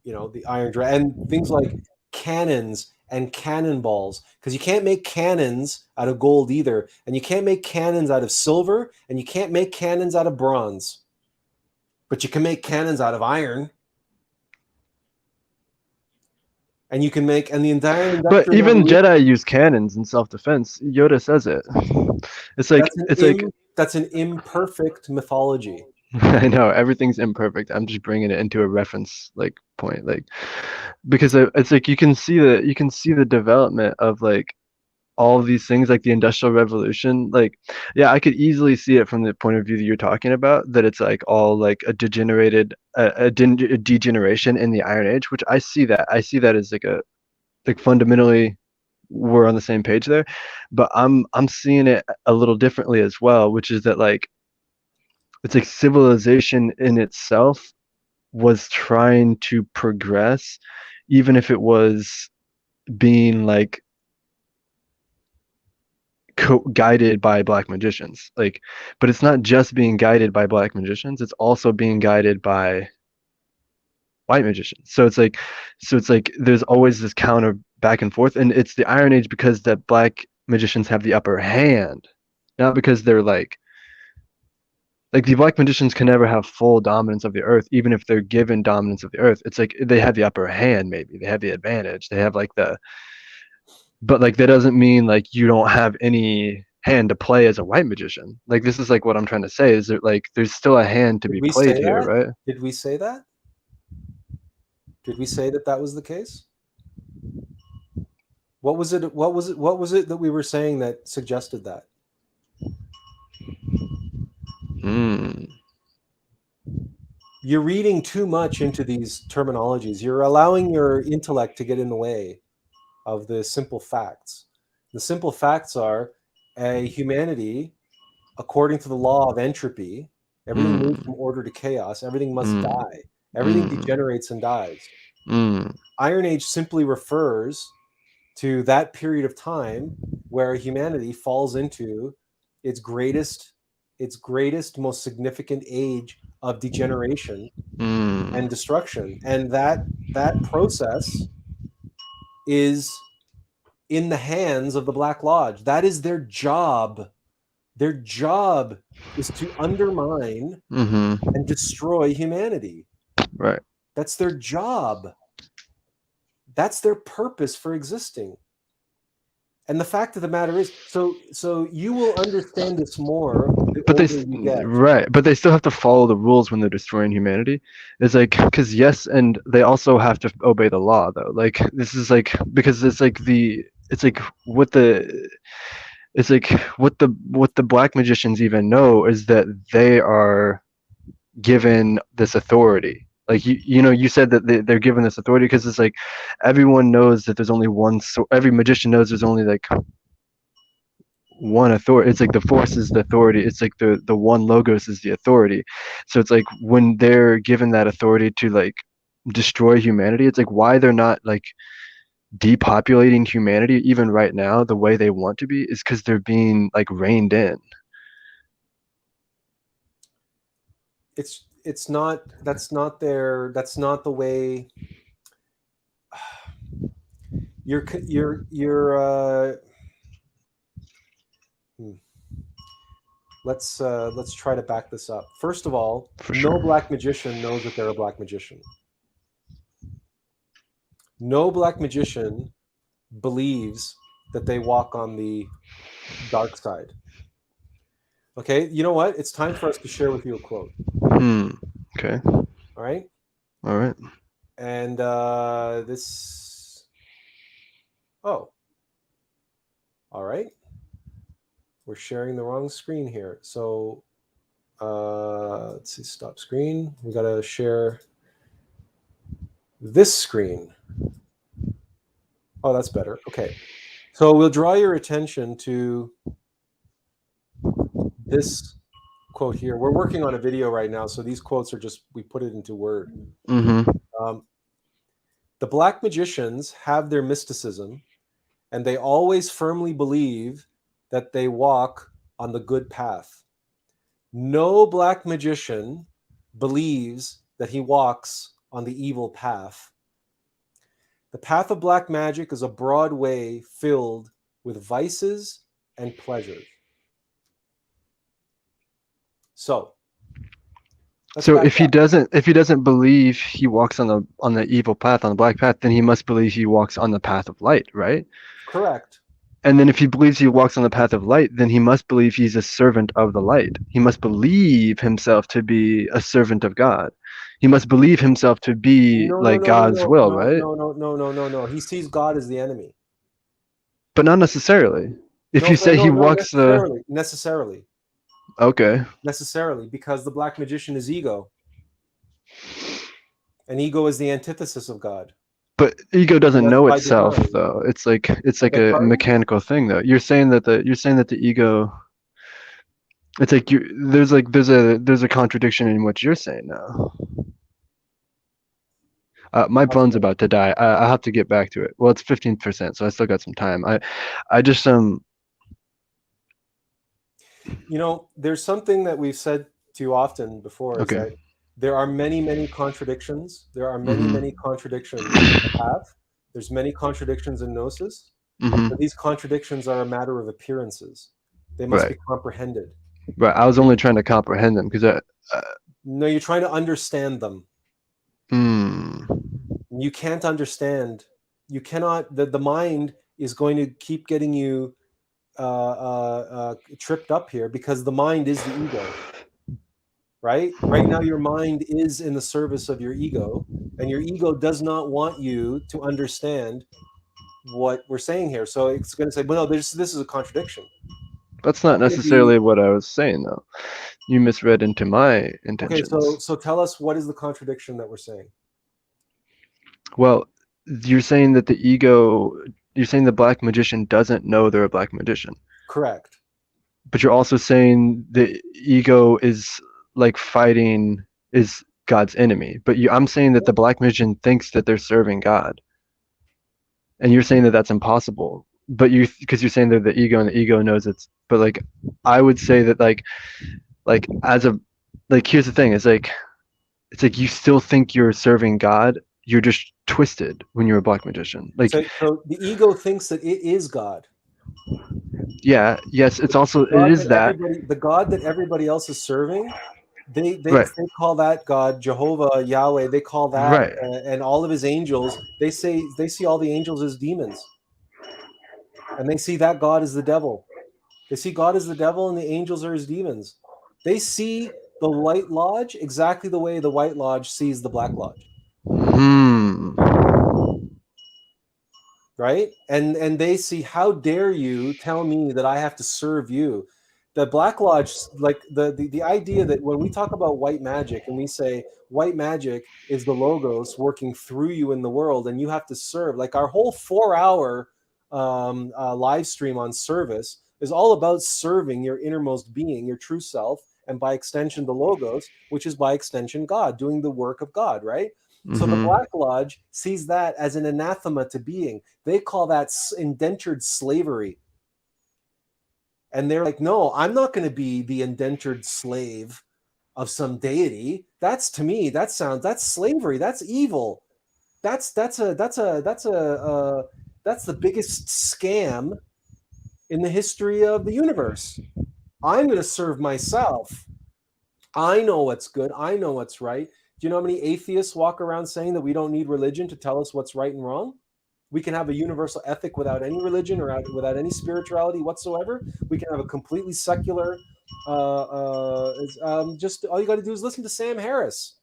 Speaker 1: the iron dragon, and things like cannons and cannonballs, because you can't make cannons out of gold either, and you can't make cannons out of silver, and you can't make cannons out of bronze, but you can make cannons out of iron. And you can make, and the entire
Speaker 2: But
Speaker 1: Industrial
Speaker 2: even
Speaker 1: Revolution,
Speaker 2: Jedi use cannons in self-defense. Yoda says it. It's like
Speaker 1: that's an imperfect mythology.
Speaker 2: I know everything's imperfect. I'm just bringing it into a reference like point, like because it's like you can see the development of like all of these things, like the Industrial Revolution. Like, yeah, I could easily see it from the point of view that you're talking about, that it's like all like a degenerated, a degeneration in the Iron Age, which I see that. I see that as like fundamentally we're on the same page there, but I'm seeing it a little differently as well, which is that like it's like civilization in itself was trying to progress, even if it was being like guided by black magicians. Like, but it's not just being guided by black magicians, it's also being guided by white magicians. So it's like there's always this counter back and forth, and it's the Iron Age because the black magicians have the upper hand, not because they're like the black magicians can never have full dominance of the earth, even if they're given dominance of the earth. It's like they have the upper hand, maybe they have the advantage, they have like but like that doesn't mean like you don't have any hand to play as a white magician. Like this is like what I'm trying to say is that like there's still a hand to
Speaker 1: Did
Speaker 2: be
Speaker 1: we say
Speaker 2: played here,
Speaker 1: that?
Speaker 2: right?
Speaker 1: Did we say that? Did we say that that was the case? What was it? What was it? What was it that we were saying that suggested that?
Speaker 2: Hmm.
Speaker 1: You're reading too much into these terminologies. You're allowing your intellect to get in the way of the simple facts. The simple facts are a humanity, according to the law of entropy, everything moves from
Speaker 2: Hmm.
Speaker 1: order to chaos, everything must
Speaker 2: Hmm.
Speaker 1: die, everything
Speaker 2: Hmm.
Speaker 1: degenerates and dies.
Speaker 2: Hmm.
Speaker 1: Iron Age simply refers to that period of time where humanity falls into its greatest most significant age of degeneration
Speaker 2: Hmm.
Speaker 1: and destruction, and that process is in the hands of the Black Lodge. That is their job. Their job is to undermine
Speaker 2: Hmm.
Speaker 1: and destroy humanity.
Speaker 2: Right.
Speaker 1: That's their job. That's their purpose for existing. And the fact of the matter is, so you will understand this more the
Speaker 2: But
Speaker 1: older you get.
Speaker 2: right, but they still have to follow the rules when they're destroying humanity. It's like because yes, and they also have to obey the law though. Like this is like because it's like what the It's like what the black magicians even know is that they are given this authority. Like you know, you said that they're given this authority because it's like everyone knows that there's only one. So every magician knows there's only like one authority. It's like the force is the authority. It's like the one logos is the authority. So it's like when they're given that authority to like destroy humanity, it's like why they're not like depopulating humanity even right now the way they want to be is because they're being like reined in.
Speaker 1: It's not, that's not the way let's try to back this up. First of all,
Speaker 2: For
Speaker 1: no
Speaker 2: sure.
Speaker 1: black magician knows that they're a black magician. No black magician believes that they walk on the dark side. Okay, you know what? It's time for us to share with you a quote.
Speaker 2: Okay.
Speaker 1: All right.
Speaker 2: All right.
Speaker 1: And this. Oh. All right. We're sharing the wrong screen here. So let's see. Stop screen. We got to share this screen. Oh, that's better. Okay. So we'll draw your attention to this quote here. We're working on a video right now, so these quotes are just, we put it into Word. The black magicians have their mysticism, and they always firmly believe that they walk on the good path. No black magician believes that he walks on the evil path. The path of black magic is a broad way filled with vices and pleasures. So
Speaker 2: if he doesn't believe he walks on the evil path, on the black path, then he must believe he walks on the path of light, right?
Speaker 1: Correct.
Speaker 2: And then if he believes he walks on the path of light, then he must believe he's a servant of the light. He must believe himself to be a servant of God. He must believe himself to be God's will, right?
Speaker 1: No. He sees God as the enemy.
Speaker 2: But not necessarily. If you say he walks
Speaker 1: necessarily.
Speaker 2: Okay.
Speaker 1: Necessarily, because the black magician is ego. And ego is the antithesis of God.
Speaker 2: But ego doesn't know itself, though. It's like a mechanical thing, though. You're saying that the ego. It's like there's a contradiction in what you're saying now. My phone's about to die. I have to get back to it. Well, it's 15%, so I still got some time. I just
Speaker 1: You know, there's something that we've said to you often before, is that there are many contradictions. There are many contradictions in the path. There's many contradictions in gnosis. But these contradictions are a matter of appearances. They must be comprehended.
Speaker 2: Right. I was only trying to comprehend them because
Speaker 1: no, you're trying to understand them. You can't understand. You cannot. The mind is going to keep getting you tripped up here, because the mind is the ego. Right now, your mind is in the service of your ego, and your ego does not want you to understand what we're saying here. So it's going to say, well, no, this is a contradiction.
Speaker 2: That's not necessarily what I was saying, though. You misread into my intentions.
Speaker 1: Okay, so tell us, what is the contradiction that we're saying?
Speaker 2: Well, you're saying that you're saying the black magician doesn't know they're a black magician.
Speaker 1: Correct.
Speaker 2: But you're also saying the ego is is God's enemy. But I'm saying that the black magician thinks that they're serving God. And you're saying that that's impossible. But because you're saying they're the ego, and the ego knows it's. But I would say that here's the thing: it's like you still think you're serving God. You're just twisted when you're a black magician.
Speaker 1: So the ego thinks that it is God.
Speaker 2: Yeah. Yes. It's also
Speaker 1: the God that everybody else is serving. They call that God Jehovah, Yahweh. They call that, and all of his angels. They see all the angels as demons, and they see that God as the devil. They see God as the devil, and the angels are his demons. They see the White Lodge exactly the way the White Lodge sees the Black Lodge. right? And they see, how dare you tell me that I have to serve you? The Black Lodge, like the idea that when we talk about white magic and we say white magic is the logos working through you in the world and you have to serve, like our whole 4-hour live stream on service is all about serving your innermost being, your true self, and by extension the logos, which is by extension God, doing the work of God, right? So the
Speaker 2: Mm-hmm.
Speaker 1: Black Lodge sees that as an anathema to being. They call that indentured slavery. And they're like, no, I'm not going to be the indentured slave of some deity. That's, to me, that's slavery. That's evil. That's the biggest scam in the history of the universe. I'm going to serve myself. I know what's good. I know what's right. Do you know how many atheists walk around saying that we don't need religion to tell us what's right and wrong? We can have a universal ethic without any religion or without any spirituality whatsoever. We can have a completely secular. Just all you got to do is listen to Sam Harris.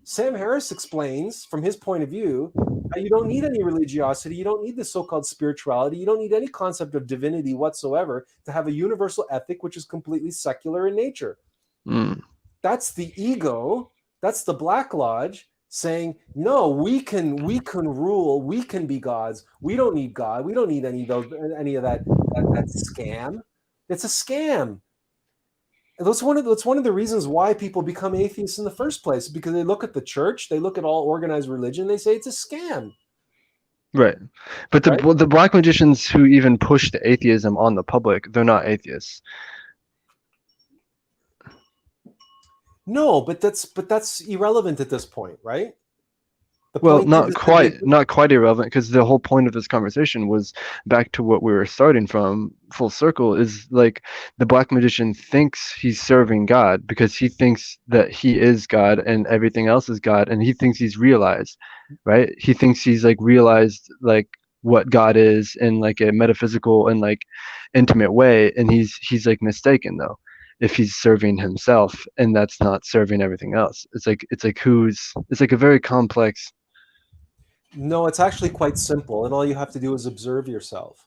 Speaker 1: Sam Harris explains from his point of view how you don't need any religiosity, you don't need the so-called spirituality, you don't need any concept of divinity whatsoever to have a universal ethic which is completely secular in nature.
Speaker 2: Mm.
Speaker 1: That's the ego. That's the Black Lodge saying, no, we can rule, we can be gods. We don't need God. We don't need any of that scam. It's a scam. That's one of the reasons why people become atheists in the first place, because they look at the church, they look at all organized religion, they say it's a scam.
Speaker 2: Right. But
Speaker 1: Right?
Speaker 2: the black magicians who even push the atheism on the public, they're not atheists.
Speaker 1: No, but that's irrelevant at this point, right? The
Speaker 2: Well,
Speaker 1: point is that they
Speaker 2: not quite irrelevant, because the whole point of this conversation was back to what we were starting from, full circle, is like the black magician thinks he's serving God because he thinks that he is God and everything else is God, and he thinks he's realized, right? He thinks he's like realized like what God is in like a metaphysical and like intimate way, and he's like mistaken though if he's serving himself and that's not serving everything else. It's like a very complex.
Speaker 1: No, it's actually quite simple, and all you have to do is observe yourself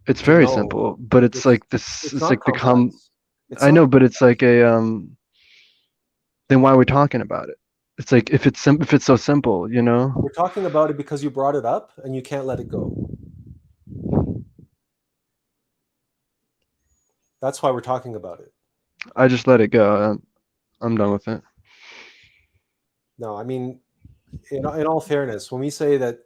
Speaker 2: It's
Speaker 1: to
Speaker 2: very
Speaker 1: know.
Speaker 2: simple, but it's
Speaker 1: It's
Speaker 2: like this.
Speaker 1: it's
Speaker 2: It's
Speaker 1: not
Speaker 2: like
Speaker 1: complex. It's
Speaker 2: I
Speaker 1: not
Speaker 2: know, but it's
Speaker 1: complex.
Speaker 2: like a. Then why are we talking about it? It's like if it's so simple, you know.
Speaker 1: We're talking about it because you brought it up, and you can't let it go. That's why we're talking about it.
Speaker 2: I just let it go. I'm done with it.
Speaker 1: No, I mean, in all fairness, when we say that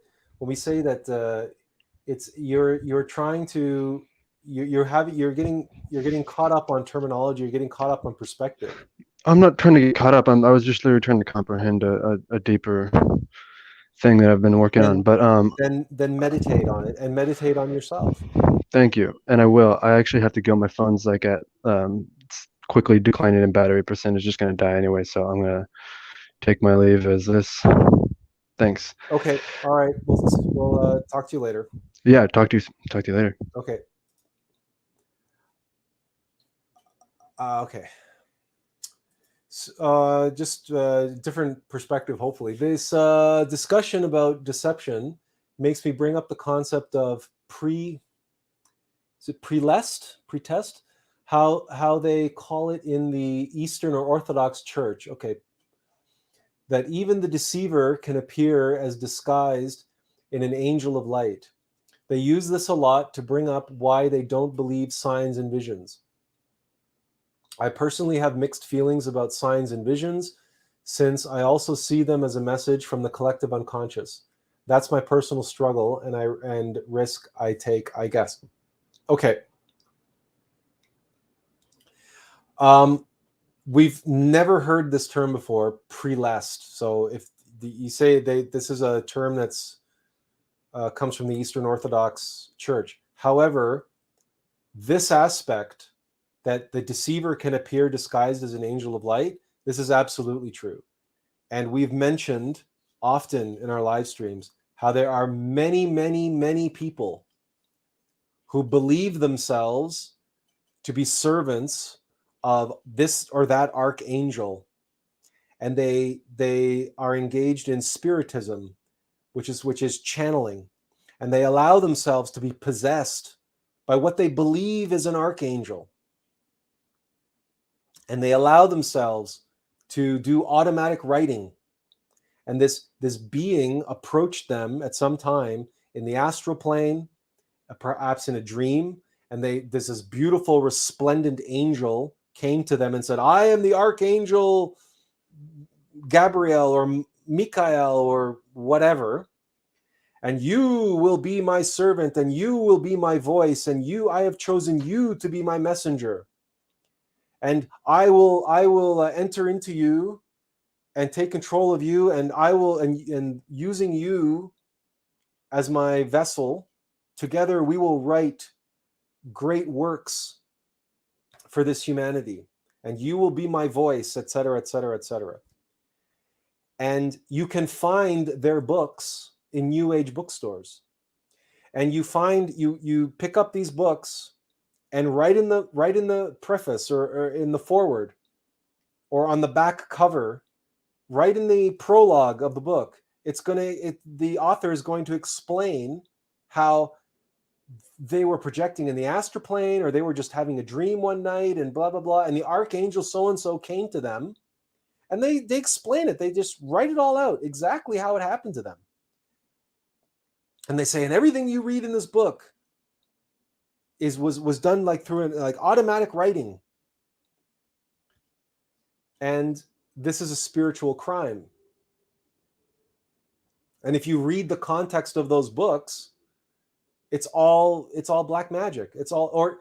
Speaker 1: it's you're trying to you're getting caught up on terminology, you're getting caught up on perspective.
Speaker 2: I'm not trying to get caught up. I was just literally trying to comprehend a deeper thing that I've been working on.
Speaker 1: Then
Speaker 2: But
Speaker 1: then meditate on it and meditate on yourself.
Speaker 2: thank you, and I will. I actually have to go. My phone's like at quickly declining in battery percent. It's just gonna die anyway, so I'm gonna take my leave as this. Thanks.
Speaker 1: Okay, all right. We'll talk to you later.
Speaker 2: Yeah, talk to you later.
Speaker 1: Okay. Okay. Just different perspective, hopefully. This discussion about deception makes me bring up the concept of is it pretest? How they call it in the Eastern or Orthodox Church. Okay, that even the deceiver can appear as disguised in an angel of light. They use this a lot to bring up why they don't believe signs and visions. I personally have mixed feelings about signs and visions, since I also see them as a message from the collective unconscious. That's my personal struggle and risk I take, I guess. Okay. We've never heard this term before, prelest. So if you say this is a term that's comes from the Eastern Orthodox Church. However, this aspect that the deceiver can appear disguised as an angel of light, this is absolutely true. And we've mentioned often in our live streams how there are many, many, many people who believe themselves to be servants of this or that archangel, and they are engaged in spiritism, which is channeling, and they allow themselves to be possessed by what they believe is an archangel. And they allow themselves to do automatic writing. And this being approached them at some time in the astral plane, perhaps in a dream, and this beautiful resplendent angel came to them and said, I am the archangel Gabriel or Michael or whatever, and you will be my servant, and you will be my voice, and I have chosen you to be my messenger, and I will enter into you and take control of you, and I will, and using you as my vessel, together we will write great works for this humanity, and you will be my voice, etc., etc., etc. And you can find their books in New Age bookstores. And you pick up these books, and right in the preface or in the foreword or on the back cover, right in the prologue of the book, the author is going to explain how they were projecting in the astral plane, or they were just having a dream one night, and blah blah blah, and the archangel so and so came to them, and they explain it. They just write it all out, exactly how it happened to them. And they say, and everything you read in this book was done like through like automatic writing. And this is a spiritual crime. And if you read the context of those books, it's all black magic. It's all, or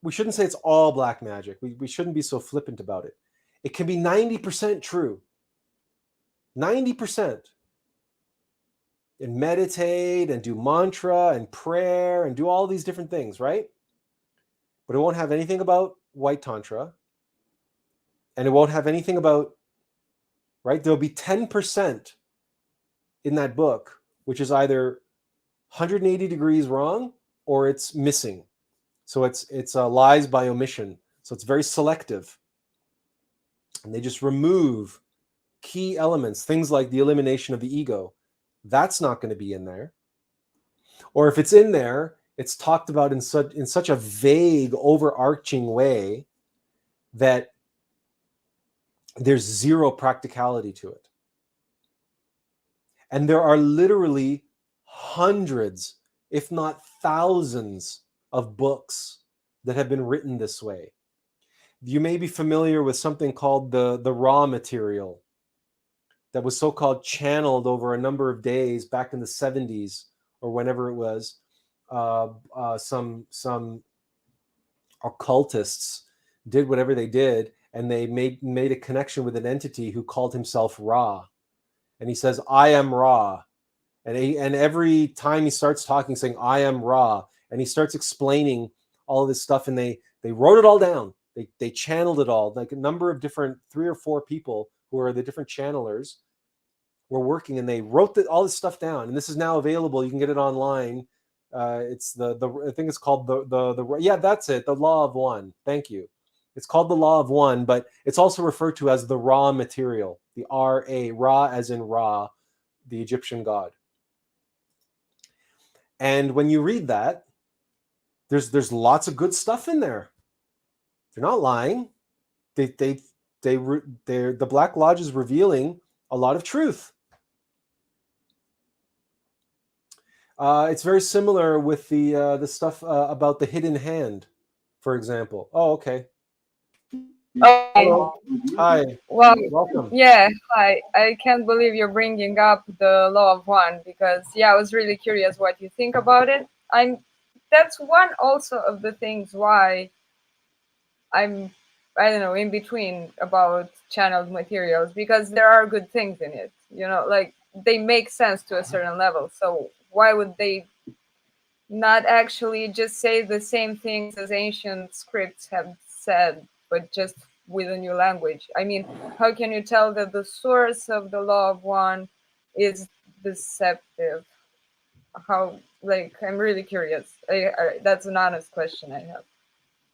Speaker 1: we shouldn't say it's all black magic. We shouldn't be so flippant about it. It can be 90% true. 90%. And meditate and do mantra and prayer and do all these different things, right? But it won't have anything about white tantra. And it won't have anything about, right? There'll be 10% in that book, which is either 180 degrees wrong or it's missing. So it's lies by omission. So it's very selective. And they just remove key elements, things like the elimination of the ego. That's not going to be in there. Or if it's in there, it's talked about in such a vague, overarching way that there's zero practicality to it. And there are literally hundreds, if not thousands, of books that have been written this way. You may be familiar with something called the raw material that was so-called channeled over a number of days back in the 70s or whenever it was. Some occultists did whatever they did, and they made a connection with an entity who called himself Ra. And he says, I am Ra. And every time he starts talking, saying, I am Ra. And he starts explaining all of this stuff, and they wrote it all down. They channeled it all. Like a number of different, 3 or 4 people who are the different channelers were working, and they wrote all this stuff down. And this is now available. You can get it online. It's I think it's called yeah, that's it. The Law of One. Thank you. It's called the Law of One, but it's also referred to as the raw material, the R-A, Ra as in Ra, the Egyptian god. And when you read that, there's lots of good stuff in there. They're not lying. The Black Lodge is revealing a lot of truth. It's very similar with the stuff about the hidden hand, for example. Oh, okay.
Speaker 3: Okay.
Speaker 1: Hello. Hi.
Speaker 3: Well,
Speaker 1: welcome.
Speaker 3: Yeah, hi. I can't believe you're bringing up the Law of One, because I was really curious what you think about it. That's one also of the things why I'm, I don't know, in between about channeled materials, because there are good things in it, like they make sense to a certain level. So why would they not actually just say the same things as ancient scripts have said, but just with a new language? I mean, how can you tell that the source of the Law of One is deceptive? How, I'm really curious. That's an honest question I have.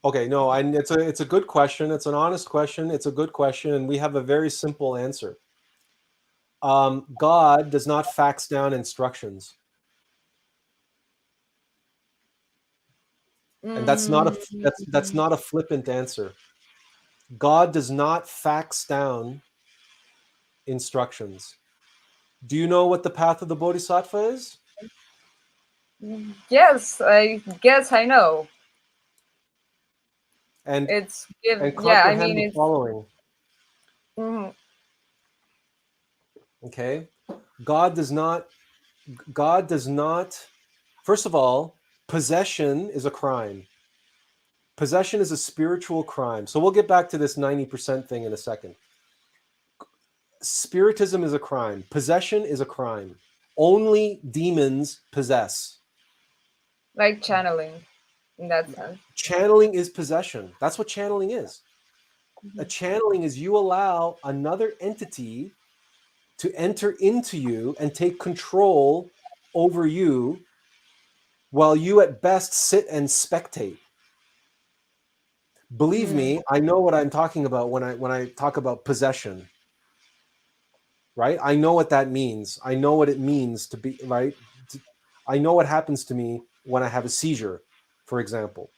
Speaker 1: Okay, no, it's a good question. It's an honest question. It's a good question, and we have a very simple answer. God does not fax down instructions. And that's not a that's not a flippant answer. God does not fax down instructions. Do you know what the path of the Bodhisattva is?
Speaker 3: Yes, I guess I know.
Speaker 1: And
Speaker 3: It's yeah, I
Speaker 1: comprehend
Speaker 3: mean
Speaker 1: the
Speaker 3: it's
Speaker 1: following.
Speaker 3: mhm.
Speaker 1: Okay, God does not. First of all, possession is a crime. Possession is a spiritual crime. So we'll get back to this 90% thing in a second. Spiritism is a crime. Possession is a crime. Only demons possess.
Speaker 3: like channeling in that sense.
Speaker 1: Channeling is possession. That's what channeling is. A channeling is you allow another entity to enter into you and take control over you while you at best sit and spectate. Believe me, I know what I'm talking about when I talk about possession. Right? I know what that means. I know what it means to be right. I know what happens to me when I have a seizure, for example.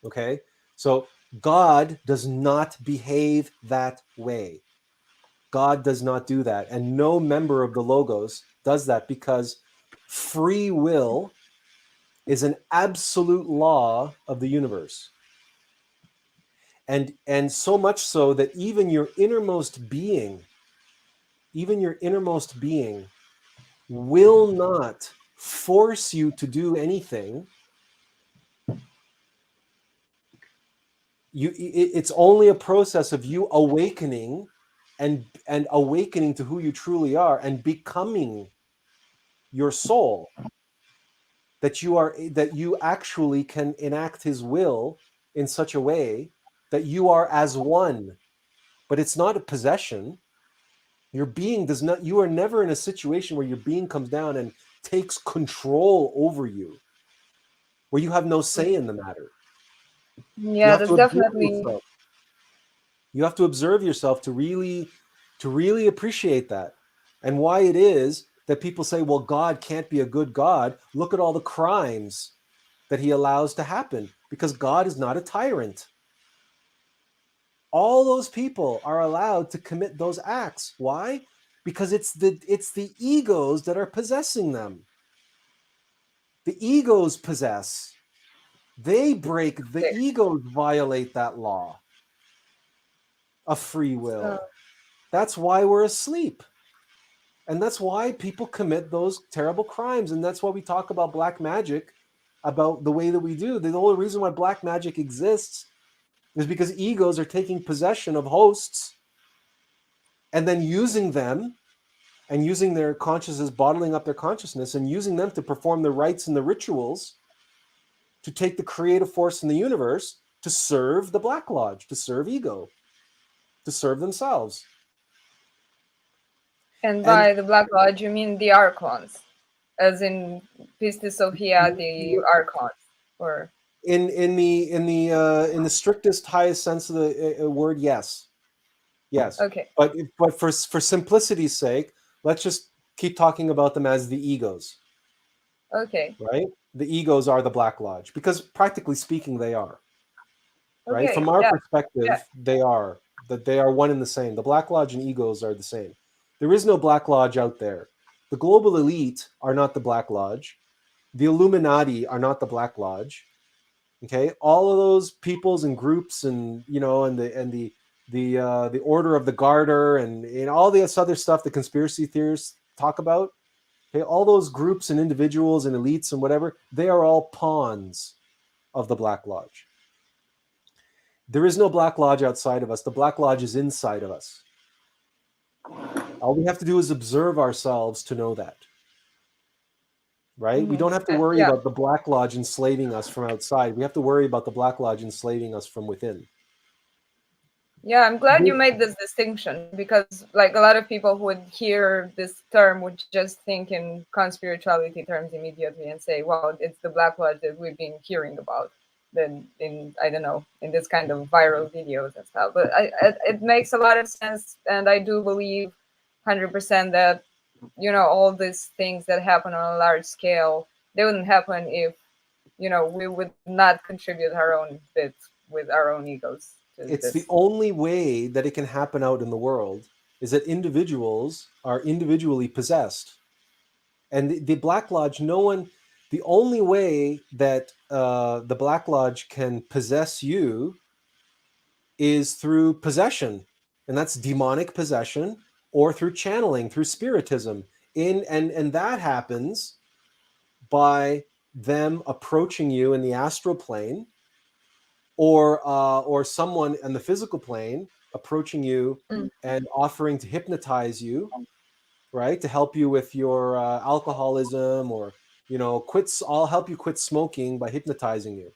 Speaker 1: Okay? So God does not behave that way. God does not do that. And no member of the Logos does that because free will is an absolute law of the universe. And so much so that even your innermost being will not force you to do anything. It's only a process of you awakening and awakening to who you truly are and becoming your soul, that you actually can enact his will in such a way that you are as one. But it's not a possession. Your being does not, you are never in a situation where your being comes down and takes control over you, where you have no say in the matter. You
Speaker 3: Yeah,
Speaker 1: have
Speaker 3: that's
Speaker 1: to observe
Speaker 3: definitely
Speaker 1: yourself. You have to observe yourself to really appreciate that. And why it is that people say, well, God can't be a good God. Look at all the crimes that he allows to happen, because God is not a tyrant. All those people are allowed to commit those acts. Why? Because it's the egos that are possessing them. The egos possess. They break, the egos violate that law of free will. That's why we're asleep. And that's why people commit those terrible crimes. And that's why we talk about black magic, about the way that we do. The only reason why black magic exists is because egos are taking possession of hosts and then using them and using their consciousness, bottling up their consciousness and using them to perform the rites and the rituals to take the creative force in the universe to serve the Black Lodge, to serve ego, to serve themselves.
Speaker 3: And by the Black Lodge, you mean the Archons, as in Pistis Sophia, the Archons, or
Speaker 1: in the strictest, highest sense of the word, yes.
Speaker 3: Okay.
Speaker 1: But for simplicity's sake, let's just keep talking about them as the egos.
Speaker 3: Okay.
Speaker 1: Right? The egos are the Black Lodge, because practically speaking, they are. Right?
Speaker 3: Okay.
Speaker 1: From our perspective, they are. That they are one and the same. The Black Lodge and egos are the same. There is no Black Lodge out there. The global elite are not the Black Lodge. The Illuminati are not the Black Lodge. Okay, all of those peoples and groups, and the Order of the Garter, and all this other stuff the conspiracy theorists talk about. Okay, all those groups and individuals and elites and whatever, they are all pawns of the Black Lodge. There is no Black Lodge outside of us. The Black Lodge is inside of us. All we have to do is observe ourselves to know that. Right? We don't have to worry about the Black Lodge enslaving us from outside. We have to worry about the Black Lodge enslaving us from within.
Speaker 3: Yeah, I'm glad you made this distinction, because like a lot of people who would hear this term would just think in conspirituality terms immediately and say, well, it's the Black Lodge that we've been hearing about then in, I don't know, in this kind of viral videos and stuff. But it makes a lot of sense. And I do believe 100% that, you know, all these things that happen on a large scale, they wouldn't happen if we would not contribute our own bit with our own egos to
Speaker 1: It's
Speaker 3: this.
Speaker 1: the only way that it can happen out in the world is that individuals are individually possessed. And the Black Lodge, the only way that the Black Lodge can possess you is through possession. And that's demonic possession, or through channeling, through spiritism. And that happens by them approaching you in the astral plane, or someone in the physical plane approaching you and offering to hypnotize you, right, to help you with your alcoholism, or I'll help you quit smoking by hypnotizing you,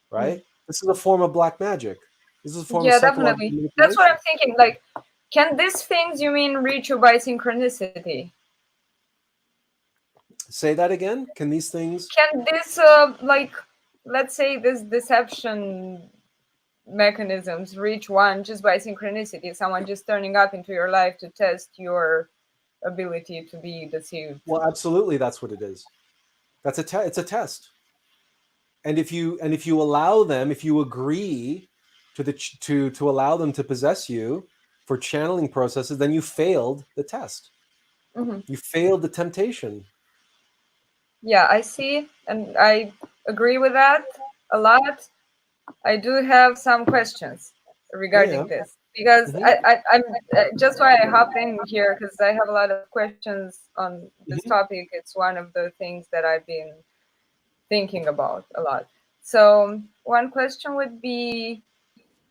Speaker 1: right? This is a form of black magic. This is a form of
Speaker 3: Yeah,
Speaker 1: psychological
Speaker 3: definitely. That's what
Speaker 1: manipulation.
Speaker 3: I'm thinking. Like, can these things you mean reach you by synchronicity?
Speaker 1: Say that again. Can these things?
Speaker 3: Can this, like, let's say this deception mechanisms reach one just by synchronicity? Someone just turning up into your life to test your ability to be deceived.
Speaker 1: Well, absolutely, that's what it is. That's it's a test. And if you allow them, if you agree to allow them to possess you for channeling processes, then you failed the test.
Speaker 3: Mm-hmm.
Speaker 1: You failed the temptation.
Speaker 3: Yeah, I see, and I agree with that a lot. I do have some questions
Speaker 1: Yeah.
Speaker 3: regarding this, because
Speaker 1: Mm-hmm.
Speaker 3: I'm just why I hopped in here, because I have a lot of questions on this
Speaker 1: Mm-hmm.
Speaker 3: topic. It's one of the things that I've been thinking about a lot. So one question would be,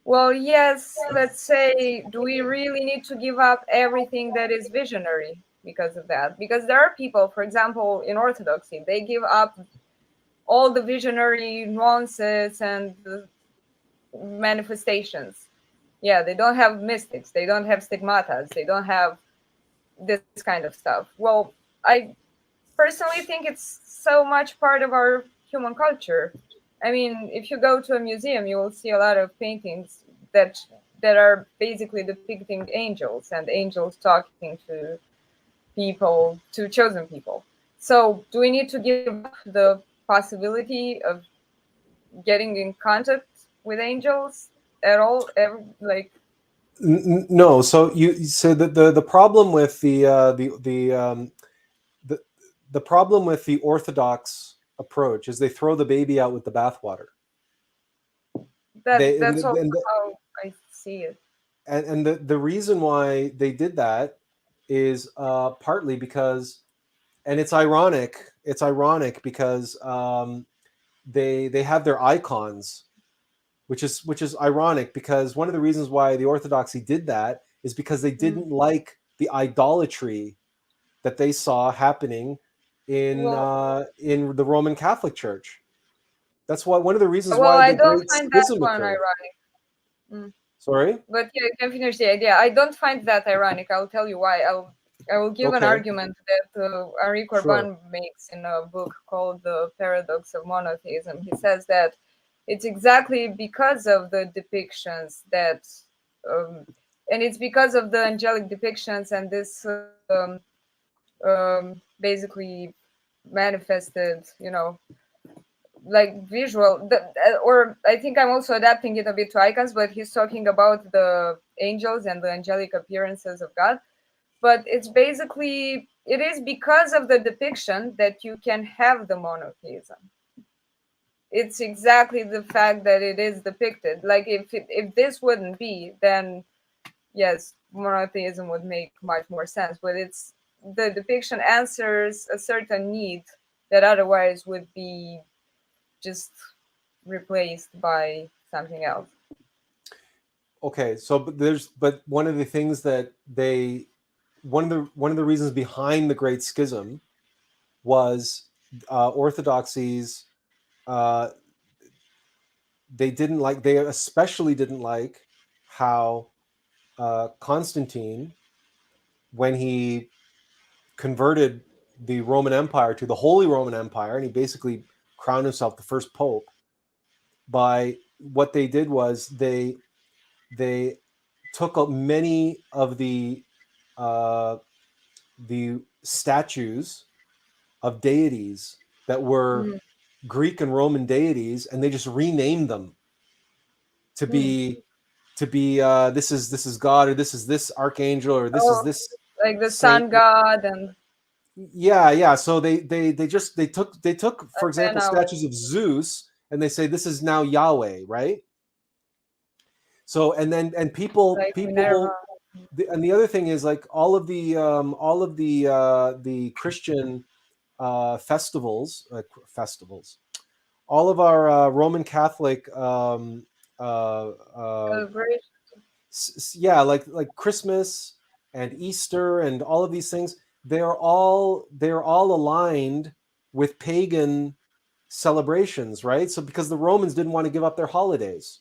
Speaker 3: well, yes, let's say, do we really need to give up everything that is visionary because of that? Because there are people, for example, in Orthodoxy, they give up all the visionary nuances and the manifestations. Yeah, they don't have mystics, they don't have stigmatas, they don't have this kind of stuff. Well, I personally think it's so much part of our human culture. I mean, if you go to a museum, you will see a lot of paintings that are basically depicting angels, and angels talking to people, to chosen people. So, do we need to give up the possibility of getting in contact with angels at all? Like,
Speaker 1: No. So the problem with the problem with the Orthodox approach is they throw the baby out with the bathwater.
Speaker 3: that
Speaker 1: They
Speaker 3: that's also how I see it.
Speaker 1: and the reason why they did that is partly because, and it's ironic. It's ironic because they have their icons, which is ironic, because one of the reasons why the Orthodoxy did that is because they didn't like the idolatry that they saw happening
Speaker 3: Well,
Speaker 1: in the Roman Catholic Church. That's why one of the reasons
Speaker 3: well,
Speaker 1: why
Speaker 3: I
Speaker 1: the
Speaker 3: don't
Speaker 1: Great
Speaker 3: find that
Speaker 1: Schism
Speaker 3: one
Speaker 1: occurred.
Speaker 3: ironic. Mm.
Speaker 1: Sorry.
Speaker 3: But yeah, you can finish the idea. I don't find that ironic. I'll tell you why. I will give an
Speaker 1: Okay.
Speaker 3: argument that Henri
Speaker 1: Sure.
Speaker 3: Corbin makes in a book called The Paradox of Monotheism. He says that it's exactly because of the depictions that, and it's because of the angelic depictions and this basically manifested, like visual, or I think I'm also adapting it a bit to icons, but he's talking about the angels and the angelic appearances of God. But it is because of the depiction that you can have the monotheism. It's exactly the fact that it is depicted. Like, if this wouldn't be, then yes, monotheism would make much more sense. But it's the depiction answers a certain need that otherwise would be just replaced by something else.
Speaker 1: Okay. But one of the things that one of the reasons behind the Great Schism was Orthodoxies. Uh, they especially didn't like how Constantine, when he converted the Roman Empire to the Holy Roman Empire, and he basically crowned himself the first pope. By what they did was they took up many of the statues of deities that were
Speaker 3: Mm.
Speaker 1: Greek and Roman deities, and they just renamed them to be this is God, or this is this archangel, or this is this
Speaker 3: like the
Speaker 1: saint.
Speaker 3: sun god and
Speaker 1: Yeah. So they took for example
Speaker 3: Athena,
Speaker 1: statues of Zeus, and they say this is now Yahweh, right? So and people
Speaker 3: like Minerva.
Speaker 1: and the other thing is like all of the Christian festivals, all of our Roman Catholic
Speaker 3: Celebration.
Speaker 1: yeah, like Christmas and Easter and all of these things, they're all aligned with pagan celebrations, right? So because the Romans didn't want to give up their holidays,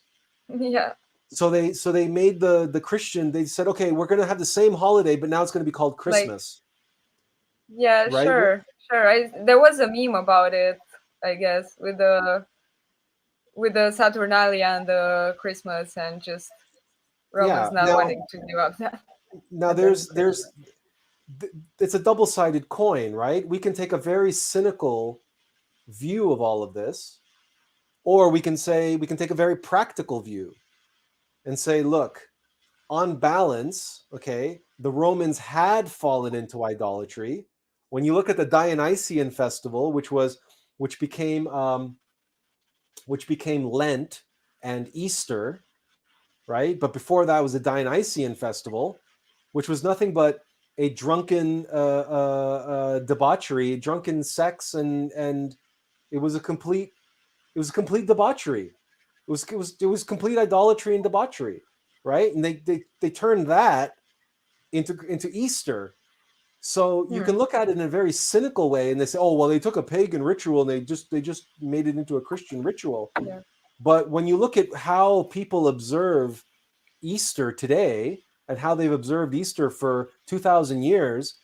Speaker 3: Yeah.
Speaker 1: so they made the Christian. They said, okay, we're going to have the same holiday, but now it's going to be called Christmas.
Speaker 3: Yeah,
Speaker 1: right?
Speaker 3: sure. There was a meme about it, I guess, with the Saturnalia and the Christmas, and just Romans not wanting to give up that.
Speaker 1: Now there's it's a double-sided coin, right? We can take a very cynical view of all of this, or we can take a very practical view and say, look, on balance, okay, the Romans had fallen into idolatry. When you look at the Dionysian festival, which became Lent and Easter, right? But before that was the Dionysian festival, which was nothing but a drunken debauchery, drunken sex, and it was a complete debauchery. It was complete idolatry and debauchery, right? And they turned that into Easter. So you can look at it in a very cynical way, and they say, "Oh, well, they took a pagan ritual and they just made it into a Christian ritual."
Speaker 3: Yeah.
Speaker 1: But when you look at how people observe Easter today and how they've observed Easter for 2,000 years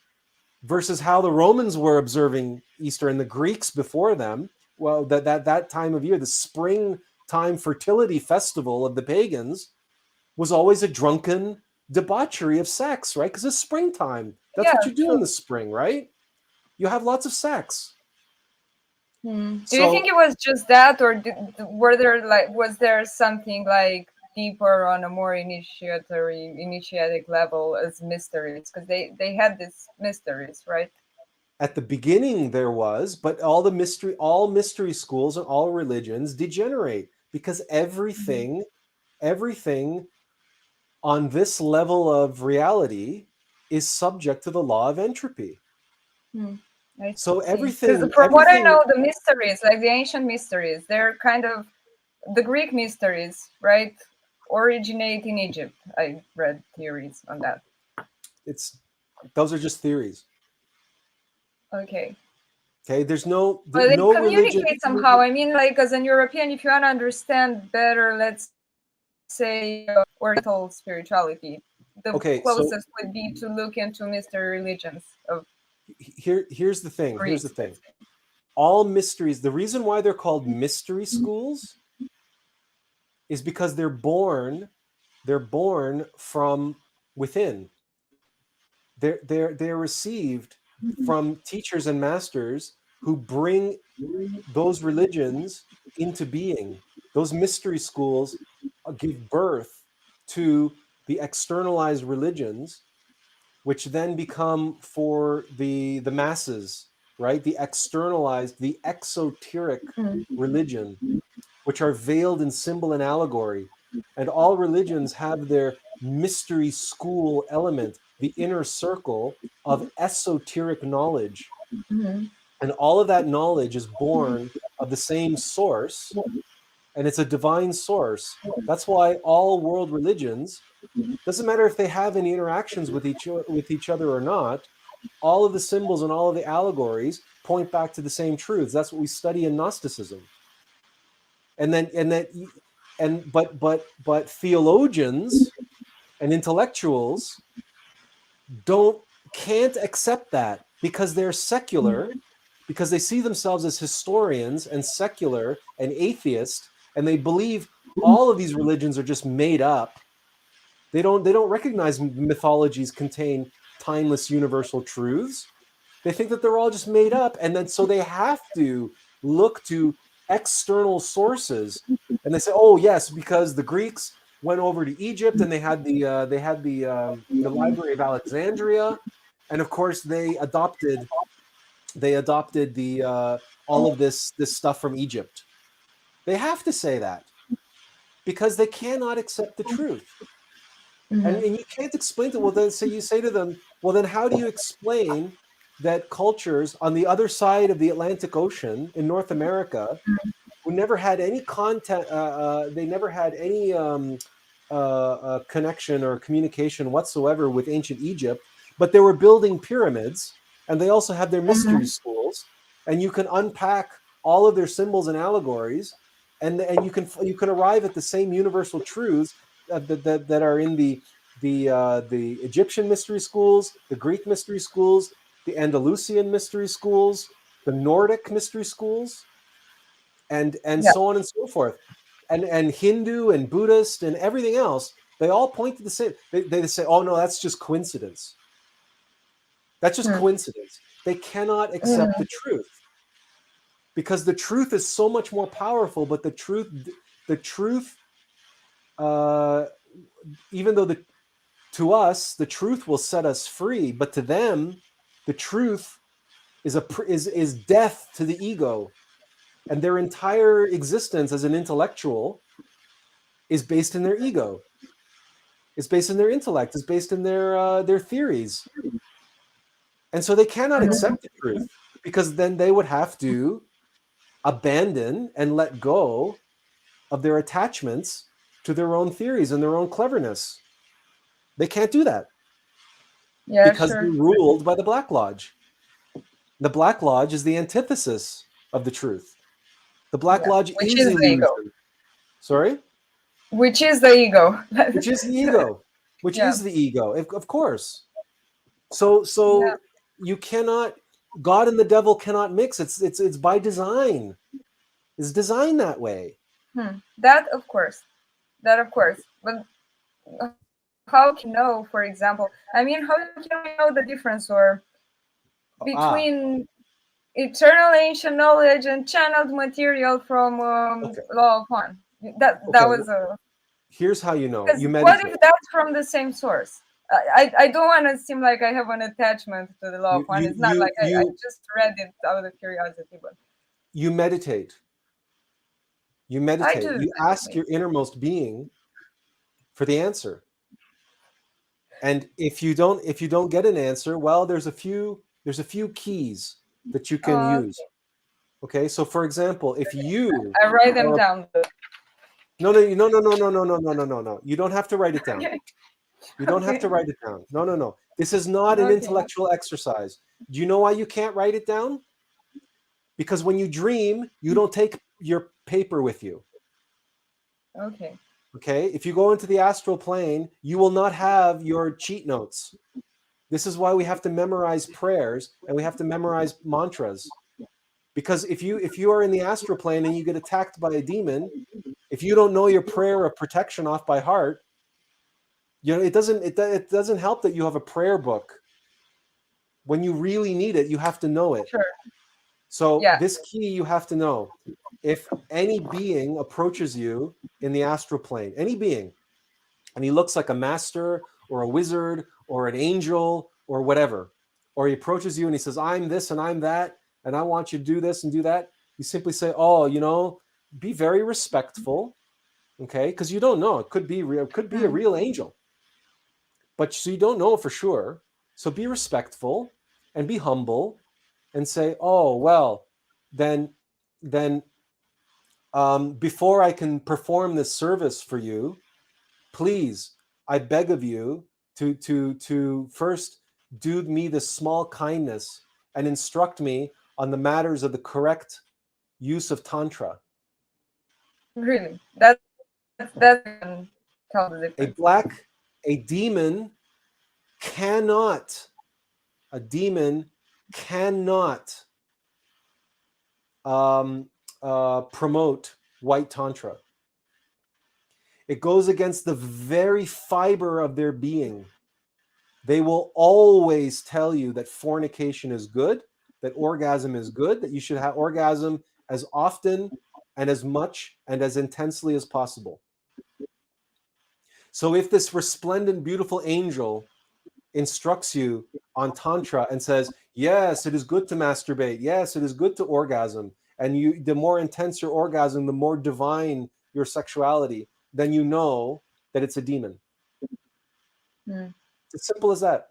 Speaker 1: versus how the Romans were observing Easter and the Greeks before them, well, that time of year, the springtime fertility festival of the pagans, was always a drunken debauchery of sex, right? Because it's springtime. That's what you do in the spring, right? You have lots of sex.
Speaker 3: Do you think it was just that, or was there something like deeper on a more initiatic level as mysteries? Because they had these mysteries, right?
Speaker 1: At the beginning there was, but all mystery schools and all religions degenerate because everything on this level of reality is subject to the law of entropy. So everything.
Speaker 3: From what I know, the mysteries, like the ancient mysteries, they're kind of the Greek mysteries, right? Originate in Egypt. I read theories on that.
Speaker 1: Those are just theories.
Speaker 3: Okay.
Speaker 1: There's no.
Speaker 3: But they
Speaker 1: no
Speaker 3: communicate
Speaker 1: religion
Speaker 3: somehow. I mean, like as an European, if you want to understand better, let's say Oriental spirituality, the closest would be to look into mystery religions of.
Speaker 1: Here's the thing. All mysteries. The reason why they're called mystery schools is because they're born from within. They're received from teachers and masters who bring those religions into being. Those mystery schools give birth to the externalized religions, which then become for the masses, right? The externalized, the exoteric religion, which are veiled in symbol and allegory. And all religions have their mystery school element, the inner circle of esoteric knowledge. And all of that knowledge is born of the same source, and it's a divine source. That's why all world religions, doesn't matter if they have any interactions with each other or not, all of the symbols and all of the allegories point back to the same truths. That's what we study in Gnosticism. But theologians and intellectuals can't accept that because they're secular, because they see themselves as historians and secular and atheist, and they believe all of these religions are just made up. They don't recognize mythologies contain timeless universal truths. They think that they're all just made up, and then so they have to look to external sources, and they say, "Oh yes, because the Greeks went over to Egypt and they had the Library of Alexandria, and of course they adopted the all of this stuff from Egypt." They have to say that because they cannot accept the truth. And you can't explain to, well, then, so you say to them, well, then how do you explain that cultures on the other side of the Atlantic Ocean in North America, who never had any content, they never had any connection or communication whatsoever with ancient Egypt, but they were building pyramids, and they also have their mystery schools, and you can unpack all of their symbols and allegories, and you can arrive at the same universal truths that are in the Egyptian mystery schools, the Greek mystery schools, the Andalusian mystery schools, the Nordic mystery schools, and so on and so forth, and Hindu and Buddhist and everything else. They all point to the same. They say, "Oh no, that's just coincidence. That's just coincidence." They cannot accept the truth because the truth is so much more powerful. But the truth, even though to us the truth will set us free, but to them, the truth is death to the ego, and their entire existence as an intellectual is based in their ego. It's based in their intellect. It's based in their theories, and so they cannot accept the truth because then they would have to abandon and let go of their attachments to their own theories and their own cleverness. They can't do that because they're ruled by the Black Lodge. The Black Lodge is the antithesis of the truth. The Black Lodge is illusion. Sorry?
Speaker 3: Which is the ego.
Speaker 1: Which is the ego. Which is the ego, of course. So you cannot, God and the devil cannot mix. It's by design. It's designed that way.
Speaker 3: That of course. But how can you know, for example, how can we know the difference or between eternal ancient knowledge and channeled material from Law of One? That was a.
Speaker 1: Here's how you know. You
Speaker 3: what if that's from the same source? I don't want to seem like I have an attachment to the Law of One. It's not like I just read it out of curiosity, but
Speaker 1: you meditate. You meditate. You ask your innermost being for the answer. And if you don't get an answer, well, there's a few keys that you can use. Okay, so for example, if you
Speaker 3: I write them down.
Speaker 1: No. You don't have to write it down. You don't have to write it down. No. This is not an intellectual exercise. Do you know why you can't write it down? Because when you dream, you don't take your paper with you. Okay. If you go into the astral plane, you will not have your cheat notes. This is why we have to memorize prayers and we have to memorize mantras. Because if you are in the astral plane and you get attacked by a demon, if you don't know your prayer of protection off by heart, it doesn't help that you have a prayer book. When you really need it, you have to know it.
Speaker 3: Sure.
Speaker 1: So this key you have to know. If any being approaches you in the astral plane, any being, and he looks like a master or a wizard or an angel or whatever, or he approaches you and he says, "I'm this and I'm that, and I want you to do this and do that," you simply say, "Oh, be very respectful," okay? Because you don't know. It could be real. It could be a real angel, but so you don't know for sure. So be respectful and be humble, and say, "Oh well, then before I can perform this service for you, please, I beg of you to first do me this small kindness and instruct me on the matters of the correct use of Tantra."
Speaker 3: Really? That's tell the difference.
Speaker 1: A demon cannot promote white Tantra. It goes against the very fiber of their being. They will always tell you that fornication is good, that orgasm is good, that you should have orgasm as often and as much and as intensely as possible. So if this resplendent, beautiful angel instructs you on Tantra and says, yes, it is good to masturbate. Yes, it is good to orgasm. And the more intense your orgasm, the more divine your sexuality, then you know that it's a demon.
Speaker 3: Mm.
Speaker 1: It's as simple as that.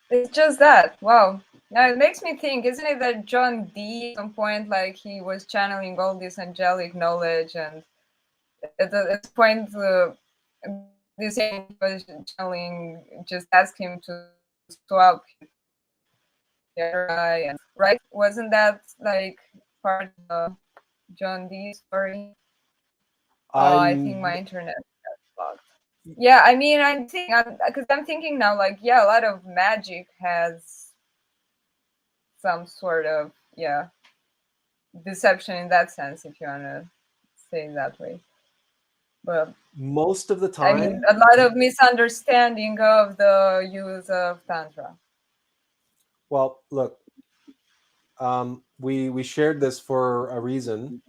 Speaker 3: It's just that. Wow. Now it makes me think, isn't it that John Dee at some point, like he was channeling all this angelic knowledge, and at this point, this angel was channeling just asked him to swap the other eye, and right? Wasn't that like part of the John Dee story? I think my internet got blocked. Yeah, I mean, I'm thinking now, like, yeah, a lot of magic has some sort of deception in that sense, if you want to say it that way. But
Speaker 1: most of the time,
Speaker 3: I mean, a lot of misunderstanding of the use of Tantra.
Speaker 1: Well, look, we shared this for a reason.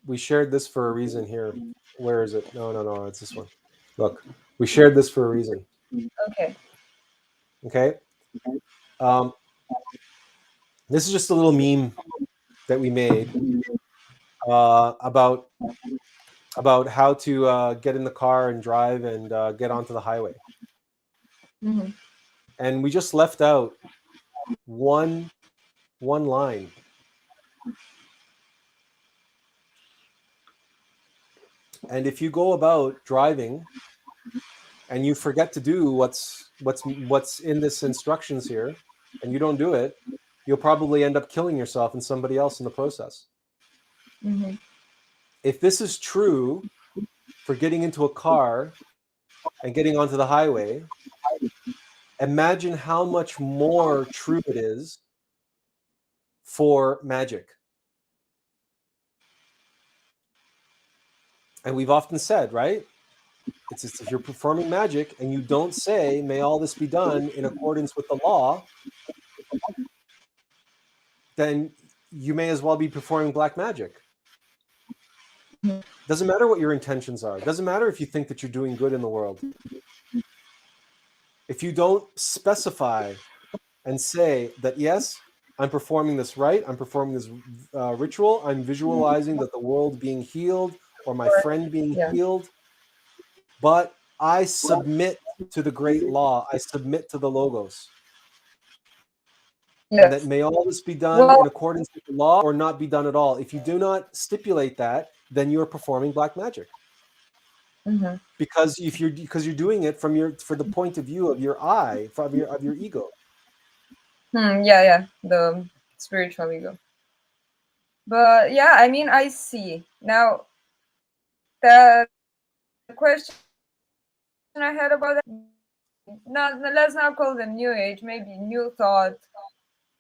Speaker 1: We shared this for a reason here. Where is it? No, it's this one. Look, we shared this for a reason.
Speaker 3: Okay.
Speaker 1: Okay. This is just a little meme that we made about how to get in the car and drive and get onto the highway.
Speaker 3: Mm-hmm.
Speaker 1: And we just left out one line. And if you go about driving and you forget to do what's in this instructions here, and you don't do it, you'll probably end up killing yourself and somebody else in the process.
Speaker 3: Mm-hmm.
Speaker 1: If this is true for getting into a car and getting onto the highway, imagine how much more true it is for magic. And we've often said, right? It's just, if you're performing magic and you don't say, may all this be done in accordance with the law, then you may as well be performing black magic. Doesn't matter what your intentions are. Doesn't matter if you think that you're doing good in the world. If you don't specify and say that, yes, I'm performing this right, I'm performing this ritual, I'm visualizing that the world being healed or my friend being healed, but I submit to the great law, I submit to the logos. Yes. And that may all this be done in accordance with the law or not be done at all. If you do not stipulate that, then you are performing black magic.
Speaker 3: Mm-hmm.
Speaker 1: Because you're doing it for the point of view of your I, of your ego.
Speaker 3: Yeah, the spiritual ego. But yeah, I mean, I see now. The question I had about that, let's not call them New Age, maybe New Thought,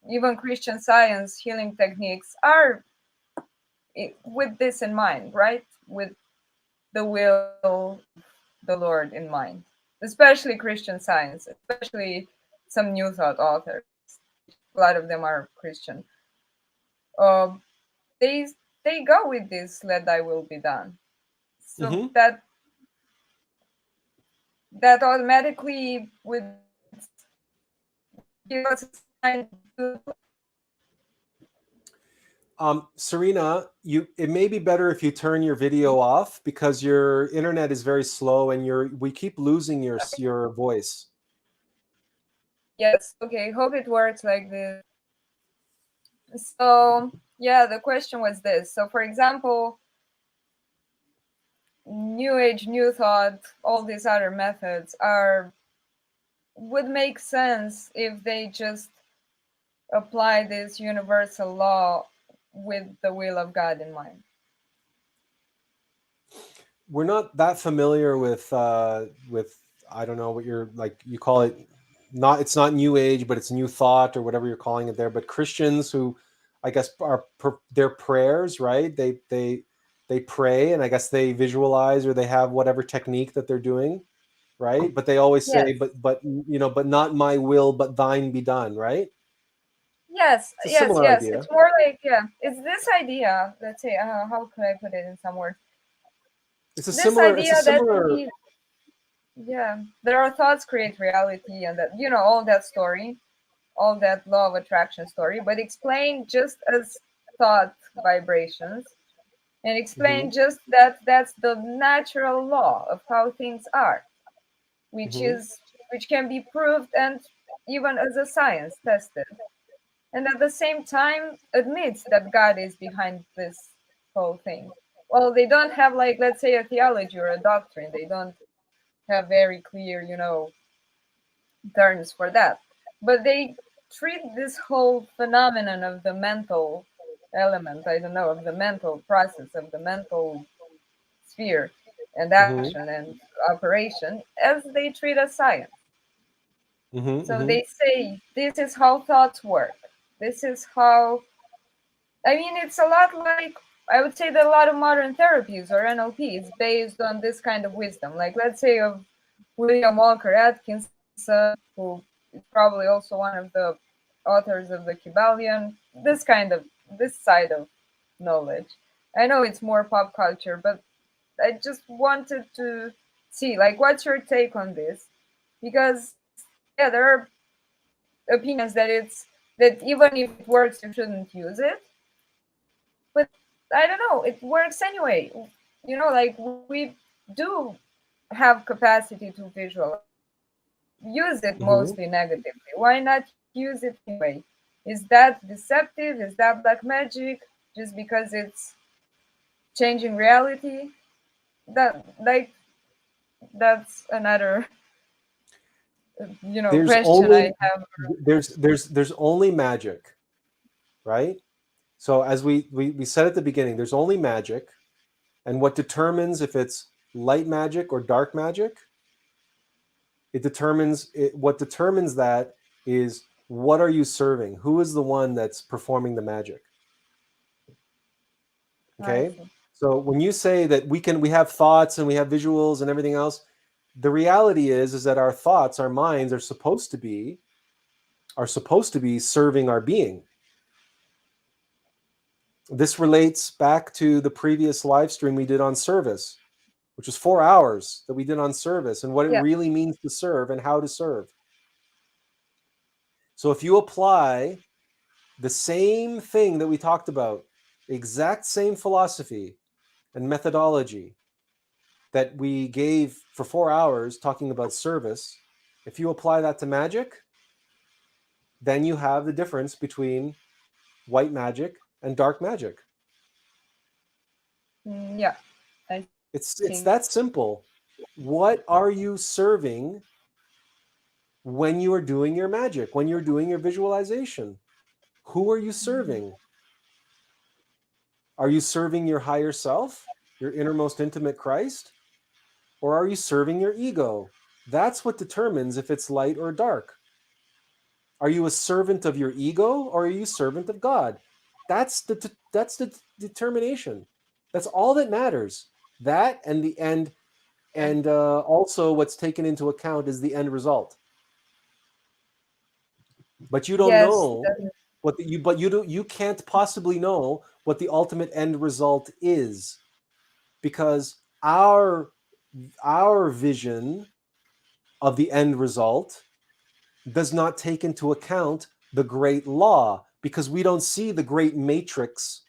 Speaker 3: even Christian Science healing techniques are with this in mind, right? With the will of the Lord in mind, especially Christian Science, especially some New Thought authors. A lot of them are Christian. They go with this, let thy will be done. So that automatically would give us a sign to
Speaker 1: Serena, it may be better if you turn your video off because your internet is very slow and we keep losing your voice.
Speaker 3: Yes, okay, hope it works like this. So yeah, the question was this. So for example, New Age, New Thought, all these other methods would make sense if they just apply this universal law with the will of God in mind.
Speaker 1: We're not that familiar with I don't know what you're like. You call it it's not New Age, but it's New Thought or whatever you're calling it there. But Christians who, I guess, their prayers, right? They pray and I guess they visualize or they have whatever technique that they're doing, right? But they always say, but not my will, but thine be done, right?
Speaker 3: Yes,
Speaker 1: It's a
Speaker 3: yes,
Speaker 1: similar
Speaker 3: yes.
Speaker 1: idea.
Speaker 3: It's more like, yeah, it's this idea. Let's say, how could I put it in some words?
Speaker 1: It's a
Speaker 3: This
Speaker 1: similar. It's a
Speaker 3: idea that
Speaker 1: similar.
Speaker 3: yeah, there are thoughts create reality, and that, all that story, all that law of attraction story, but explain just as thought vibrations, and
Speaker 1: Hmm.
Speaker 3: explain just that that's the natural law of how things are, which
Speaker 1: Hmm.
Speaker 3: is which can be proved and even as a science tested, and at the same time admits that God is behind this whole thing. Well, they don't have, like, let's say, a theology or a doctrine. They don't have very clear, terms for that. But they treat this whole phenomenon of the mental element, I don't know, of the mental process, of the mental sphere and
Speaker 1: Hmm.
Speaker 3: action and operation, as they treat as science.
Speaker 1: Hmm.
Speaker 3: So
Speaker 1: Hmm.
Speaker 3: they say this is how thoughts work. This is how, I mean, it's a lot like, I would say that a lot of modern therapies or NLP is based on this kind of wisdom. Like, let's say, of William Walker Atkinson, who is probably also one of the authors of the Kybalion, this side of knowledge. I know it's more pop culture, but I just wanted to see, like, what's your take on this? Because, yeah, there are opinions that that even if it works, you shouldn't use it. But I don't know, it works anyway. Like, we do have capacity to visualize. Use it
Speaker 1: Hmm.
Speaker 3: mostly negatively. Why not use it anyway? Is that deceptive? Is that black magic? Just because it's changing reality? That, like, that's another
Speaker 1: There's
Speaker 3: question I
Speaker 1: only
Speaker 3: have.
Speaker 1: there's only magic, right? So as we said at the beginning, there's only magic, and what determines if it's light magic or dark magic, what determines that is what are you serving? Who is the one that's performing the magic?
Speaker 3: I
Speaker 1: Okay?
Speaker 3: see.
Speaker 1: So when you say that we have thoughts and we have visuals and everything else, the reality is that our thoughts, our minds are supposed to be serving our being. This relates back to the previous live stream we did on service, which was 4 hours that we did on service and what it
Speaker 3: Yeah.
Speaker 1: really means to serve and how to serve. So if you apply the same thing that we talked about, the exact same philosophy and methodology that we gave for 4 hours talking about service, if you apply that to magic, then you have the difference between white magic and dark magic.
Speaker 3: Yeah, I
Speaker 1: It's
Speaker 3: think.
Speaker 1: that simple. What are you serving when you are doing your magic, when you're doing your visualization? Who are you serving? Are you serving your higher self, your innermost intimate Christ? Or are you serving your ego? That's what determines if it's light or dark. Are you a servant of your ego or are you a servant of God? That's the determination. That's all that matters. That and the end, and also what's taken into account is the end result. But you don't
Speaker 3: Yes,
Speaker 1: know you can't possibly know what the ultimate end result is because our vision of the end result does not take into account the great law because we don't see the great matrix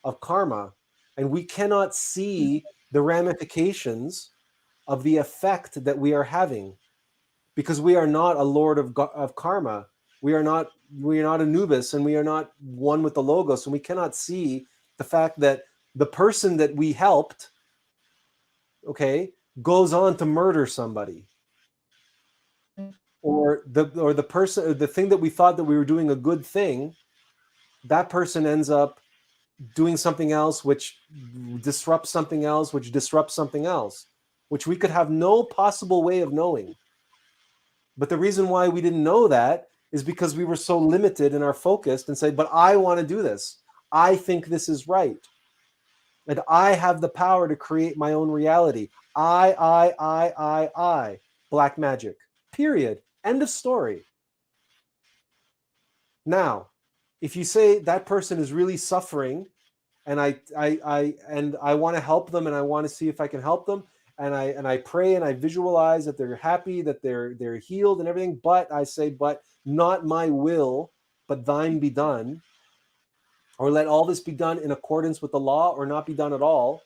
Speaker 1: of karma and we cannot see the ramifications of the effect that we are having because we are not a lord of karma. We are not Anubis and we are not one with the logos and we cannot see the fact that the person that we helped, okay, goes on to murder somebody, or the person, or the thing that we thought that we were doing a good thing, that person ends up doing something else which disrupts something else which disrupts something else, which we could have no possible way of knowing. But the reason why we didn't know that is because we were so limited in our focus and said, but I want to do this, I think this is right, and I have the power to create my own reality. I black magic, period, end of story. Now, if you say that person is really suffering, and I want to help them, and I want to see if I can help them, and I pray and I visualize that they're happy, that they're healed and everything, but I say, but not my will, but thine be done, or let all this be done in accordance with the law, or not be done at all,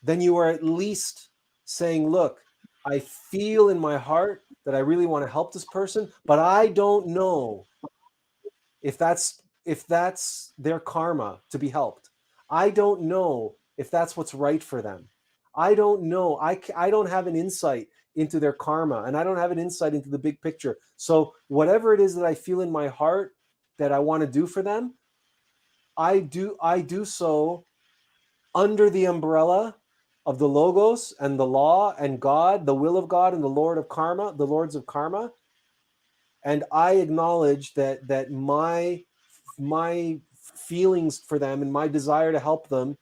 Speaker 1: then you are at least saying, look, I feel in my heart that I really want to help this person, but I don't know if that's their karma to be helped. I don't know if that's what's right for them. I don't know. I don't have an insight into their karma, and I don't have an insight into the big picture. So whatever it is that I feel in my heart that I want to do for them, I do so under the umbrella of the logos and the law and God, the will of God, and the Lord of karma, the lords of karma. And I acknowledge that my feelings for them and my desire to help them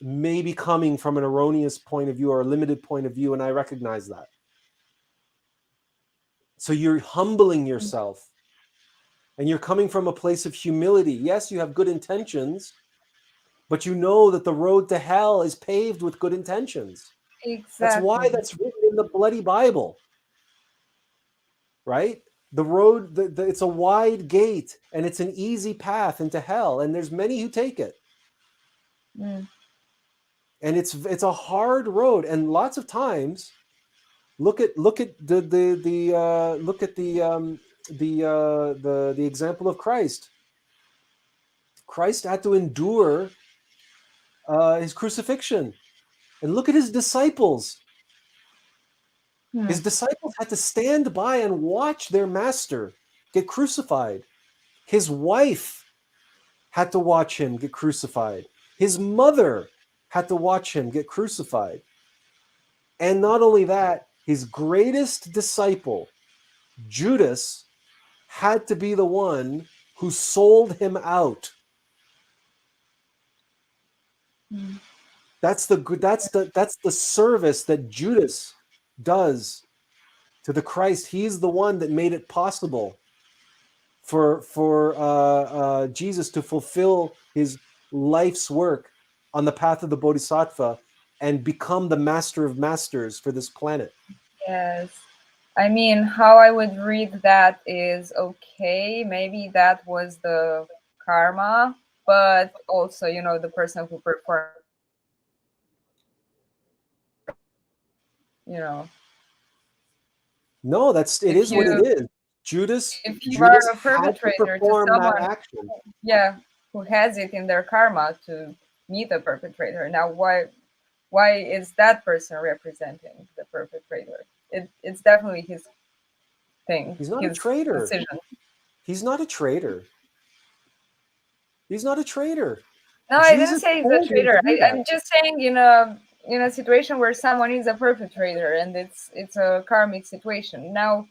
Speaker 1: may be coming from an erroneous point of view or a limited point of view, and I recognize that. So you're humbling yourself, and you're coming from a place of humility. Yes, you have good intentions, but you know that the road to hell is paved with good intentions. That's why
Speaker 3: Exactly.
Speaker 1: that's written in the bloody Bible, right? The road, it's a wide gate, and it's an easy path into hell, and there's many who take it.
Speaker 3: Mm.
Speaker 1: And it's a hard road, and lots of times, look at the example of Christ. Christ had to endure his crucifixion, and look at his disciples. His disciples had to stand by and watch their master get crucified. His wife had to watch him get crucified. His mother had to watch him get crucified. And not only that, his greatest disciple, Judas, had to be the one who sold him out.
Speaker 3: Mm.
Speaker 1: That's the service that Judas does to the Christ. He's the one that made it possible for Jesus to fulfill his life's work on the path of the Bodhisattva and become the master of masters for this planet.
Speaker 3: Yes. I mean, how I would read that is, okay, maybe that was the karma, but also, the person who performed,
Speaker 1: No, it
Speaker 3: if
Speaker 1: is what it
Speaker 3: you
Speaker 1: is. Judas
Speaker 3: if you are a
Speaker 1: had to
Speaker 3: perpetrator to
Speaker 1: perform that
Speaker 3: someone,
Speaker 1: action.
Speaker 3: yeah, who has it in their karma to meet the perpetrator. Now, why is that person representing the perpetrator? It's definitely his thing,
Speaker 1: He's not a
Speaker 3: his
Speaker 1: traitor.
Speaker 3: decision.
Speaker 1: He's not a traitor. He's not a traitor.
Speaker 3: No, I didn't
Speaker 1: Jesus
Speaker 3: say he's a
Speaker 1: told him to
Speaker 3: traitor.
Speaker 1: do that.
Speaker 3: I'm just saying, in a situation where someone is a perpetrator and it's a karmic situation. Now,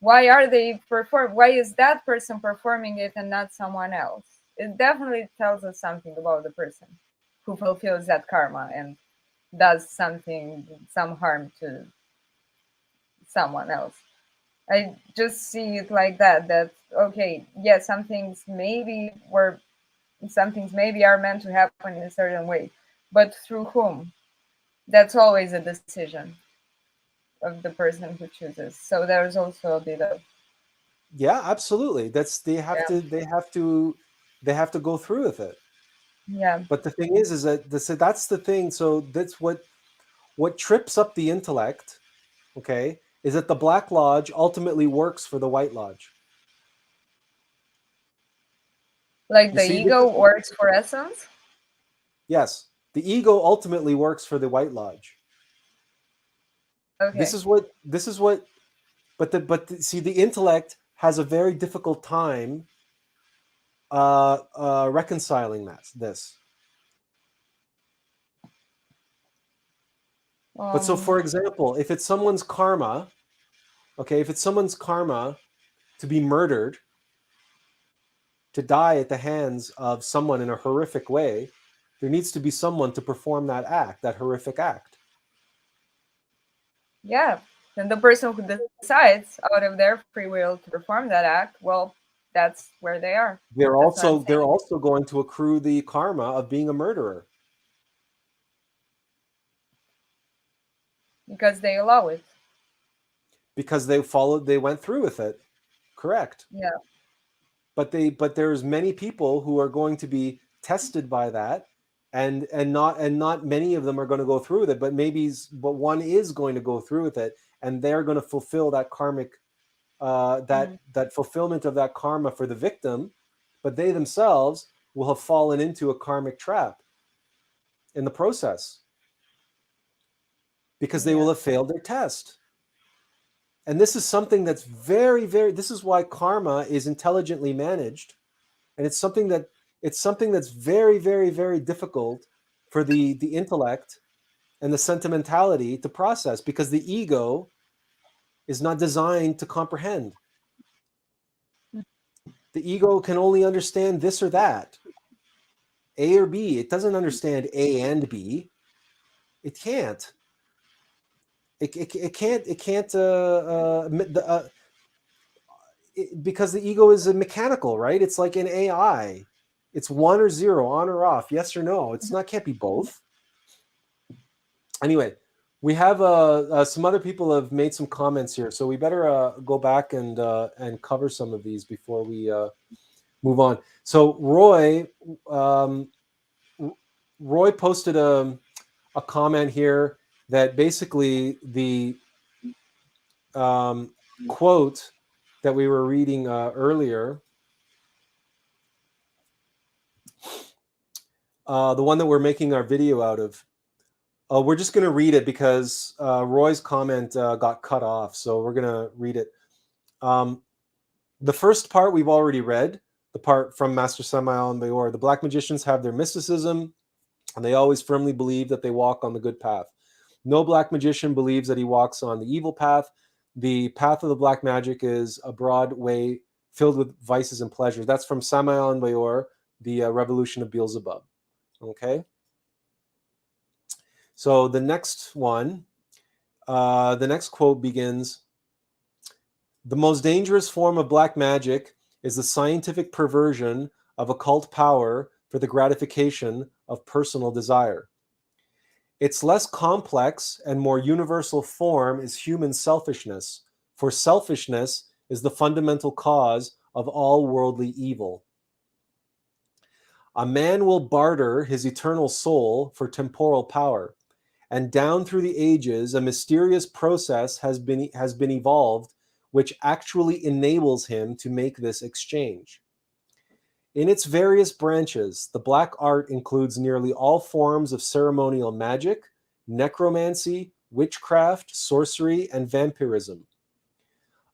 Speaker 3: why are they why is that person performing it and not someone else? It definitely tells us something about the person who fulfills that karma and does some harm to someone else. I just see it like that, okay, yeah, some things maybe are meant to happen in a certain way, but through whom? That's always a decision of the person who chooses. So there's also a bit of,
Speaker 1: Yeah, absolutely. They have
Speaker 3: yeah,
Speaker 1: to go through with it.
Speaker 3: yeah,
Speaker 1: But the thing is that that's the thing. So that's what trips up the intellect, okay, is that the Black Lodge ultimately works for the White Lodge.
Speaker 3: like
Speaker 1: You
Speaker 3: the
Speaker 1: see,
Speaker 3: ego works for essence.
Speaker 1: yes, the ego ultimately works for the White Lodge.
Speaker 3: Okay.
Speaker 1: This is what, see, the intellect has a very difficult time reconciling this. But so, for example, if it's someone's karma, okay, if it's someone's karma to be murdered, to die at the hands of someone in a horrific way, there needs to be someone to perform that act, that horrific act.
Speaker 3: Yeah, and the person who decides out of their free will to perform that act, well, that's where they are.
Speaker 1: They're
Speaker 3: That's what I'm
Speaker 1: also
Speaker 3: saying.
Speaker 1: going to accrue the karma of being a murderer
Speaker 3: Because they allow it.
Speaker 1: because they went through with it. Correct.
Speaker 3: Yeah.
Speaker 1: But there's many people who are going to be tested by that, and not many of them are going to go through with it, but one is going to go through with it, and they're going to fulfill that karmic that fulfillment of that karma for the victim, but they themselves will have fallen into a karmic trap in the process because they will have failed their test. And this is something that's very, very, this is why karma is intelligently managed. And it's something that's very, very, very difficult for the intellect and the sentimentality to process, because the ego is not designed to comprehend. The ego can only understand this or that, A or B. It doesn't understand A and B. It can't. It can't because the ego is a mechanical, right? It's like an AI. It's 1 or 0, on or off, yes or no. Can't be both. Anyway, we have some other people have made some comments here, so we better go back and cover some of these before we move on. So Roy posted a comment here that basically the quote that we were reading earlier, the one that we're making our video out of, we're just going to read it because Roy's comment got cut off, so we're going to read it. The first part we've already read, the part from Master Samael and Bayor. The black magicians have their mysticism, and they always firmly believe that they walk on the good path. No black magician believes that he walks on the evil path. The path of the black magic is a broad way filled with vices and pleasures. That's from Samael and Bayor, the Revolution of Beelzebub. Okay. So the next one, the next quote begins, "The most dangerous form of black magic is the scientific perversion of occult power for the gratification of personal desire. Its less complex and more universal form is human selfishness, for selfishness is the fundamental cause of all worldly evil. A man will barter his eternal soul for temporal power, and down through the ages, a mysterious process has been evolved which actually enables him to make this exchange. In its various branches, the black art includes nearly all forms of ceremonial magic, necromancy, witchcraft, sorcery, and vampirism.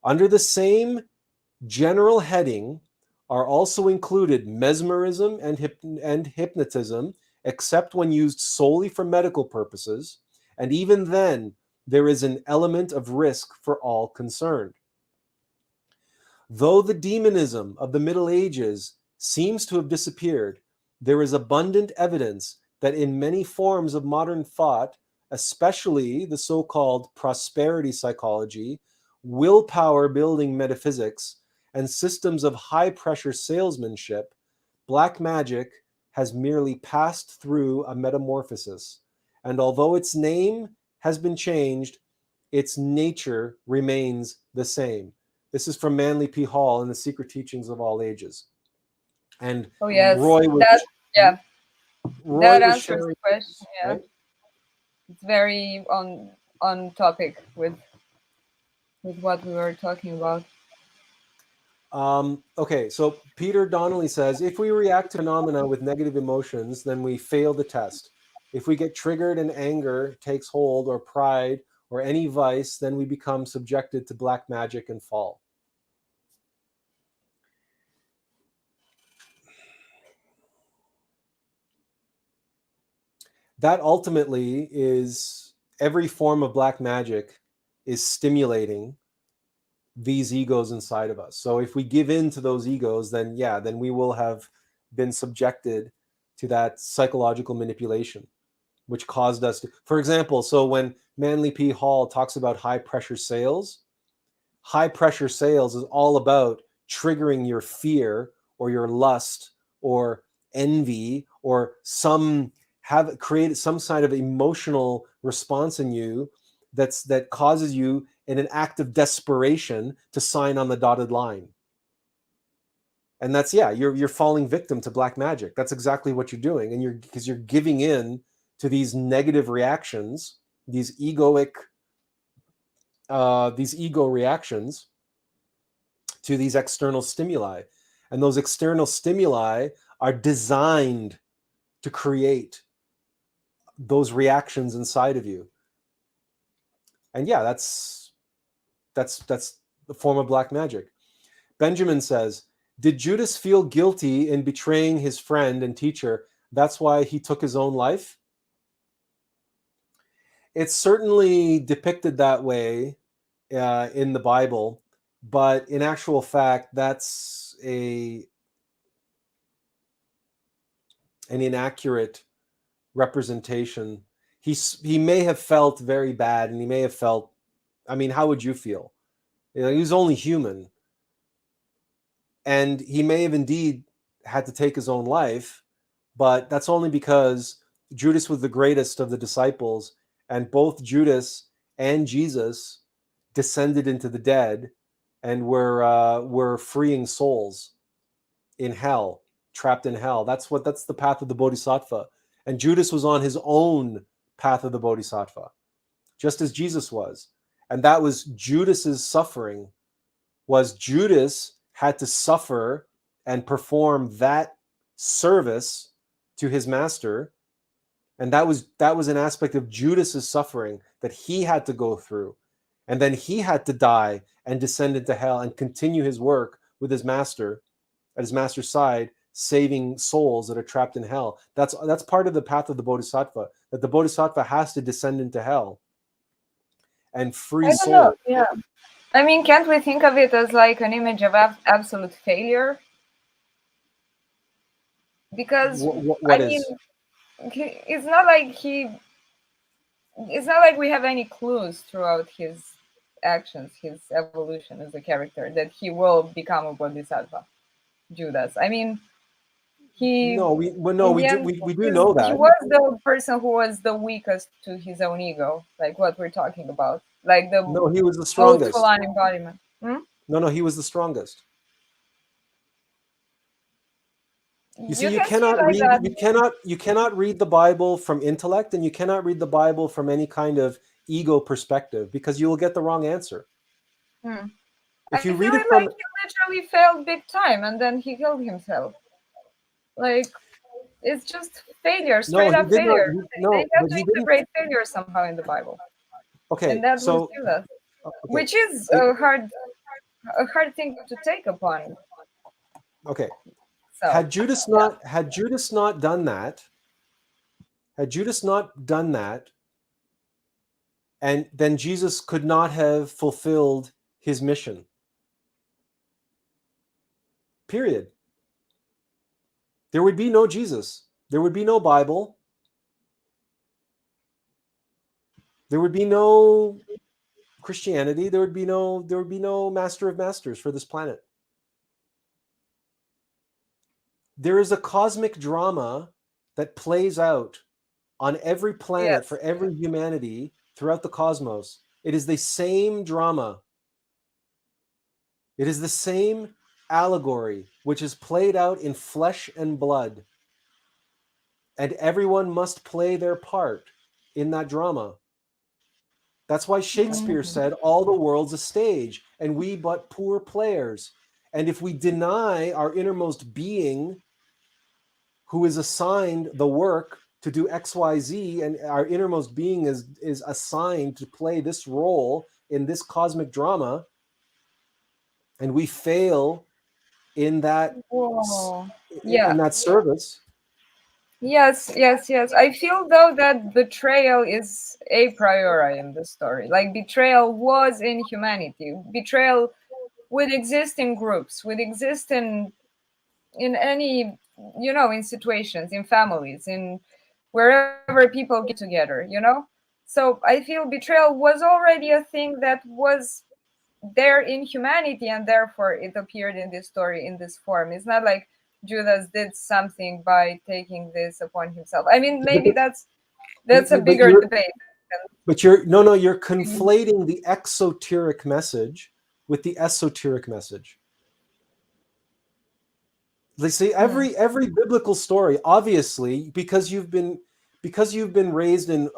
Speaker 1: Under the same general heading are also included mesmerism and hypnotism, except when used solely for medical purposes, and even then, there is an element of risk for all concerned. Though the demonism of the Middle Ages seems to have disappeared, there is abundant evidence that in many forms of modern thought, especially the so-called prosperity psychology, willpower building metaphysics, and systems of high-pressure salesmanship, black magic has merely passed through a metamorphosis, and although its name has been changed, its nature remains the same." This is from Manly P. Hall in The Secret Teachings of All Ages. And
Speaker 3: Oh yes,
Speaker 1: Roy was
Speaker 3: that answers
Speaker 1: sharing,
Speaker 3: the question. Yeah,
Speaker 1: right?
Speaker 3: It's very on topic with what we were talking about.
Speaker 1: Okay, so Peter Donnelly says, if we react to phenomena with negative emotions, then we fail the test. If we get triggered and anger takes hold, or pride, or any vice, then we become subjected to black magic and fall. That ultimately is, every form of black magic is stimulating these egos inside of us. So if we give in to those egos, then then we will have been subjected to that psychological manipulation, which caused us to, for example, so when Manly P. Hall talks about high pressure sales is all about triggering your fear or your lust or envy, or have created some kind of emotional response in you that causes you in an act of desperation to sign on the dotted line. And that's, you're falling victim to black magic. That's exactly what you're doing. And because you're giving in to these negative reactions, these ego reactions to these external stimuli. And those external stimuli are designed to create those reactions inside of you. And that's the form of black magic. Benjamin says, did Judas feel guilty in betraying his friend and teacher? That's why he took his own life? It's certainly depicted that way in the Bible, but in actual fact, that's an inaccurate representation. He may have felt very bad, and he may have felt, I mean, how would you feel? He was only human. And he may have indeed had to take his own life, but that's only because Judas was the greatest of the disciples, and both Judas and Jesus descended into the dead and were freeing souls in hell, trapped in hell. That's the path of the Bodhisattva. And Judas was on his own path of the Bodhisattva, just as Jesus was. And that was Judas's suffering, was Judas had to suffer and perform that service to his master. And that was an aspect of Judas's suffering that he had to go through. And then he had to die and descend into hell and continue his work with his master, at his master's side, saving souls that are trapped in hell. That's part of the path of the Bodhisattva, that the Bodhisattva has to descend into hell and free souls.
Speaker 3: Know. Yeah. I mean, can't we think of it as like an image of absolute failure? Because
Speaker 1: what is?
Speaker 3: It's not like we have any clues throughout his actions, his evolution as a character, that he will become a bodhisattva, Judas. I mean, we do know that he was the person who was the weakest to his own ego, like what we're talking about, like he
Speaker 1: was the strongest.
Speaker 3: Full on embodiment.
Speaker 1: No, he was the strongest. You see, you cannot read the Bible from intellect, and you cannot read the Bible from any kind of ego perspective, because you will get the wrong answer. If you read it from,
Speaker 3: he literally failed big time, and then he killed himself. Like, it's just failure, straight up failure. They have to integrate failure somehow in the Bible.
Speaker 1: Okay,
Speaker 3: and that was Judas, which is a hard thing to take upon.
Speaker 1: Okay. So, had Judas not done that, and then Jesus could not have fulfilled his mission. Period. There would be no Jesus. There would be no Bible. There would be no Christianity. There would be no Master of Masters for this planet. There is a cosmic drama that plays out on every planet for every humanity throughout the cosmos. It is the same drama. It is the same allegory, which is played out in flesh and blood. And everyone must play their part in that drama. That's why Shakespeare said, all the world's a stage, and we but poor players. And if we deny our innermost being, who is assigned the work to do X, Y, Z, and our innermost being is assigned to play this role in this cosmic drama, and we fail in that in that service.
Speaker 3: Yes. I feel though that betrayal is a priori in the story. Like, betrayal was in humanity. Betrayal would exist in groups, would exist in any, in situations, in families, in wherever people get together, So I feel betrayal was already a thing that was their inhumanity, and therefore it appeared in this story in this form. It's not like Judas did something by taking this upon himself. I mean, maybe that's a bigger debate.
Speaker 1: But you're conflating the exoteric message with the esoteric message. See, every biblical story, obviously, because you've been raised in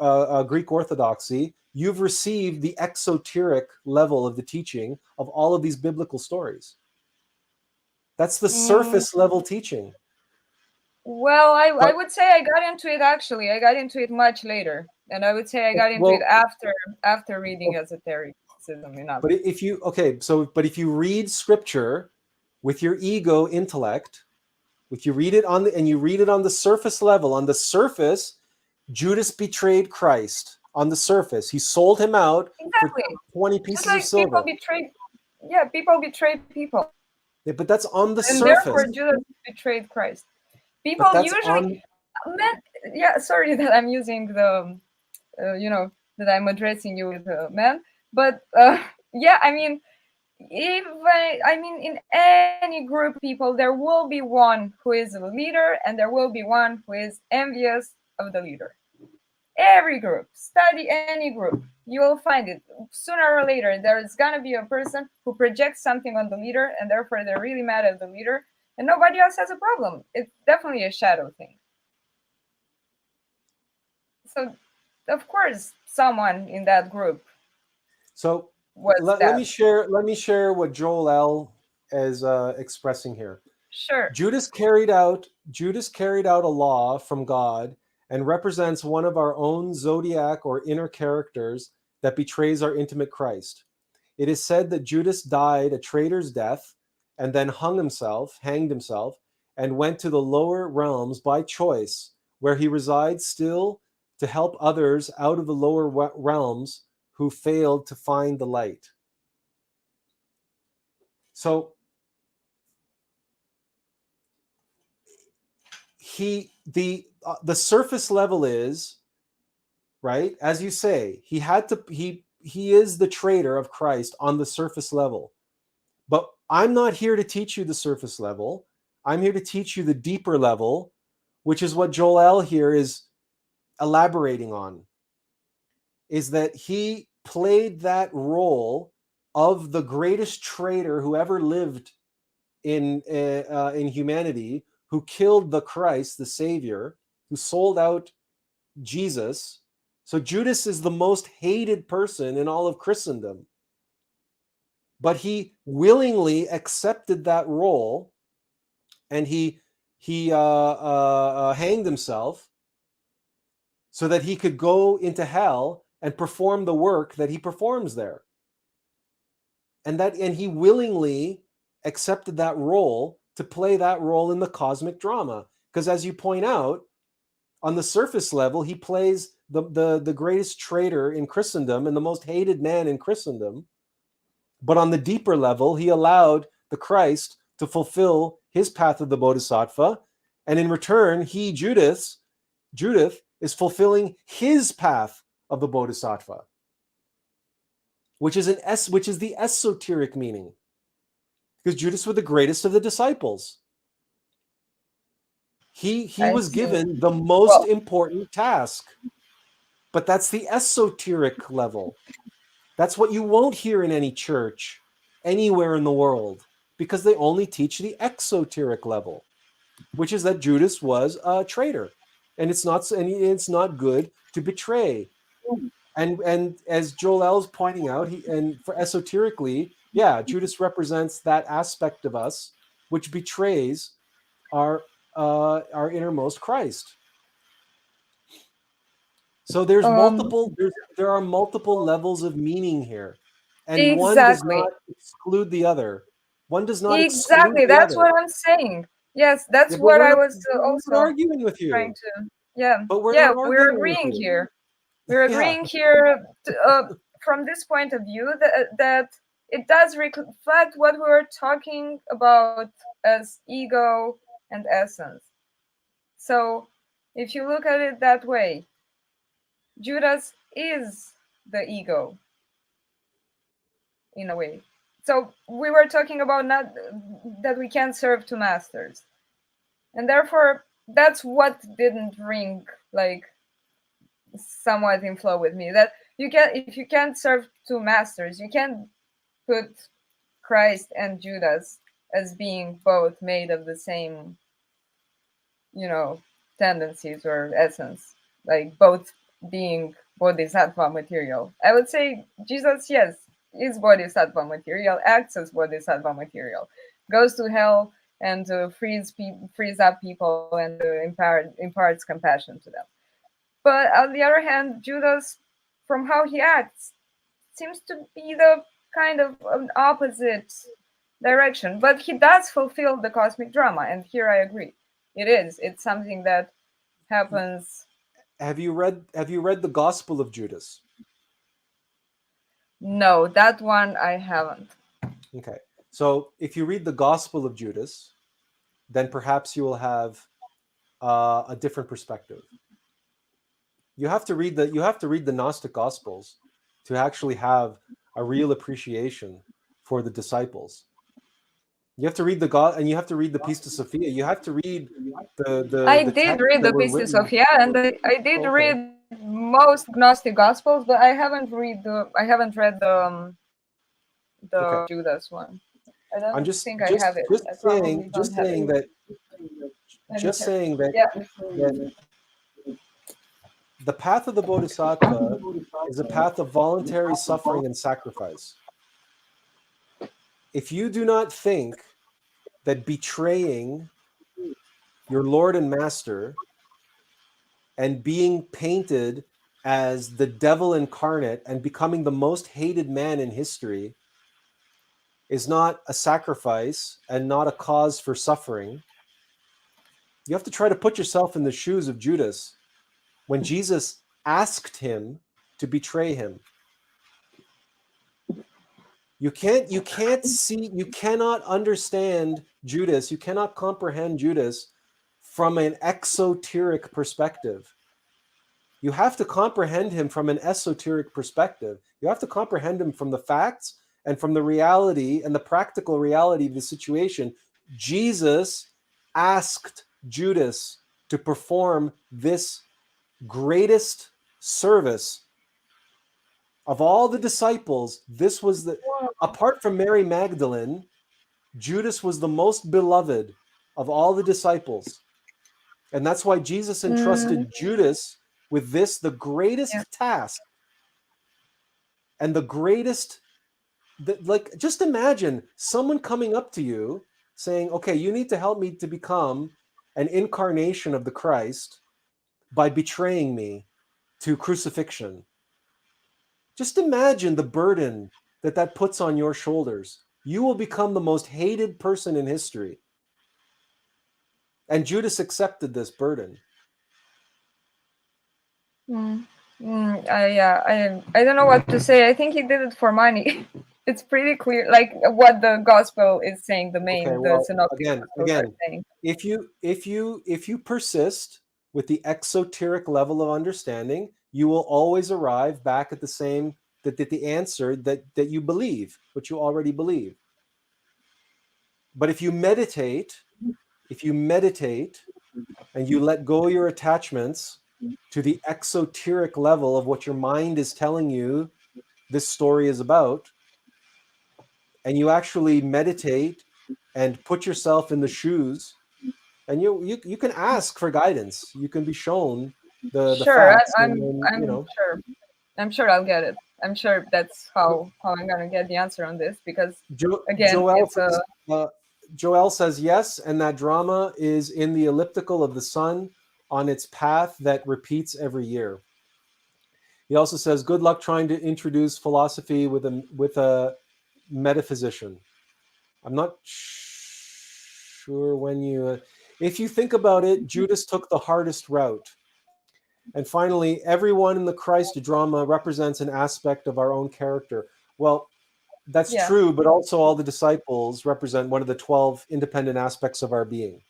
Speaker 1: Greek Orthodoxy, you've received the exoteric level of the teaching of all of these biblical stories. That's the surface level teaching.
Speaker 3: Well, I would say I got into it actually. I got into it much later, and I would say I got into it after reading esotericism enough.
Speaker 1: But if you read scripture with your ego intellect, if you read it on the surface level, on the surface, Judas betrayed Christ. On the surface, he sold him out for 20 pieces of silver.
Speaker 3: People betray people.
Speaker 1: Yeah, but that's on the
Speaker 3: and
Speaker 1: surface.
Speaker 3: Therefore, Judas betrayed Christ. People usually, sorry that I'm using the, that I'm addressing you with man, but I mean, in any group of people, there will be one who is a leader, and there will be one who is envious of the leader. Every group, study any group, you will find it. Sooner or later, there's gonna be a person who projects something on the leader, and therefore they're really mad at the leader, and nobody else has a problem. It's definitely a shadow thing. So, of course, someone in that group.
Speaker 1: So let me share what Joel L. is expressing here.
Speaker 3: Sure.
Speaker 1: Judas carried out a law from God and represents one of our own zodiac or inner characters that betrays our intimate Christ. It is said that Judas died a traitor's death and then hanged himself, and went to the lower realms by choice, where he resides still to help others out of the lower realms who failed to find the light. So the surface level is, right, as you say, he is the traitor of Christ on the surface level. But I'm not here to teach you the surface level. I'm here to teach you the deeper level, which is what Joel L. here is elaborating on, is that he played that role of the greatest traitor who ever lived in humanity, who killed the Christ, the Savior, who sold out Jesus. So Judas is the most hated person in all of Christendom. But he willingly accepted that role, and he hanged himself so that he could go into hell and perform the work that he performs there. And he willingly accepted that role to play that role in the cosmic drama. Because as you point out, on the surface level, he plays the greatest traitor in Christendom and the most hated man in Christendom. But on the deeper level, he allowed the Christ to fulfill his path of the Bodhisattva. And in return, Judith, is fulfilling his path of the Bodhisattva, which is the esoteric meaning. Because Judas was the greatest of the disciples. He was given the most important task. But that's the esoteric level. That's what you won't hear in any church anywhere in the world, because they only teach the exoteric level, which is that Judas was a traitor, and it's not good to betray. And as Joel L. is pointing out, for esoterically, Judas represents that aspect of us which betrays our innermost Christ. So there are multiple levels of meaning here, and one does not exclude the other. One does not exclude the
Speaker 3: That's
Speaker 1: other.
Speaker 3: what I'm saying. Yes, that's what I was also
Speaker 1: arguing with you.
Speaker 3: trying to.
Speaker 1: But
Speaker 3: we're agreeing here. We're agreeing here from this point of view that it does reflect what we were talking about as ego and essence. So if you look at it that way, Judas is the ego, in a way. So we were talking about not that we can't serve two masters, and therefore that's what didn't ring like somewhat in flow with me. That you can, if you can't serve two masters, you can't put Christ and Judas as being both made of the same, tendencies or essence, like both being bodhisattva material. I would say Jesus, yes, is bodhisattva material, acts as bodhisattva material, goes to hell and frees up people and imparts compassion to them. But on the other hand, Judas, from how he acts, seems to be the kind of an opposite direction. But he does fulfill the cosmic drama, and here I agree. It's something that happens.
Speaker 1: Have you read the Gospel of Judas?
Speaker 3: No, that one I haven't.
Speaker 1: Okay. So if you read the Gospel of Judas, then perhaps you will have a different perspective. You have to read the Gnostic Gospels to actually have a real appreciation for the disciples. You have to read and you have to read the Pistis Sophia. You have to read
Speaker 3: I
Speaker 1: the
Speaker 3: did
Speaker 1: texts
Speaker 3: read
Speaker 1: that
Speaker 3: the
Speaker 1: were
Speaker 3: Pistis
Speaker 1: written.
Speaker 3: Sophia, and I did
Speaker 1: Okay.
Speaker 3: read most Gnostic Gospels, but I haven't read the
Speaker 1: Okay.
Speaker 3: Judas one. I don't
Speaker 1: I'm just
Speaker 3: think I have it. I probably don't have
Speaker 1: saying
Speaker 3: it.
Speaker 1: that
Speaker 3: Let me check. Yeah.
Speaker 1: that the path of the Bodhisattva is a path of voluntary suffering and sacrifice. If you do not think that betraying your Lord and Master and being painted as the devil incarnate and becoming the most hated man in history is not a sacrifice and not a cause for suffering, you have to try to put yourself in the shoes of Judas when Jesus asked him to betray him. You cannot understand Judas, you cannot comprehend Judas from an exoteric perspective. You have to comprehend him from an esoteric perspective. You have to comprehend him from the facts and from the reality and the practical reality of the situation. Jesus asked Judas to perform this greatest service of all the disciples. This was apart from Mary Magdalene, Judas was the most beloved of all the disciples. And that's why Jesus entrusted Judas with the greatest task and the greatest, just imagine someone coming up to you saying, okay, you need to help me to become an incarnation of the Christ by betraying me to crucifixion. Just imagine the burden that puts on your shoulders. You will become the most hated person in history. And Judas accepted this burden.
Speaker 3: I don't know what to say. I think he did it for money. It's pretty clear, like what the gospel is saying. The synoptic gospels are saying.
Speaker 1: If you persist with the exoteric level of understanding, you will always arrive back at the answer that you believe, what you already believe. But if you meditate and you let go your attachments to the exoteric level of what your mind is telling you this story is about, and you actually meditate and put yourself in the shoes, and you can ask for guidance. You can be shown the
Speaker 3: Sure,
Speaker 1: facts.
Speaker 3: I'm sure. I'm sure I'll get it. I'm sure that's how I'm gonna get the answer on this, because again,
Speaker 1: Joel says yes, and that drama is in the elliptical of the sun on its path that repeats every year. He also says, good luck trying to introduce philosophy with a metaphysician. I'm not sure if you think about it, Judas took the hardest route. And finally, everyone in the Christ drama represents an aspect of our own character. Well, that's true, but also all the disciples represent one of the 12 independent aspects of our being.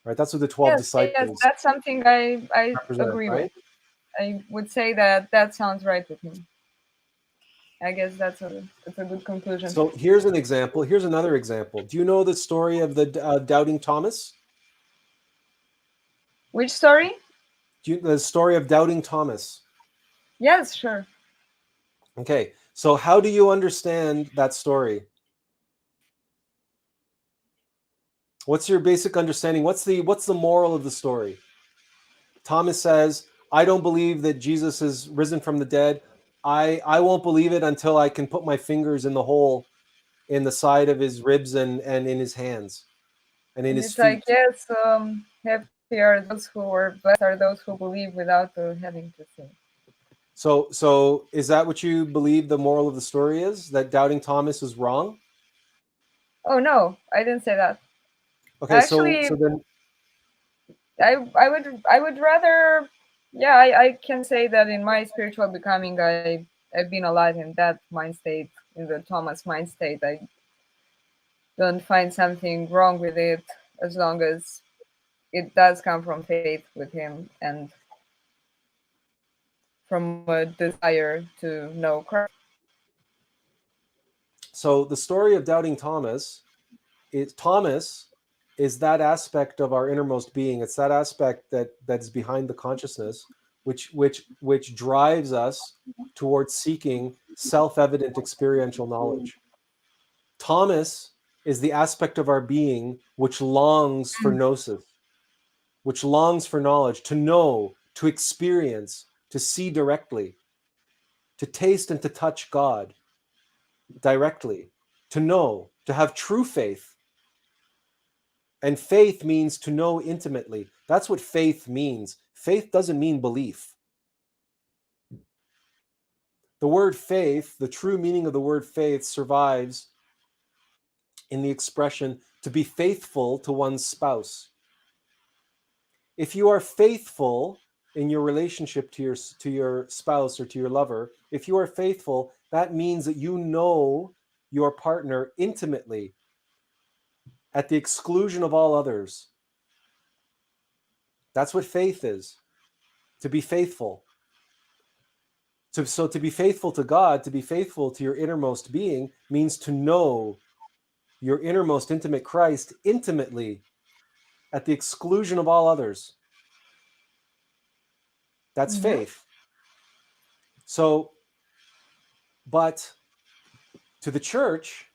Speaker 1: Right? That's what the 12 disciples.
Speaker 3: Yes, that's something I agree
Speaker 1: right?
Speaker 3: with. I would say that sounds right with me. I guess that's a good conclusion.
Speaker 1: So here's an example. Here's another example. Do you know the story of the doubting Thomas?
Speaker 3: Which story?
Speaker 1: The story of doubting Thomas.
Speaker 3: Yes, sure.
Speaker 1: Okay, so how do you understand that story? What's your basic understanding? What's the moral of the story? Thomas says, I don't believe that Jesus is risen from the dead. I won't believe it until I can put my fingers in the hole in the side of his ribs and in his hands and in
Speaker 3: And
Speaker 1: his
Speaker 3: it's like,
Speaker 1: feet.
Speaker 3: yes, happy are those who are blessed are those who believe without having to see.
Speaker 1: So is that what you believe the moral of the story is? That doubting Thomas is wrong?
Speaker 3: Oh no, I didn't say that.
Speaker 1: Okay,
Speaker 3: Actually,
Speaker 1: so then
Speaker 3: I would rather, yeah, I can say that in my spiritual becoming, I've been alive in that mind state, in the Thomas mind state. I don't find something wrong with it as long as it does come from faith with him and from a desire to know Christ.
Speaker 1: so the story of doubting Thomas is that aspect of our innermost being. It's that aspect that is behind the consciousness, which drives us towards seeking self-evident experiential knowledge. Thomas is the aspect of our being which longs for gnosis, which longs for knowledge, to know, to experience, to see directly, to taste and to touch God directly, to know, to have true faith. And faith means to know intimately. That's what faith means. Faith doesn't mean belief. The word faith, the true meaning of the word faith, survives in the expression to be faithful to one's spouse. If you are faithful in your relationship to your spouse or to your lover, if you are faithful, that means that you know your partner intimately at the exclusion of all others. That's what faith is, to be faithful. So to be faithful to God, to be faithful to your innermost being, means to know your innermost intimate Christ intimately at the exclusion of all others. That's faith. So, but to the church,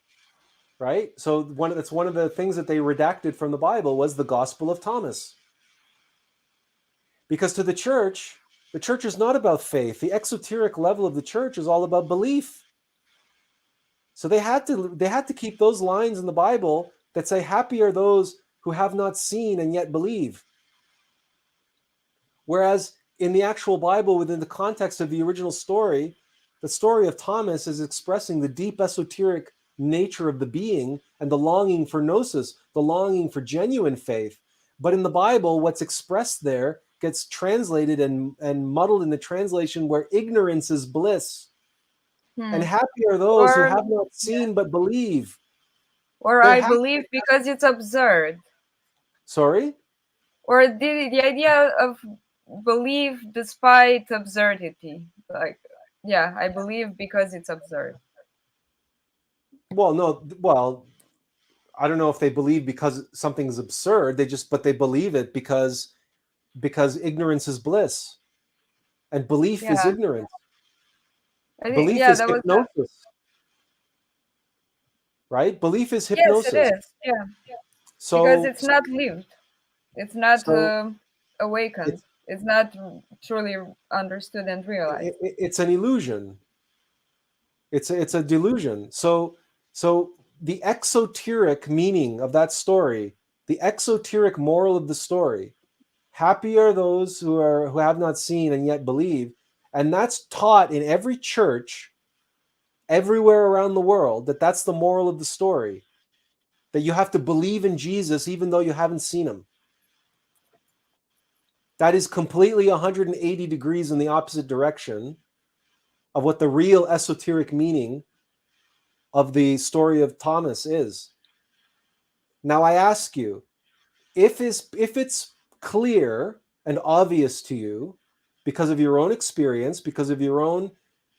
Speaker 1: right? So that's one of the things that they redacted from the Bible was the Gospel of Thomas. Because to the church is not about faith. The exoteric level of the church is all about belief. So they had to keep those lines in the Bible that say, happy are those who have not seen and yet believe. Whereas in the actual Bible, within the context of the original story, the story of Thomas is expressing the deep esoteric nature of the being and the longing for gnosis, the longing for genuine faith. But in the Bible, what's expressed there gets translated and muddled in the translation where ignorance is bliss. And happy are those who have not seen but believe.
Speaker 3: Or
Speaker 1: They're
Speaker 3: I
Speaker 1: happy.
Speaker 3: believe because it's absurd.
Speaker 1: Sorry?
Speaker 3: Or the idea of believe despite absurdity. Like, yeah, I believe because it's absurd.
Speaker 1: Well, no, well, I don't know if they believe because something is absurd. But they believe it because ignorance is bliss, and belief is
Speaker 3: Yeah,
Speaker 1: ignorance.
Speaker 3: I think,
Speaker 1: Belief
Speaker 3: yeah,
Speaker 1: is
Speaker 3: that was the,
Speaker 1: hypnosis, right? Belief is
Speaker 3: yes, it
Speaker 1: hypnosis.
Speaker 3: is. Yeah, because
Speaker 1: So,
Speaker 3: it's not lived. It's not
Speaker 1: so
Speaker 3: awakened.
Speaker 1: it's
Speaker 3: It's not truly understood and realized.
Speaker 1: it's an illusion. It's a delusion. So the exoteric meaning of that story, the exoteric moral of the story, happy are those who have not seen and yet believe, and that's taught in every church everywhere around the world, that's the moral of the story, that you have to believe in Jesus even though you haven't seen him. That is completely 180 degrees in the opposite direction of what the real esoteric meaning of the story of Thomas is. Now I ask you, if it's clear and obvious to you because of your own experience, because of your own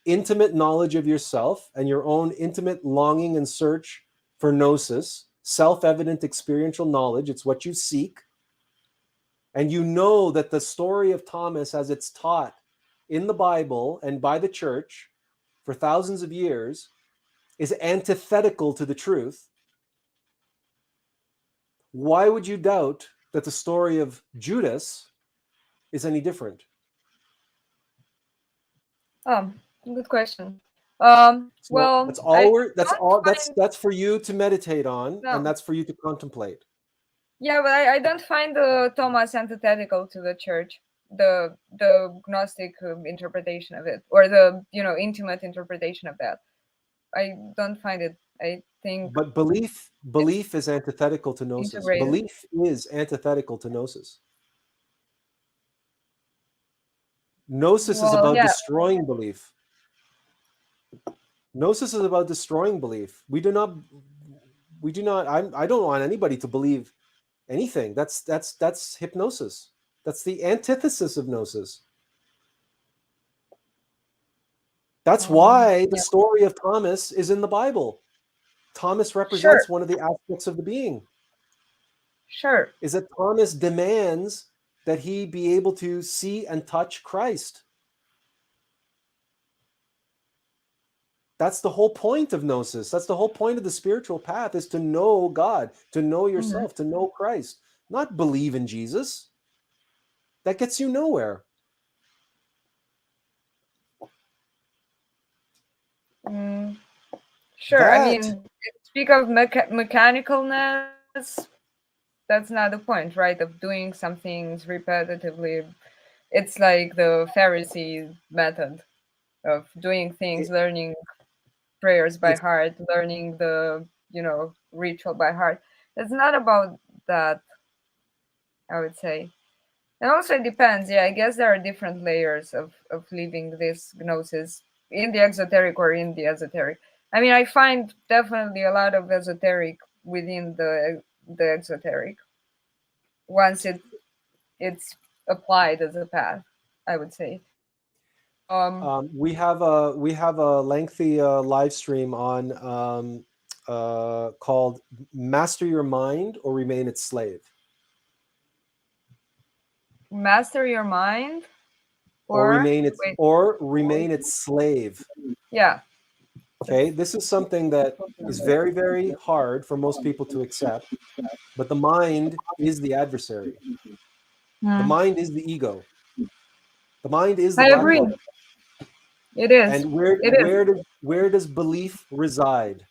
Speaker 1: intimate knowledge of yourself and your own intimate longing and search for gnosis, self-evident experiential knowledge. It's what you seek. And you know that the story of Thomas, as it's taught in the Bible and by the church for thousands of years, is antithetical to the truth. Why would you doubt that the story of Judas is any different?
Speaker 3: Oh, good question.
Speaker 1: So
Speaker 3: Well,
Speaker 1: that's
Speaker 3: I
Speaker 1: all we're, that's
Speaker 3: don't
Speaker 1: all
Speaker 3: find,
Speaker 1: that's for you to meditate on,
Speaker 3: no.
Speaker 1: and that's for you to contemplate.
Speaker 3: Yeah, but I don't find the Thomas antithetical to the church, the Gnostic interpretation of it, or the intimate interpretation of that. I don't find it. I think
Speaker 1: But belief is antithetical to gnosis.
Speaker 3: integrated.
Speaker 1: Belief is antithetical to gnosis. Gnosis is
Speaker 3: Well,
Speaker 1: about
Speaker 3: yeah,
Speaker 1: destroying belief. Gnosis is about destroying belief. We do not. I don't want anybody to believe anything. That's hypnosis. That's the antithesis of gnosis. That's why the
Speaker 3: yeah,
Speaker 1: story of Thomas is in the Bible. Thomas
Speaker 3: sure,
Speaker 1: represents one of the aspects of the being.
Speaker 3: sure.
Speaker 1: Is that Thomas demands that he be able to see and touch Christ. That's the whole point of gnosis. That's the whole point of the spiritual path, is to know God, to know yourself, to know Christ, not believe in Jesus. That gets you nowhere.
Speaker 3: Sure. I
Speaker 1: That,
Speaker 3: mean, speak of mechanicalness. That's not the point, right? Of doing some things repetitively. It's like the Pharisee method of doing things,
Speaker 1: it,
Speaker 3: learning prayers by
Speaker 1: it's
Speaker 3: heart, learning the ritual by heart. It's not about that, I would say. And also it depends. Yeah, I guess there are different layers of living this gnosis in the exoteric or in the esoteric. I mean, I find definitely a lot of esoteric within the exoteric once it's applied as a path, I would say.
Speaker 1: we have a lengthy live stream on called "Master Your Mind or Remain Its Slave."
Speaker 3: Master your mind,
Speaker 1: Or
Speaker 3: or
Speaker 1: remain its slave.
Speaker 3: yeah.
Speaker 1: Okay, this is something that is very, very hard for most people to accept, but the mind is the adversary. The mind is the ego. The mind is the
Speaker 3: I
Speaker 1: black
Speaker 3: agree.
Speaker 1: hole.
Speaker 3: It is.
Speaker 1: And
Speaker 3: It is
Speaker 1: where does belief reside?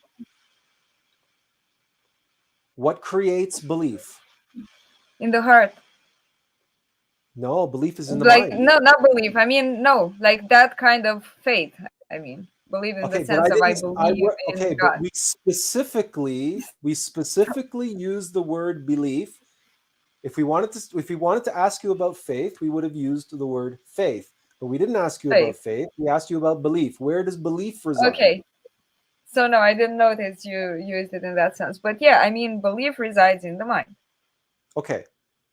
Speaker 1: What creates belief?
Speaker 3: in the heart.
Speaker 1: No, belief is in the
Speaker 3: Like,
Speaker 1: mind.
Speaker 3: no, not belief. I mean, no, like that kind of faith. I mean, believe in the
Speaker 1: Okay, but
Speaker 3: sense of I believe in
Speaker 1: but
Speaker 3: God.
Speaker 1: we specifically use the word belief. If we wanted to ask you about faith, we would have used the word faith. But we didn't ask you about
Speaker 3: Faith.
Speaker 1: faith. We asked you about belief. Where does belief reside?
Speaker 3: Okay. So no, I didn't notice you used it in that sense. But yeah, I mean, belief resides in the mind.
Speaker 1: Okay.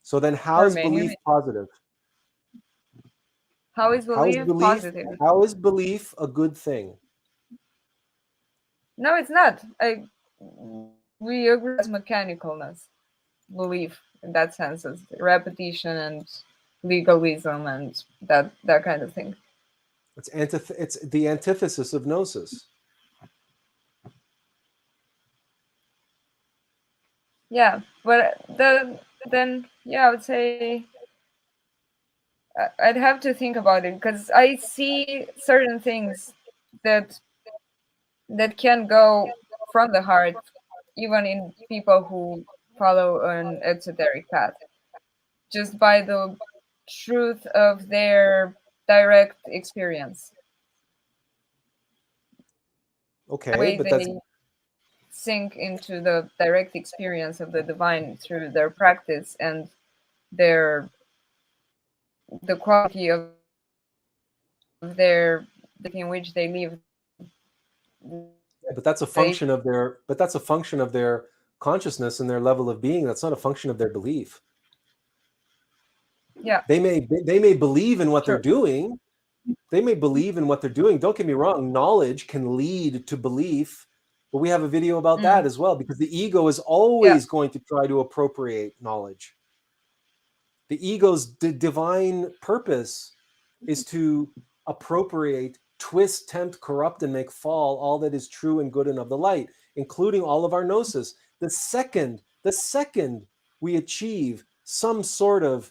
Speaker 1: So then how
Speaker 3: For
Speaker 1: is
Speaker 3: many
Speaker 1: belief
Speaker 3: reasons.
Speaker 1: positive?
Speaker 3: How is belief positive?
Speaker 1: How is belief a good thing?
Speaker 3: No, it's not. We agree as mechanicalness, belief in that sense, as repetition and legalism and that kind of thing.
Speaker 1: It's the antithesis of gnosis.
Speaker 3: Yeah, but then yeah, I would say I'd have to think about it because I see certain things that can go from the heart, even in people who follow an exoteric path, just by the truth of their direct experience. The
Speaker 1: Okay,
Speaker 3: way
Speaker 1: but that's
Speaker 3: they sink into the direct experience of the divine through their practice and their the quality of their in which they live.
Speaker 1: that's a function of their consciousness and their level of being. That's not a function of their belief.
Speaker 3: Yeah,
Speaker 1: They may believe in what they're
Speaker 3: sure.
Speaker 1: doing, They may believe in what they're doing. Don't get me wrong. Knowledge can lead to belief, but we have a video about that as well, because the ego is always going to try to appropriate knowledge. The ego's divine purpose is to appropriate, twist, tempt, corrupt, and make fall all that is true and good and of the light, including all of our gnosis. The second we achieve some sort of,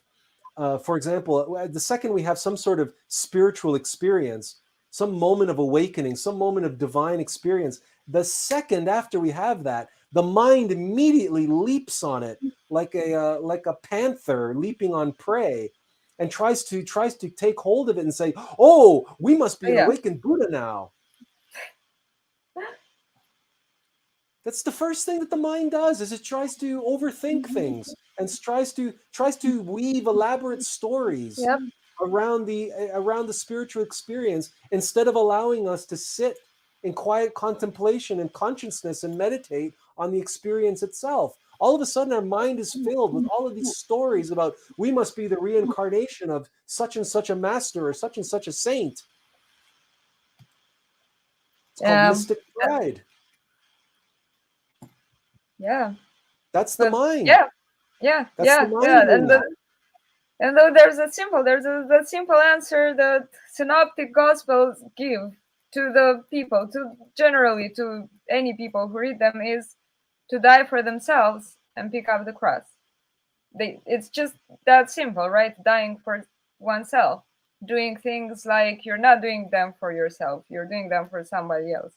Speaker 1: for example, the second we have some sort of spiritual experience, some moment of awakening, some moment of divine experience, the second after we have that, the mind immediately leaps on it like a panther leaping on prey, and tries to take hold of it and say, "Oh, we must be an awakened Buddha now." That's the first thing that the mind does, is it tries to overthink things and tries to weave elaborate stories around the spiritual experience, instead of allowing us to sit in quiet contemplation and consciousness and meditate on the experience itself. All of a sudden, our mind is filled with all of these stories about, we must be the reincarnation of such and such a master or such and such a saint. It's called mystic pride.
Speaker 3: Yeah.
Speaker 1: That's the mind.
Speaker 3: Yeah.
Speaker 1: Mind.
Speaker 3: And though there's a simple answer that synoptic gospels give to the people, to any people who read them, is to die for themselves and pick up the cross. It's just that simple, right? Dying for oneself, doing things like you're not doing them for yourself, you're doing them for somebody else.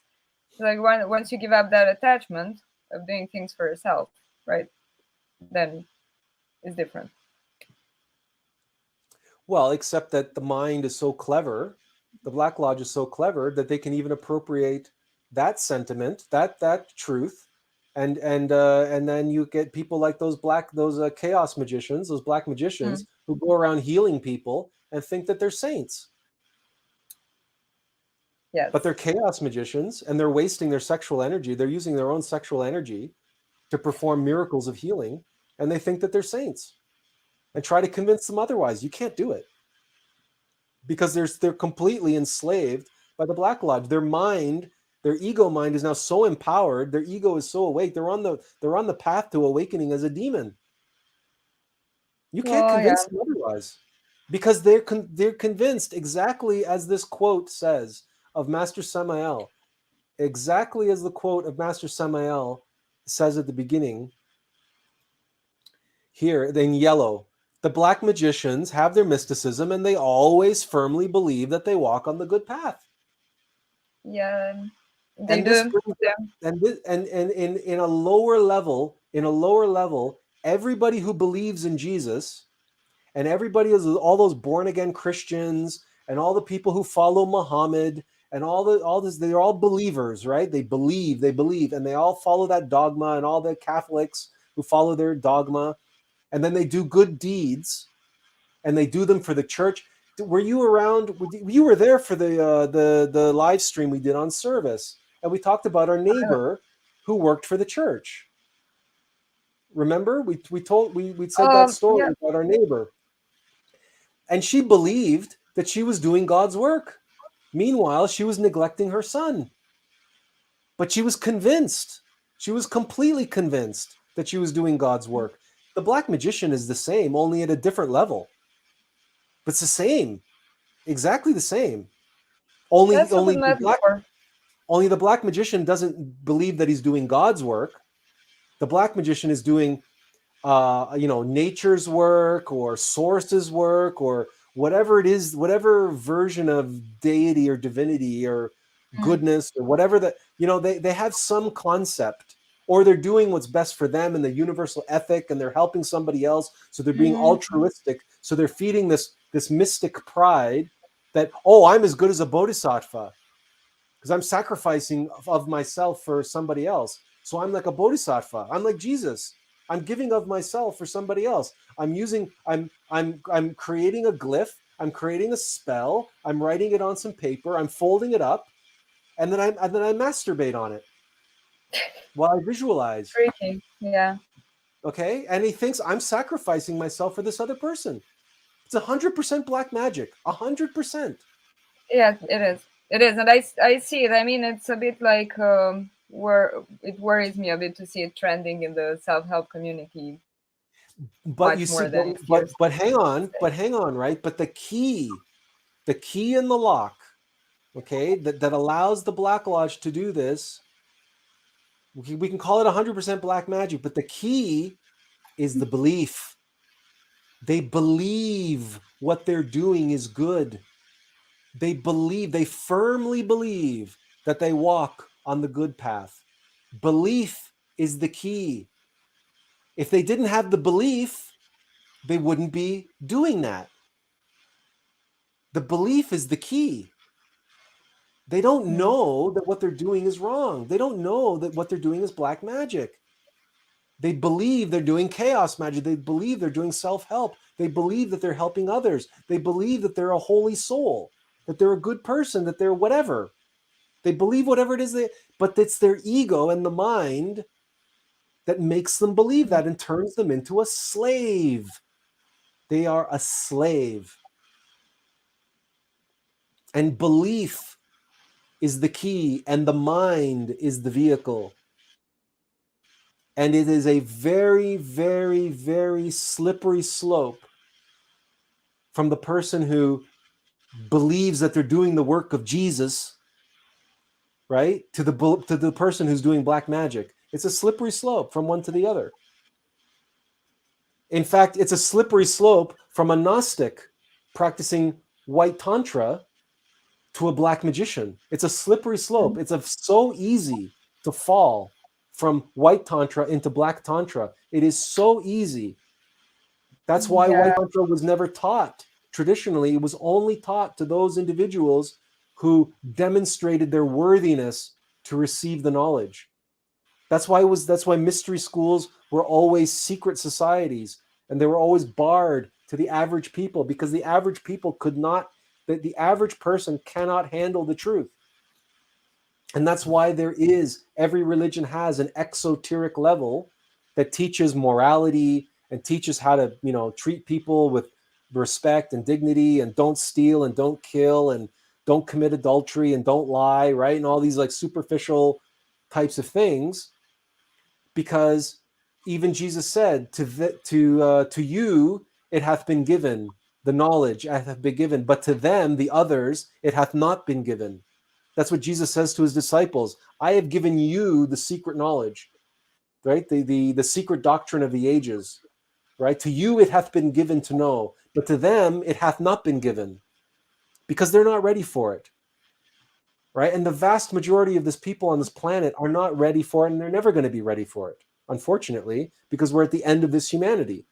Speaker 3: Like once you give up that attachment of doing things for yourself, right, then it's different.
Speaker 1: Well, except that the mind is so clever, the Black Lodge is so clever, that they can even appropriate that sentiment, that truth, and then you get people like those chaos magicians, those black magicians, who go around healing people and think that they're saints.
Speaker 3: Yes.
Speaker 1: But they're chaos magicians, and they're wasting their sexual energy. They're using their own sexual energy to perform miracles of healing, and they think that they're saints, and try to convince them otherwise. You can't do it, because they're completely enslaved by the Black Lodge. Their mind, their ego mind, is now so empowered. Their ego is so awake. They're on the path to awakening as a demon. You can't convince them otherwise, because they're convinced, exactly as this quote says of Master Samael, exactly as the quote of Master Samael says at the beginning. Here in yellow, the black magicians have their mysticism, and they always firmly believe that they walk on the good path.
Speaker 3: Yeah,
Speaker 1: they do. And in a lower level, everybody who believes in Jesus, and everybody is all those born again Christians, and all the people who follow Muhammad, and all this, they're all believers, right? They believe, and they all follow that dogma, and all the Catholics who follow their dogma. And then they do good deeds, and they do them for the church. Were you around? You were there for the live stream we did on service, and we talked about our neighbor who worked for the church. Remember, we said that story about our neighbor, and she believed that she was doing God's work. Meanwhile, she was neglecting her son, but she was convinced. She was completely convinced that she was doing God's work. The black magician is the same, only at a different level. But it's the same, exactly the same. Only the black magician doesn't believe that he's doing God's work. The black magician is doing, nature's work, or source's work, or whatever it is, whatever version of deity or divinity or goodness or whatever that, they have some concept. Or they're doing what's best for them in the universal ethic, and they're helping somebody else. So they're being altruistic. So they're feeding this mystic pride that, I'm as good as a bodhisattva because I'm sacrificing of myself for somebody else. So I'm like a bodhisattva. I'm like Jesus. I'm giving of myself for somebody else. I'm creating a glyph. I'm creating a spell. I'm writing it on some paper. I'm folding it up, and then I masturbate on it while I visualize.
Speaker 3: Freaking, yeah.
Speaker 1: Okay, and he thinks I'm sacrificing myself for this other person. It's 100% black magic, 100%.
Speaker 3: Yeah, it is. It is, and I see it. I mean, it's a bit like where it worries me a bit to see it trending in the self-help community
Speaker 1: But you
Speaker 3: much
Speaker 1: see,
Speaker 3: more than it used
Speaker 1: but hang on,
Speaker 3: to.
Speaker 1: right? But the key in the lock, okay, that allows the Black Lodge to do this, we can call it 100% black magic, but the key is the belief. They believe what they're doing is good. They firmly believe that they walk on the good path. Belief is the key. If they didn't have the belief, they wouldn't be doing that. The belief is the key. They don't know that what they're doing is wrong. They don't know that what they're doing is black magic. They believe they're doing chaos magic. They believe they're doing self-help. They believe that they're helping others. They believe that they're a holy soul, that they're a good person, that they're whatever. They believe whatever it is, but it's their ego and the mind that makes them believe that and turns them into a slave. They are a slave. And belief is the key, and the mind is the vehicle. And it is a very, very, very slippery slope from the person who believes that they're doing the work of Jesus, right, to the person who's doing black magic. It's a slippery slope from one to the other. In fact, it's a slippery slope from a Gnostic practicing white tantra to a black magician. It's a slippery slope. It's so easy to fall from white tantra into black tantra. It is so easy. That's why
Speaker 3: Yeah.
Speaker 1: white tantra was never taught. Traditionally, it was only taught to those individuals who demonstrated their worthiness to receive the knowledge. That's why mystery schools were always secret societies, and they were always barred to the average people, because the average people could not, the average person cannot handle the truth. And that's why every religion has an exoteric level that teaches morality and teaches how to, treat people with respect and dignity, and don't steal and don't kill and don't commit adultery and don't lie, right? And all these like superficial types of things. Because even Jesus said, to you it hath been given, the knowledge hath been given, but to them, the others, it hath not been given. That's what Jesus says to his disciples. I have given you the secret knowledge, right? The secret doctrine of the ages, right? To you it hath been given to know, but to them it hath not been given, because they're not ready for it, right? And the vast majority of this people on this planet are not ready for it, and they're never going to be ready for it, unfortunately, because we're at the end of this humanity,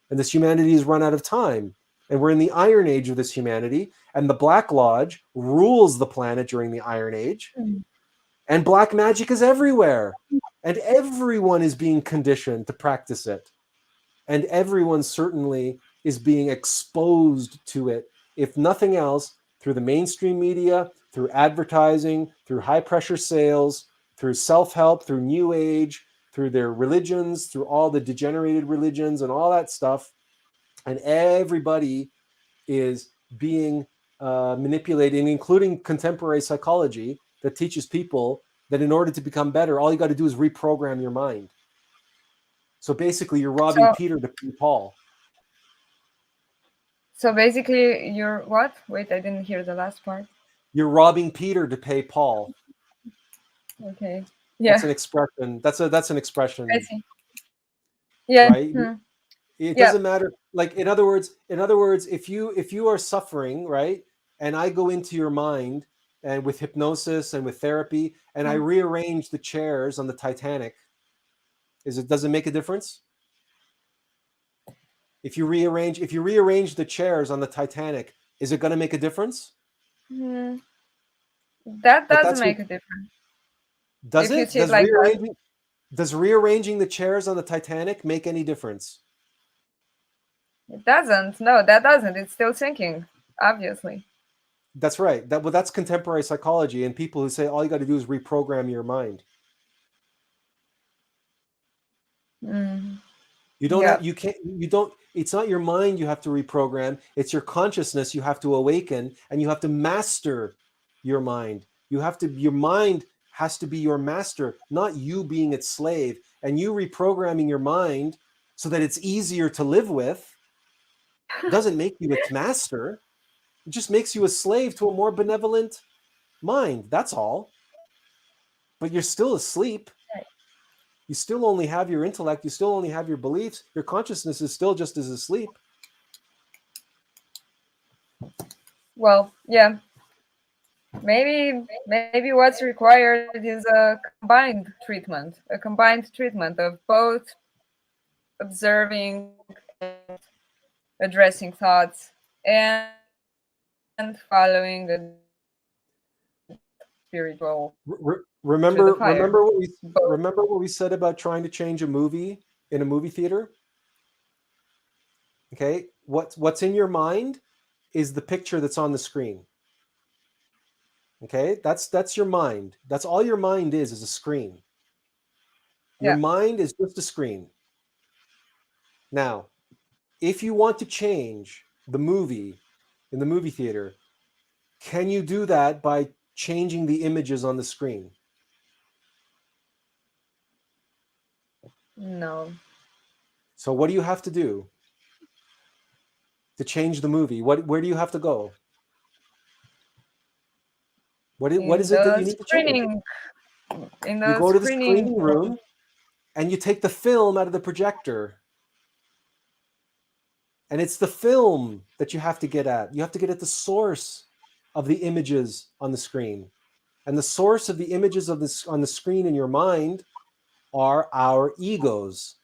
Speaker 1: and this humanity has run out of time, and we're in the Iron Age of this humanity, and the Black Lodge rules the planet during the Iron Age, and black magic is everywhere, and everyone is being conditioned to practice it, and everyone certainly is being exposed to it, if nothing else, through the mainstream media, through advertising, through high pressure sales, through self-help, through New Age, through their religions, through all the degenerated religions and all that stuff. And everybody is being manipulated, including contemporary psychology that teaches people that in order to become better, all you got to do is reprogram your mind. So basically, you're robbing
Speaker 3: So
Speaker 1: Peter to pay Paul.
Speaker 3: so basically, you're what? Wait, I didn't hear the last part.
Speaker 1: You're robbing Peter to pay Paul.
Speaker 3: Okay.
Speaker 1: That's
Speaker 3: Yeah,
Speaker 1: an expression. That's an
Speaker 3: I
Speaker 1: expression,
Speaker 3: see. Yeah.
Speaker 1: right? It
Speaker 3: Yeah.
Speaker 1: doesn't matter. Like in other words, if you are suffering, right, and I go into your mind and with hypnosis and with therapy, and I rearrange the chairs on the Titanic, does it make a difference? If you rearrange the chairs on the Titanic, is it going to make a difference?
Speaker 3: Mm, that
Speaker 1: But
Speaker 3: doesn't
Speaker 1: that's what
Speaker 3: make a difference
Speaker 1: does
Speaker 3: if you
Speaker 1: it?
Speaker 3: see it like that.
Speaker 1: Does rearranging the chairs on the Titanic make any difference?
Speaker 3: It doesn't. No, that doesn't. It's still sinking, obviously.
Speaker 1: That's right. That's contemporary psychology, and people who say all you got to do is reprogram your mind.
Speaker 3: Mm.
Speaker 1: You don't
Speaker 3: Yeah.
Speaker 1: have, you can't, you don't, it's not your mind you have to reprogram. It's your consciousness you have to awaken, and you have to master your mind. Your mind has to be your master, not you being its slave. And you reprogramming your mind so that it's easier to live with doesn't make you its master. It just makes you a slave to a more benevolent mind. That's all. But you're still asleep. You still only have your intellect. You still only have your beliefs. Your consciousness is still just as asleep.
Speaker 3: Well, yeah. Maybe what's required is a combined treatment of both observing and addressing thoughts and following a spiritual to the fire. Both.
Speaker 1: Remember what we said about trying to change a movie in a movie theater? Okay, what's in your mind is the picture that's on the screen. Okay, that's your mind. That's all your mind is a screen. Your
Speaker 3: Yeah.
Speaker 1: mind is just a screen. Now, if you want to change the movie in the movie theater, can you do that by changing the images on the screen?
Speaker 3: No.
Speaker 1: So what do you have to do to change the movie? Where do you have to go? What
Speaker 3: In
Speaker 1: is it that
Speaker 3: the
Speaker 1: you need to change?
Speaker 3: screening in
Speaker 1: You
Speaker 3: the
Speaker 1: go to the
Speaker 3: screening
Speaker 1: screening room and you take the film out of the projector. And it's the film that you have to get at. You have to get at the source of the images on the screen. And the source of the images of this on the screen in your mind are our egos.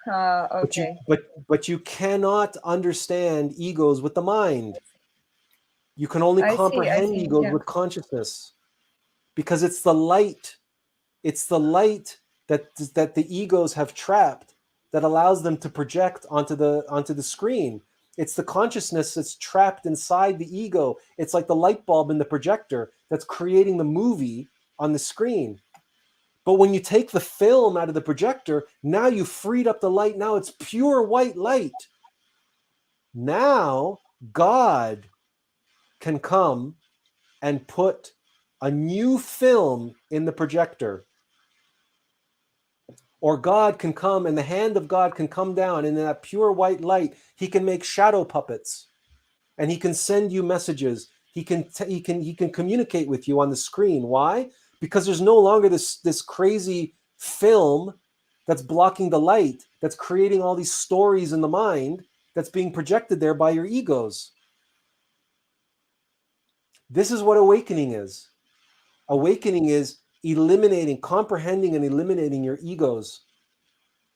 Speaker 3: okay.
Speaker 1: But you cannot understand egos with the mind. You can only
Speaker 3: I
Speaker 1: comprehend
Speaker 3: see.
Speaker 1: egos
Speaker 3: Yeah.
Speaker 1: with consciousness, because it's the light. It's the light that the egos have trapped that allows them to project onto the screen. It's the consciousness that's trapped inside the ego. It's like the light bulb in the projector that's creating the movie on the screen. But when you take the film out of the projector, now you freed up the light. Now it's pure white light. Now God can come and put a new film in the projector. Or God can come, and the hand of God can come down, and in that pure white light, he can make shadow puppets, and he can send you messages. He can communicate with you on the screen. Why? Because there's no longer this crazy film that's blocking the light, that's creating all these stories in the mind that's being projected there by your egos. This is what awakening is. Awakening is eliminating, comprehending, and eliminating your egos.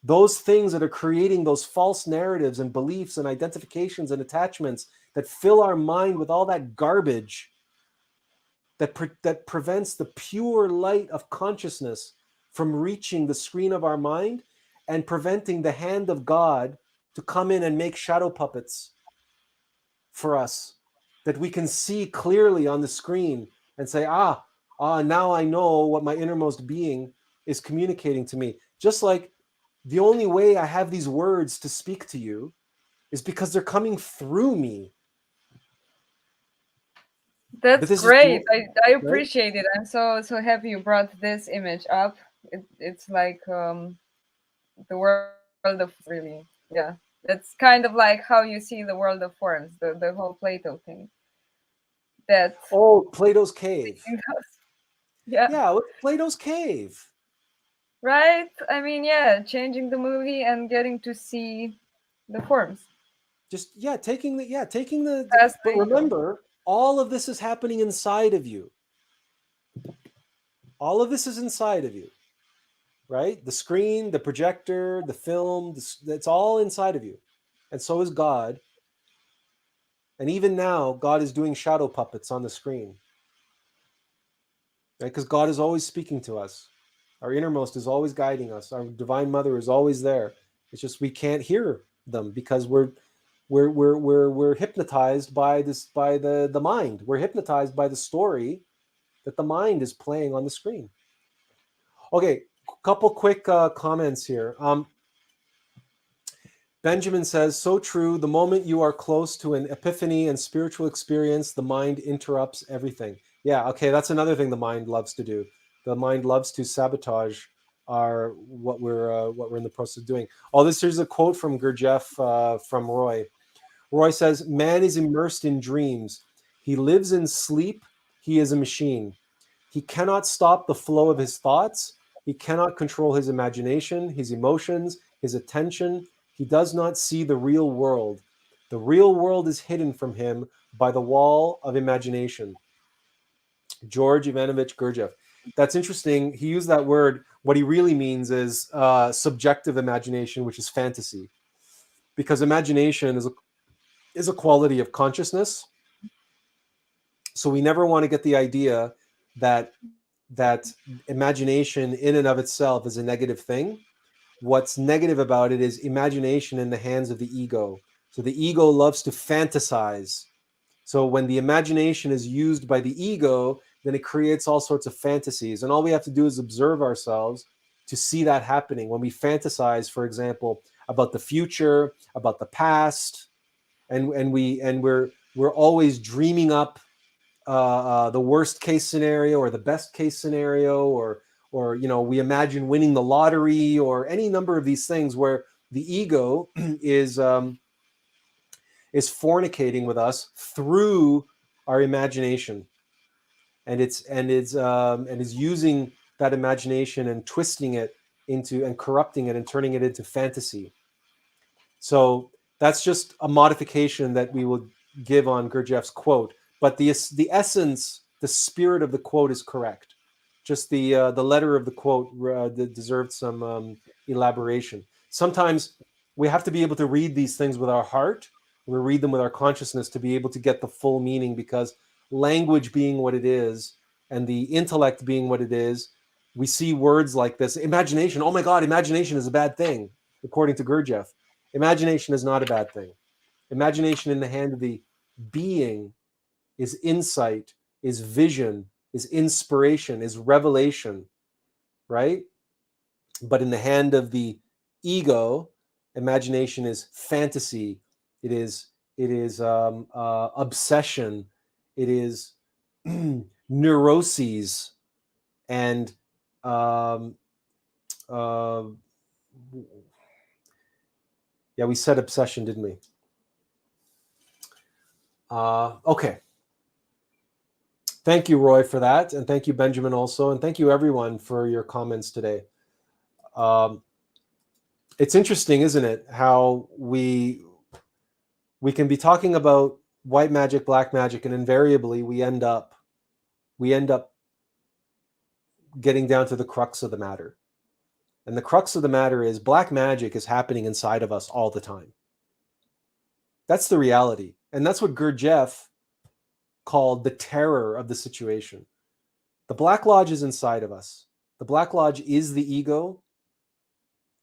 Speaker 1: Those things that are creating those false narratives and beliefs and identifications and attachments that fill our mind with all that garbage that prevents the pure light of consciousness from reaching the screen of our mind and preventing the hand of God to come in and make shadow puppets for us that we can see clearly on the screen and say, now I know what my innermost being is communicating to me. Just like the only way I have these words to speak to you is because they're coming through me. But
Speaker 3: That's
Speaker 1: this is
Speaker 3: great. I
Speaker 1: right?
Speaker 3: appreciate it. I'm so happy you brought this image up. It's like the world of really, yeah. It's kind of like how you see the world of forms, the whole Plato thing. That
Speaker 1: Oh, Plato's cave.
Speaker 3: yeah.
Speaker 1: Yeah, it's Plato's cave.
Speaker 3: Right? I mean, yeah, changing the movie and getting to see the forms.
Speaker 1: Just taking
Speaker 3: That's
Speaker 1: but
Speaker 3: the ego.
Speaker 1: remember, all of this is happening inside of you. All of this is inside of you, right? The screen, the projector, the film, it's all inside of you. And so is God. And even now, God is doing shadow puppets on the screen. Right? Because God is always speaking to us. Our innermost is always guiding us. Our divine mother is always there. It's just we can't hear them because we're hypnotized by the mind. We're hypnotized by the story that the mind is playing on the screen. Okay, couple quick comments here. Benjamin says, so true. The moment you are close to an epiphany and spiritual experience, the mind interrupts everything. Yeah, okay, that's another thing the mind loves to do. The mind loves to sabotage our what we're in the process of doing. Oh, here's a quote from Gurdjieff from Roy. Roy says, man is immersed in dreams. He lives in sleep. He is a machine. He cannot stop the flow of his thoughts. He cannot control his imagination, his emotions, his attention. He does not see the real world. The real world is hidden from him by the wall of imagination. George Ivanovich Gurdjieff. That's interesting. He used that word. What he really means is subjective imagination, which is fantasy. Because imagination is a quality of consciousness. So we never want to get the idea that imagination in and of itself is a negative thing. What's negative about it is imagination in the hands of the ego. So the ego loves to fantasize. So when the imagination is used by the ego, then it creates all sorts of fantasies. And all we have to do is observe ourselves to see that happening. When we fantasize, for example, about the future, about the past, and we're always dreaming up the worst case scenario or the best case scenario, or we imagine winning the lottery, or any number of these things where the ego is fornicating with us through our imagination, and is using that imagination and twisting it into, and corrupting it and turning it into fantasy. So that's just a modification that we will give on Gurdjieff's quote. But the essence, the spirit of the quote is correct. Just the letter of the quote deserved some elaboration. Sometimes we have to be able to read these things with our heart. We read them with our consciousness to be able to get the full meaning, because language being what it is and the intellect being what it is, we see words like this. Imagination. Oh my God, imagination is a bad thing, according to Gurdjieff. Imagination is not a bad thing. Imagination in the hand of the being is insight, is vision, is inspiration, is revelation, right? But in the hand of the ego, imagination is fantasy. It is obsession. It is neuroses, and yeah, we said obsession, didn't we? Okay. Thank you, Roy, for that. And thank you, Benjamin, also. And thank you, everyone, for your comments today. It's interesting, isn't it, how we can be talking about white magic, black magic, and invariably we end up getting down to the crux of the matter. And the crux of the matter is black magic is happening inside of us all the time. That's the reality. And that's what Gurdjieff called the terror of the situation. The Black Lodge is inside of us. The Black Lodge is the ego.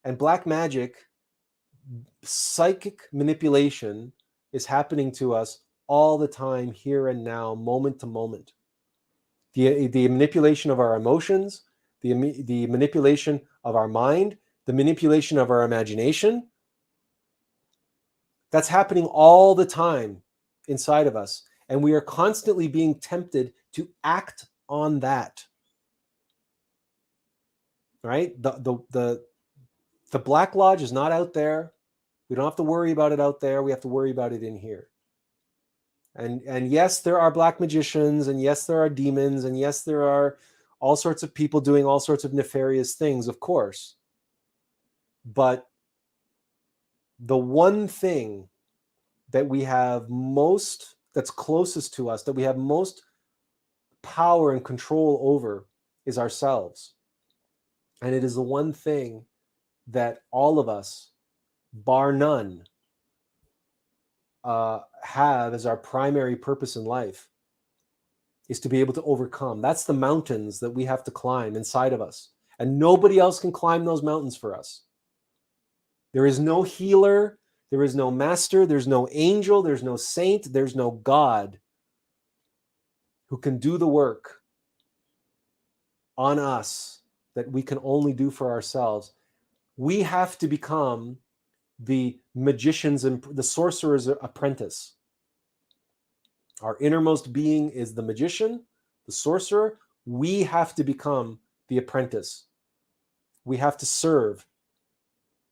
Speaker 1: And black magic, psychic manipulation, is happening to us all the time, here and now, moment to moment. The manipulation of our emotions, the manipulation of our mind, the manipulation of our imagination, that's happening all the time inside of us. And we are constantly being tempted to act on that. Right? The Black Lodge is not out there. We don't have to worry about it out there. We have to worry about it in here. And yes, there are black magicians, and yes, there are demons, and yes, there are all sorts of people doing all sorts of nefarious things, of course. But the one thing that we have most, that's closest to us, that we have most power and control over, is ourselves. And it is the one thing that all of us, bar none, have as our primary purpose in life, is to be able to overcome. That's the mountains that we have to climb inside of us. And nobody else can climb those mountains for us. There is no healer, there is no master, there's no angel, there's no saint, there's no God who can do the work on us that we can only do for ourselves. We have to become the magician's and the sorcerer's apprentice. Our innermost being is the magician, the sorcerer. We have to become the apprentice. We have to serve.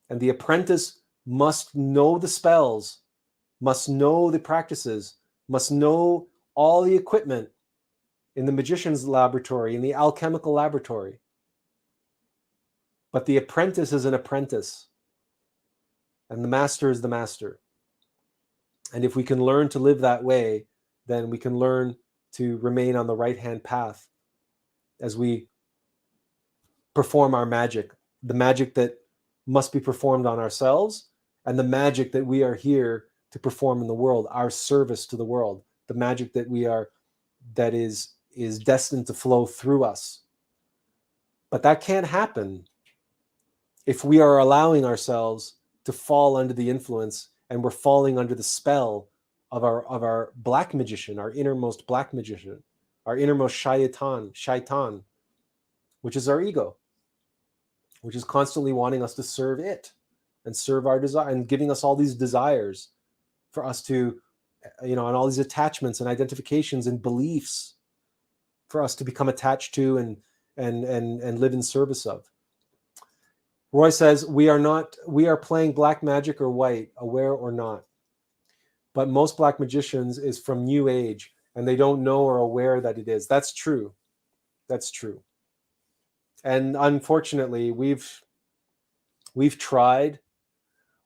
Speaker 1: And the apprentice must know the spells, must know the practices, must know all the equipment in the magician's laboratory, in the alchemical laboratory. But the apprentice is an apprentice, and the master is the master. And if we can learn to live that way, then we can learn to remain on the right-hand path as we perform our magic, the magic that must be performed on ourselves, and the magic that we are here to perform in the world, our service to the world, the magic that is destined to flow through us. But that can't happen if we are allowing ourselves to fall under the influence, and we're falling under the spell of our black magician, our innermost black magician, our innermost shaitan, which is our ego, which is constantly wanting us to serve it and serve our desire, and giving us all these desires for us to, and all these attachments and identifications and beliefs for us to become attached to and live in service of. Roy says, we are playing black magic or white, aware or not. But most black magicians is from New Age, and they don't know or aware that it is. That's true. That's true. And unfortunately, we've tried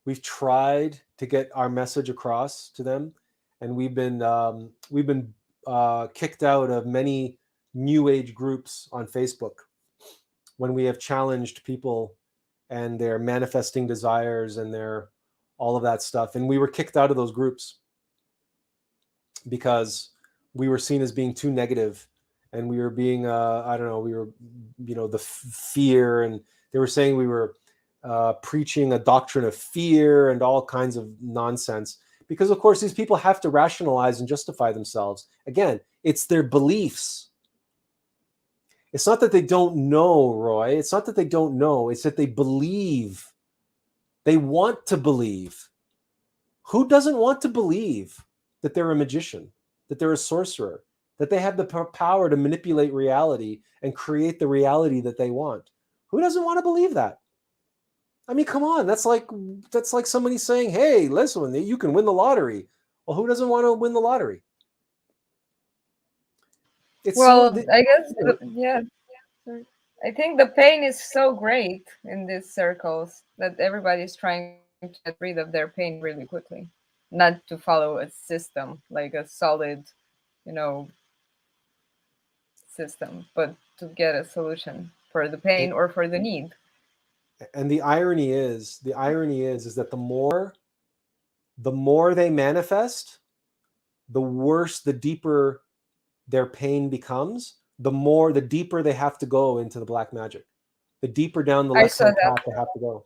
Speaker 1: to get our message across to them, and we've been kicked out of many New Age groups on Facebook when we have challenged people and their manifesting desires and their all of that stuff. And we were kicked out of those groups because we were seen as being too negative, and we were being, the fear, and they were saying we were preaching a doctrine of fear and all kinds of nonsense. Because of course, these people have to rationalize and justify themselves. Again, it's their beliefs. It's not that they don't know, Roy. It's not that they don't know. It's that they believe. They want to believe. Who doesn't want to believe that they're a magician, that they're a sorcerer, that they have the power to manipulate reality and create the reality that they want? Who doesn't want to believe that? I mean, come on. That's like somebody saying, hey, listen, you can win the lottery. Well, who doesn't want to win the lottery?
Speaker 3: I guess, yeah. I think the pain is so great in these circles that everybody's trying to get rid of their pain really quickly, not to follow a system, like a solid, system, but to get a solution for the pain or for the need.
Speaker 1: And the irony is that the more they manifest, the worse, the deeper their pain becomes, the deeper they have to go into the black magic, the deeper down the left-hand path they have to go.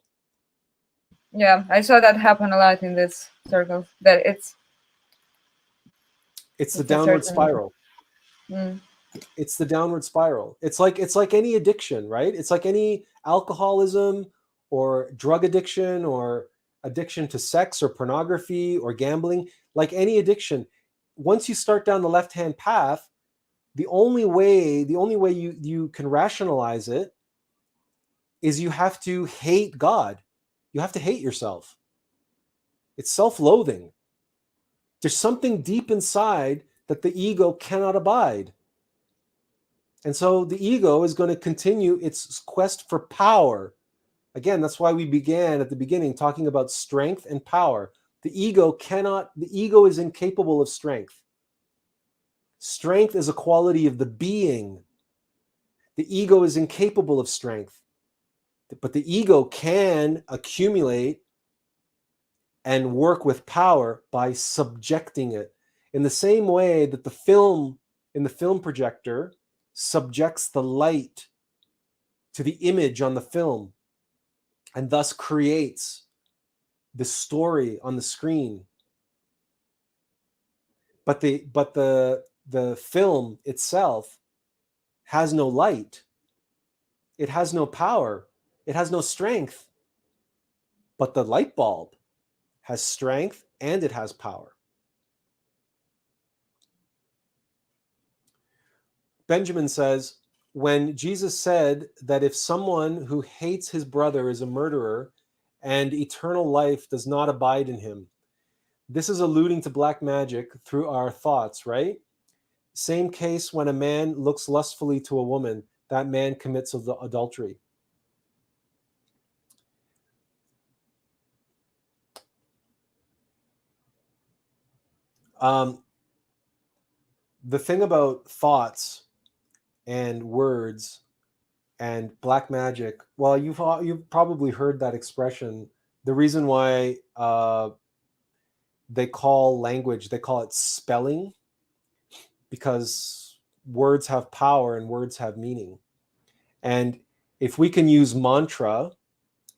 Speaker 3: Yeah, I saw that happen a lot in this circle. That
Speaker 1: it's the downward spiral. It's the downward spiral. It's like any addiction, right? It's like any alcoholism or drug addiction or addiction to sex or pornography or gambling. Like any addiction, once you start down the left-hand path, the only way you can rationalize it is you have to hate God. You have to hate yourself. It's self-loathing. There's something deep inside that the ego cannot abide. And so the ego is going to continue its quest for power. Again, that's why we began at the beginning talking about strength and power. The ego is incapable of strength. Strength is a quality of the being. The ego is incapable of strength. But the ego can accumulate and work with power by subjecting it. In the same way that the film projector subjects the light to the image on the film and thus creates the story on the screen. But the film itself has no light. It has no power. It has no strength. But the light bulb has strength, and it has power. Benjamin says, when Jesus said that if someone who hates his brother is a murderer and eternal life does not abide in him, this is alluding to black magic through our thoughts, right? Same case when a man looks lustfully to a woman, that man commits adultery. The thing about thoughts and words and black magic, well, you've probably heard that expression. The reason why they call it spelling, because words have power and words have meaning. And if we can use mantra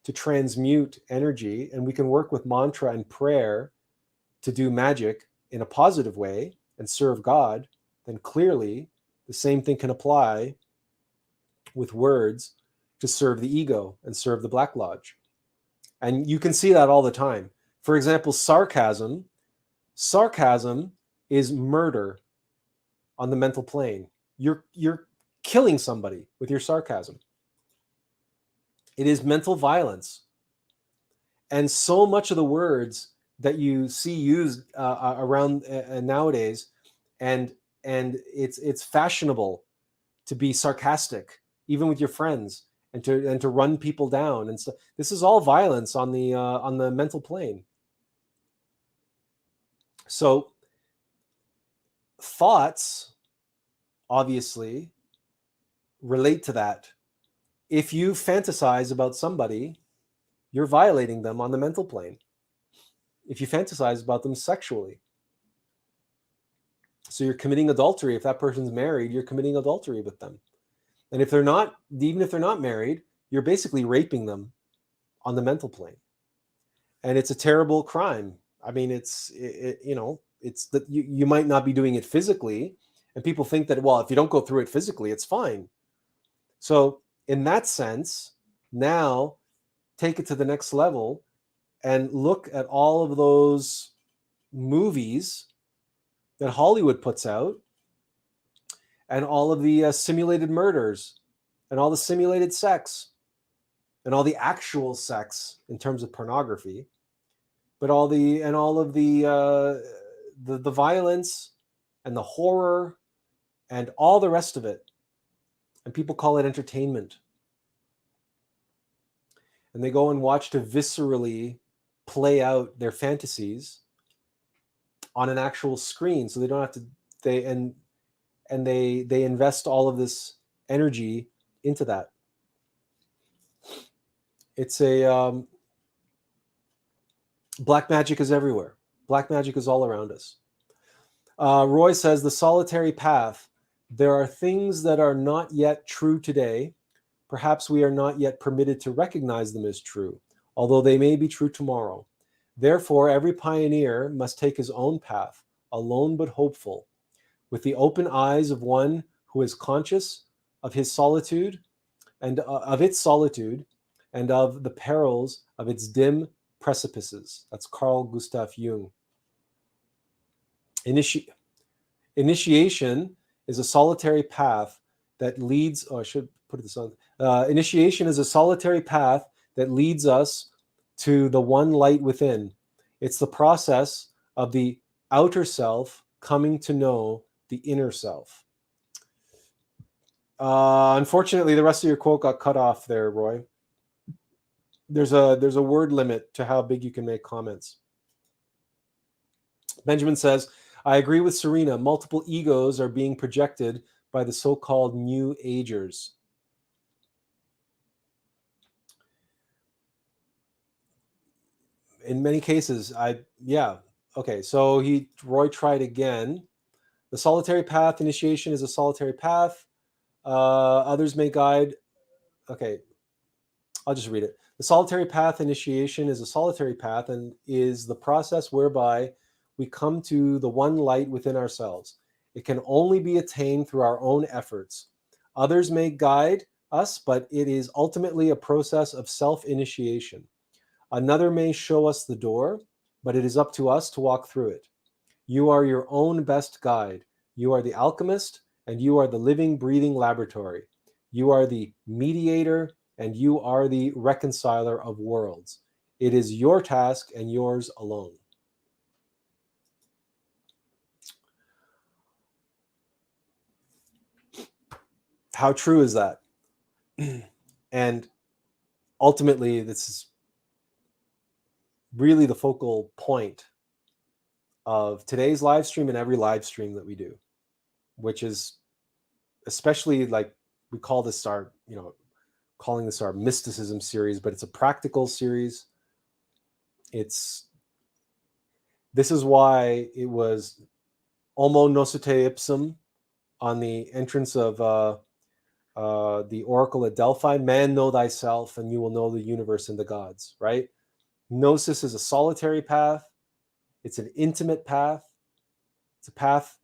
Speaker 1: to transmute energy, and we can work with mantra and prayer to do magic in a positive way and serve God, then clearly the same thing can apply with words to serve the ego and serve the Black Lodge. And you can see that all the time. For example, sarcasm is murder on the mental plane. You're killing somebody with your sarcasm. It is mental violence. And so much of the words that you see used around nowadays, and it's fashionable to be sarcastic, even with your friends, and to run people down, and so this is all violence on the mental plane. So thoughts obviously relate to that. If you fantasize about somebody, you're violating them on the mental plane. If you fantasize about them sexually, so you're committing adultery. If that person's married, you're committing adultery with them. And if they're not, even if they're not married, you're basically raping them on the mental plane. And it's a terrible crime. I mean, it's that you might not be doing it physically, and people think that, well, if you don't go through it physically, it's fine. So in that sense, now take it to the next level and look at all of those movies that Hollywood puts out, and all of the simulated murders, and all the simulated sex, and all the actual sex in terms of pornography, but all of the violence and the horror and all the rest of it. And people call it entertainment. And they go and watch to viscerally play out their fantasies on an actual screen, so they don't have to. They invest all of this energy into that. It's a black magic is everywhere. Black magic is all around us. Roy says, the solitary path. There are things that are not yet true today. Perhaps we are not yet permitted to recognize them as true, although they may be true tomorrow. Therefore, every pioneer must take his own path, alone but hopeful, with the open eyes of one who is conscious of his solitude and of its solitude and of the perils of its dim precipices. That's Carl Gustav Jung. Initiation is a solitary path that leads, I should put this on. Initiation is a solitary path that leads us to the one light within. It's the process of the outer self coming to know the inner self. Unfortunately, the rest of your quote got cut off there, Roy. There's a word limit to how big you can make comments. Benjamin says, I agree with Serena. Multiple egos are being projected by the so-called New Agers. In many cases, okay, so Roy tried again. The solitary path initiation is a solitary path. Others may guide. Okay, I'll just read it. The solitary path initiation is a solitary path and is the process whereby we come to the one light within ourselves. It can only be attained through our own efforts. Others may guide us, but it is ultimately a process of self-initiation. Another may show us the door. but it is up to us to walk through it. You are your own best guide. You are the alchemist, and you are the living, breathing laboratory. You are the mediator, and you are the reconciler of worlds. It is your task and yours alone. How true is that? And ultimately, this is really the focal point of today's live stream and every live stream that we do, which is especially like we call this our, calling this our Mysticism series, but it's a practical series. This is why it was homo nocete ipsum on the entrance of the oracle at Delphi. Man, know thyself, and you will know the universe and the gods, right? Gnosis is a solitary path. It's an intimate path. It's a path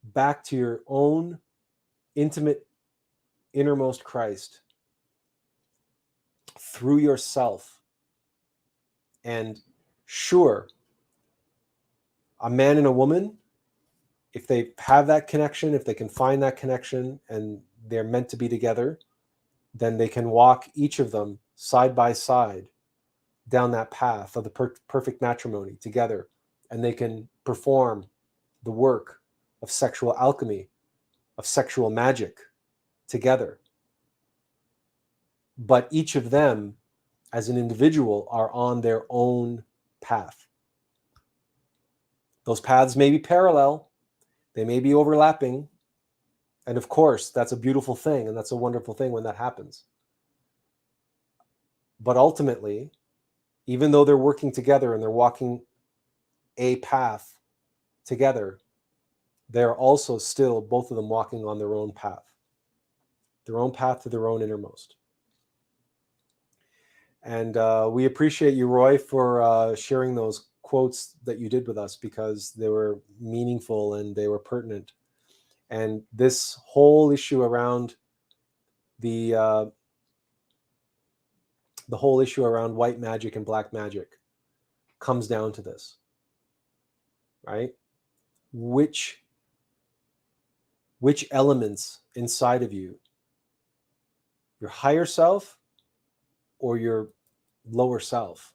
Speaker 1: back to your own intimate innermost Christ through yourself. And sure, a man and a woman, if they have that connection, if they can find that connection and they're meant to be together, then they can walk, each of them, side by side down that path of the perfect matrimony together. And they can perform the work of sexual alchemy, of sexual magic together. But each of them, as an individual, are on their own path. Those paths may be parallel, they may be overlapping, and of course, that's a beautiful thing, and that's a wonderful thing when that happens. But ultimately, even though they're working together and they're walking a path together, they're also still, both of them, walking on their own path to their own innermost. And we appreciate you, Roy, for sharing those quotes that you did with us, because they were meaningful and they were pertinent. And this whole issue around the whole issue around white magic and black magic comes down to this, right? Which elements inside of you, your higher self or your lower self,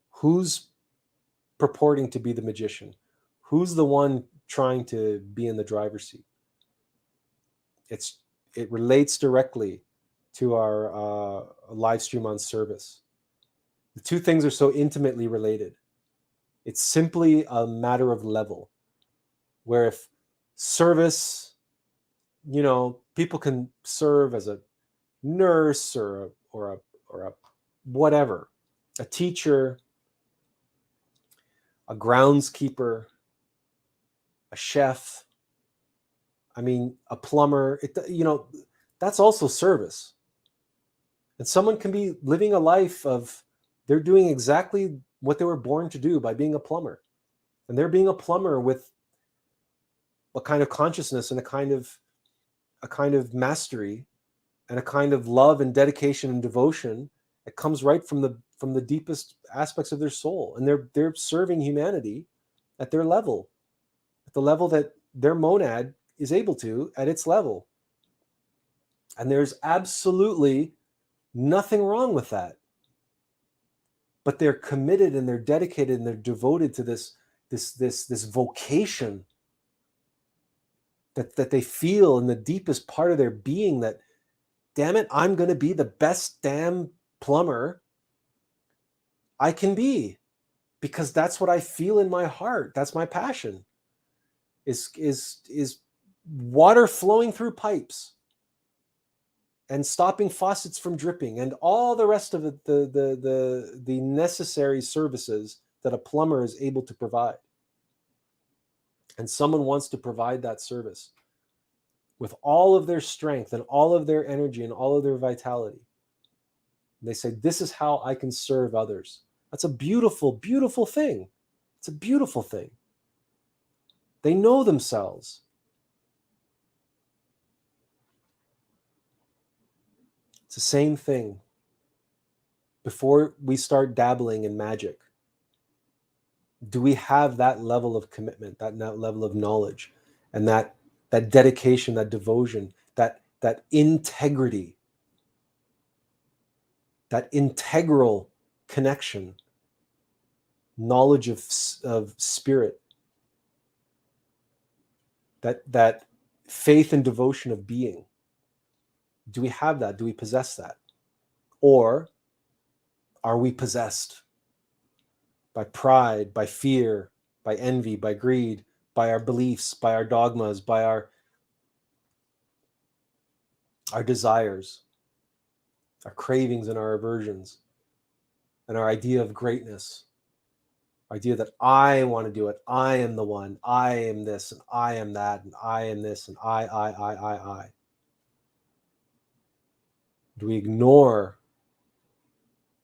Speaker 1: who's purporting to be the magician? Who's the one trying to be in the driver's seat? It relates directly to our live stream on service. The two things are so intimately related. It's simply a matter of level, where if service, people can serve as a nurse or a whatever, a teacher, a groundskeeper, a chef, a plumber, that's also service. And someone can be living a life of, they're doing exactly what they were born to do by being a plumber. And they're being a plumber with a kind of consciousness and a kind of mastery and a kind of love and dedication and devotion that comes right from the deepest aspects of their soul. And they're serving humanity at their level, at the level that their monad is able to, at its level. And there's absolutely nothing wrong with that. But they're committed and they're dedicated and they're devoted to this vocation that they feel in the deepest part of their being, that, damn it, I'm going to be the best damn plumber I can be, because that's what I feel in my heart. That's my passion, is water flowing through pipes and stopping faucets from dripping and all the rest of it, the necessary services that a plumber is able to provide. And someone wants to provide that service with all of their strength and all of their energy and all of their vitality. And they say, this is how I can serve others. That's a beautiful, beautiful thing. It's a beautiful thing. They know themselves. It's the same thing. Before we start dabbling in magic, Do we have that level of commitment, that level of knowledge, and that dedication, that devotion, that integrity, that integral connection, knowledge of spirit, that faith and devotion of being? Do we have that? Do we possess that? Or are we possessed by pride, by fear, by envy, by greed, by our beliefs, by our dogmas, by our desires, our cravings and our aversions, and our idea of greatness, our idea that I want to do it, I am the one, I am this, and I am that, and I am this, and I. Do we ignore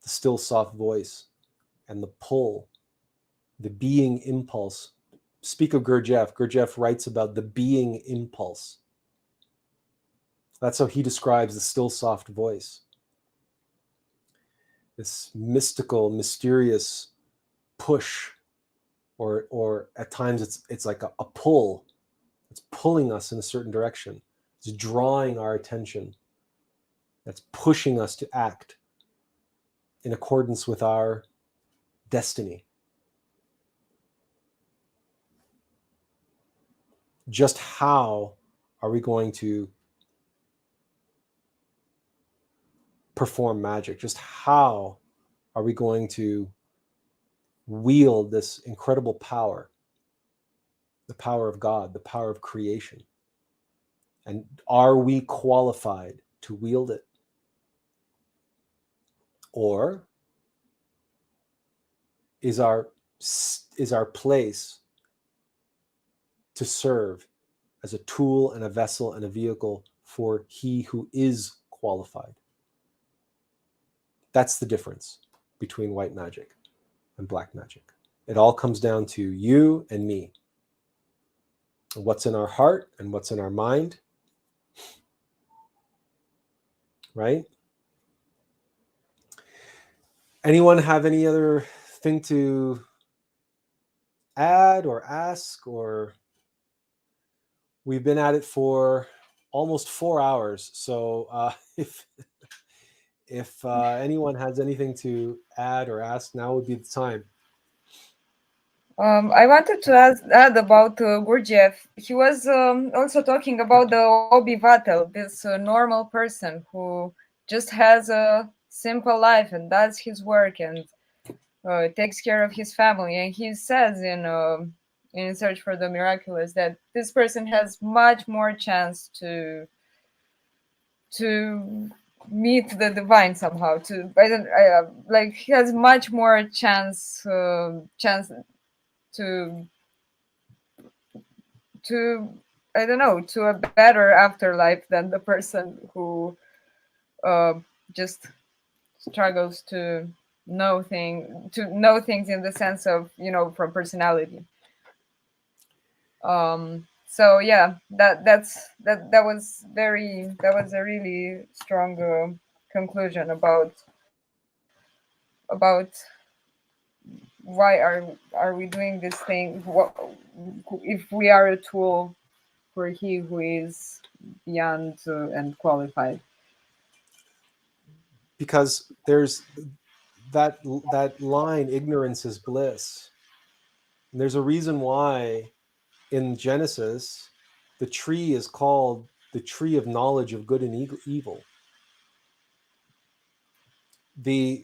Speaker 1: the still soft voice and the pull, the being impulse? Speak of Gurdjieff. Gurdjieff writes about the being impulse. That's how he describes the still soft voice. This mystical, mysterious push, or at times it's like a pull. It's pulling us in a certain direction. It's drawing our attention. That's pushing us to act in accordance with our destiny. Just how are we going to perform magic? Just how are we going to wield this incredible power, the power of God, the power of creation? And are we qualified to wield it? Or is our place to serve as a tool and a vessel and a vehicle for he who is qualified? That's the difference between white magic and black magic. It all comes down to you and me. What's in our heart and what's in our mind, right? Anyone have any other thing to add or ask? Or we've been at it for almost 4 hours. So if anyone has anything to add or ask, now would be the time.
Speaker 3: I wanted to add about Gurdjieff. He was also talking about the Obi-Vatel, this normal person who just has a simple life and does his work and takes care of his family. And he says in Search for the Miraculous that this person has much more chance to meet the divine somehow. Like he has much more chance to I don't know, to a better afterlife than the person who just struggles to know things in the sense of, you know, from personality. So yeah, that was a really strong conclusion about why are we doing this thing, if we are a tool for he who is beyond and qualified.
Speaker 1: Because there's that line, ignorance is bliss. And there's a reason why in Genesis the tree is called the tree of knowledge of good and evil. The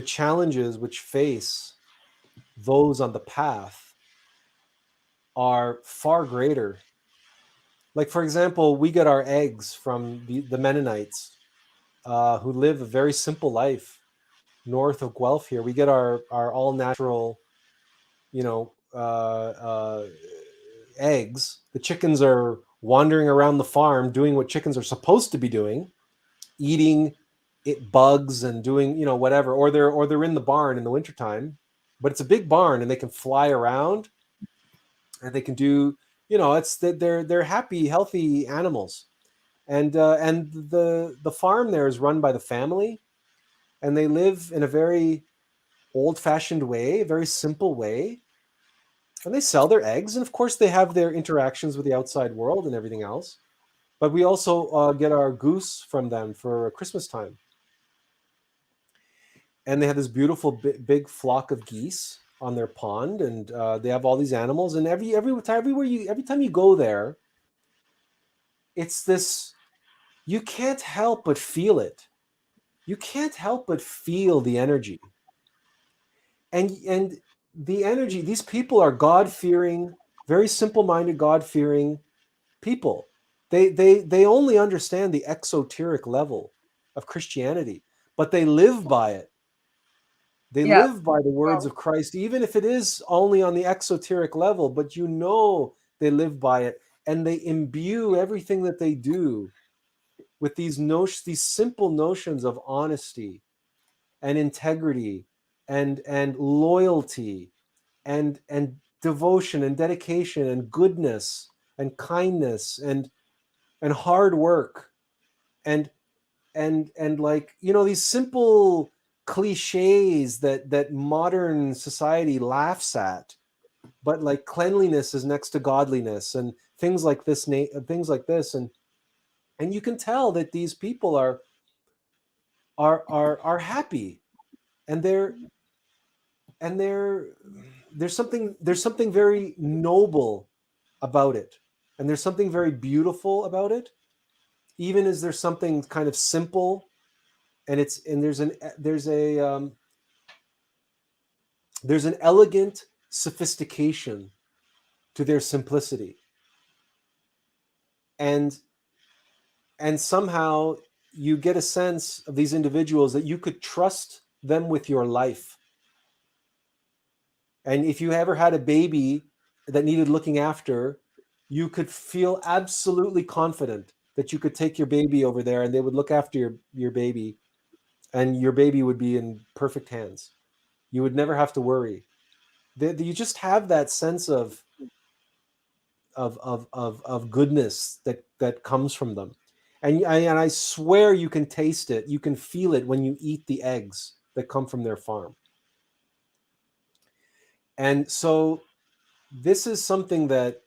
Speaker 1: challenges which face those on the path are far greater. Like, for example, we get our eggs from the Mennonites, who live a very simple life north of Guelph here. We get our all natural, eggs. The chickens are wandering around the farm doing what chickens are supposed to be doing, eating bugs and doing, whatever, or they're in the barn in the wintertime, but it's a big barn and they can fly around and they can do, it's that they're happy, healthy animals. And the farm there is run by the family, and they live in a very old-fashioned way, a very simple way. And they sell their eggs, and of course they have their interactions with the outside world and everything else. But we also get our goose from them for Christmas time. And they have this beautiful big flock of geese on their pond, and they have all these animals. And every time you go there, it's this. You can't help but feel it. You can't help but feel the energy. And the energy. These people are God-fearing, very simple-minded, God-fearing people. They only understand the exoteric level of Christianity, but they live by it. They
Speaker 3: Yeah.
Speaker 1: live by the words of Christ, even if it is only on the exoteric level, but you know they live by it, and they imbue everything that they do with these simple notions of honesty and integrity and loyalty and devotion and dedication and goodness and kindness and hard work and like, you know, these simple cliches that modern society laughs at, but like cleanliness is next to godliness and things like this, and you can tell that these people are happy, and there's something very noble about it, and there's something very beautiful about it, even as there's something kind of simple, and there's an elegant sophistication to their simplicity, and somehow you get a sense of these individuals that you could trust them with your life. And if you ever had a baby that needed looking after, you could feel absolutely confident that you could take your baby over there and they would look after your baby, and your baby would be in perfect hands. You would never have to worry. You just have that sense of goodness that comes from them. And I swear you can taste it. You can feel it when you eat the eggs that come from their farm. And so this is something that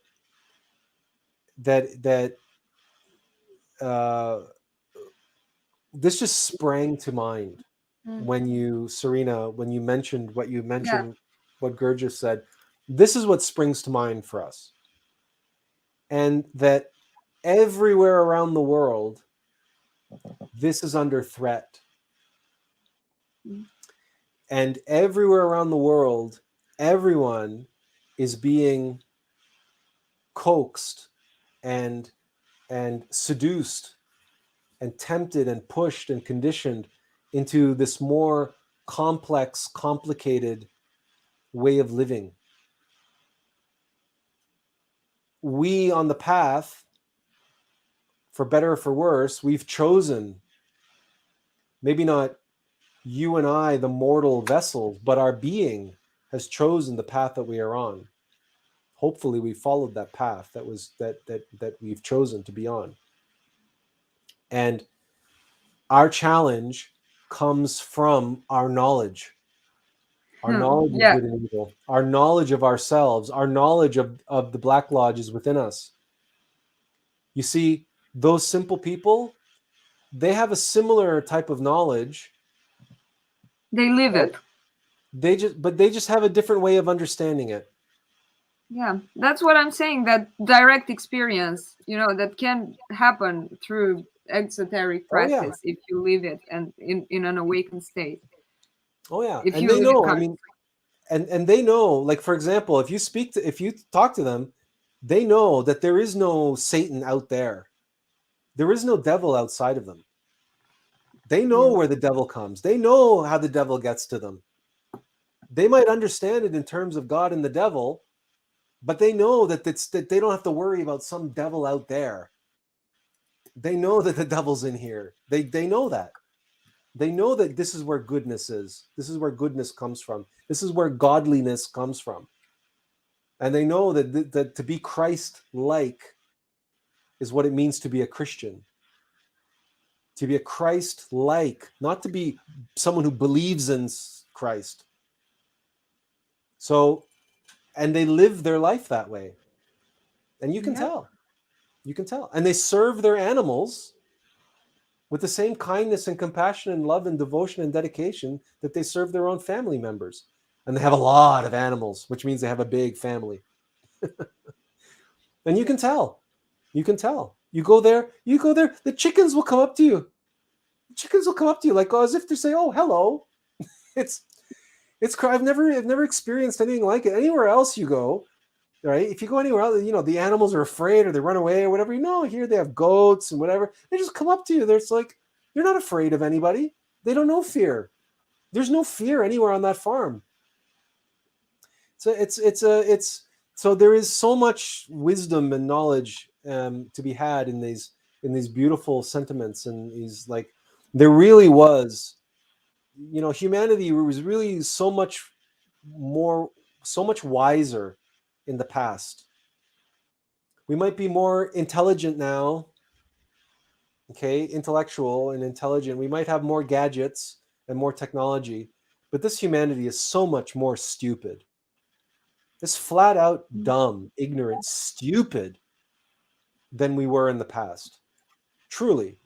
Speaker 1: this just sprang to mind when you, Serena, when you mentioned what what Gurdjieff said. This is what springs to mind for us. And that everywhere around the world, this is under threat. And everywhere around the world, everyone is being coaxed and seduced and tempted and pushed and conditioned into this more complex, complicated way of living. We on the path, for better or for worse, we've chosen, maybe not you and I, the mortal vessels, but our being has chosen the path that we are on. Hopefully we followed that path that we've chosen to be on. And our challenge comes from our knowledge. Our knowledge of good and evil, our knowledge of ourselves, our knowledge of the Black Lodge is within us. You see, those simple people, they have a similar type of knowledge.
Speaker 3: They live it.
Speaker 1: They just have a different way of understanding it.
Speaker 3: Yeah, that's what I'm saying, that direct experience, you know, that can happen through exoteric practice if you live it and in an awakened state.
Speaker 1: Oh yeah.
Speaker 3: If
Speaker 1: And
Speaker 3: you
Speaker 1: they know, I mean, and they know, like, for example, if you talk to them, they know that there is no Satan out there. There is no devil outside of them. They know where the devil comes. They know how the devil gets to them. They might understand it in terms of God and the devil, but they know that they don't have to worry about some devil out there. They know that the devil's in here. They know that. They know that this is where goodness is. This is where goodness comes from. This is where godliness comes from. And they know that to be Christ-like is what it means to be a Christian. To be a Christ-like, not to be someone who believes in Christ. So and they live their life that way. And you can
Speaker 3: Yeah.
Speaker 1: tell. You can tell. And they serve their animals with the same kindness and compassion and love and devotion and dedication that they serve their own family members. And they have a lot of animals, which means they have a big family. And you can tell. You can tell. You go there, the chickens will come up to you. The chickens will come up to you like, as if to say, "Oh, hello." It's I've never experienced anything like it. Anywhere else you go, right? If you go anywhere else, the animals are afraid or they run away or whatever. Here they have goats and whatever. They just come up to you. There's like, you're not afraid of anybody. They don't know fear. There's no fear anywhere on that farm. So so there is so much wisdom and knowledge to be had in these beautiful sentiments, and these, like, there really was, humanity was really so much wiser in the past. We might be more intelligent now, okay, intellectual and intelligent. We might have more gadgets and more technology, but this humanity is so much more stupid. It's flat out dumb, ignorant, stupid than we were in the past. Truly,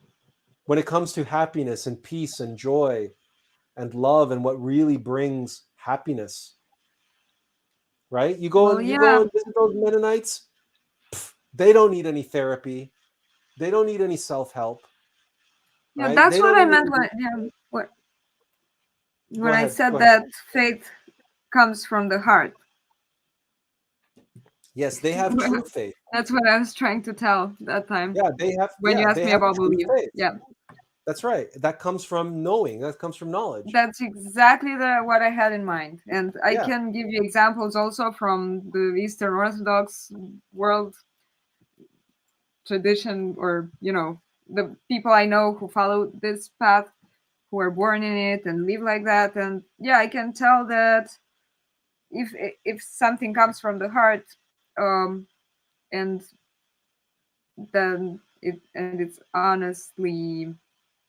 Speaker 1: when it comes to happiness and peace and joy and love and what really brings happiness, right? You go
Speaker 3: Well,
Speaker 1: and
Speaker 3: yeah.
Speaker 1: visit those Mennonites. They don't need any therapy. They don't need any self-help,
Speaker 3: Yeah,
Speaker 1: right?
Speaker 3: that's
Speaker 1: They
Speaker 3: what
Speaker 1: don't
Speaker 3: I
Speaker 1: need
Speaker 3: meant
Speaker 1: any...
Speaker 3: when I said that faith comes from the heart.
Speaker 1: Yes, they have true faith.
Speaker 3: That's what I was trying to tell that time.
Speaker 1: Yeah, they have.
Speaker 3: When you asked me about
Speaker 1: true
Speaker 3: belief.
Speaker 1: faith.
Speaker 3: Yeah.
Speaker 1: That's right. That comes from knowing. That comes from knowledge.
Speaker 3: That's exactly what I had in mind. And I
Speaker 1: Yeah.
Speaker 3: can give you examples also from the Eastern Orthodox world tradition, or, the people I know who follow this path, who are born in it and live like that. And yeah, I can tell that if something comes from the heart, and then it's honestly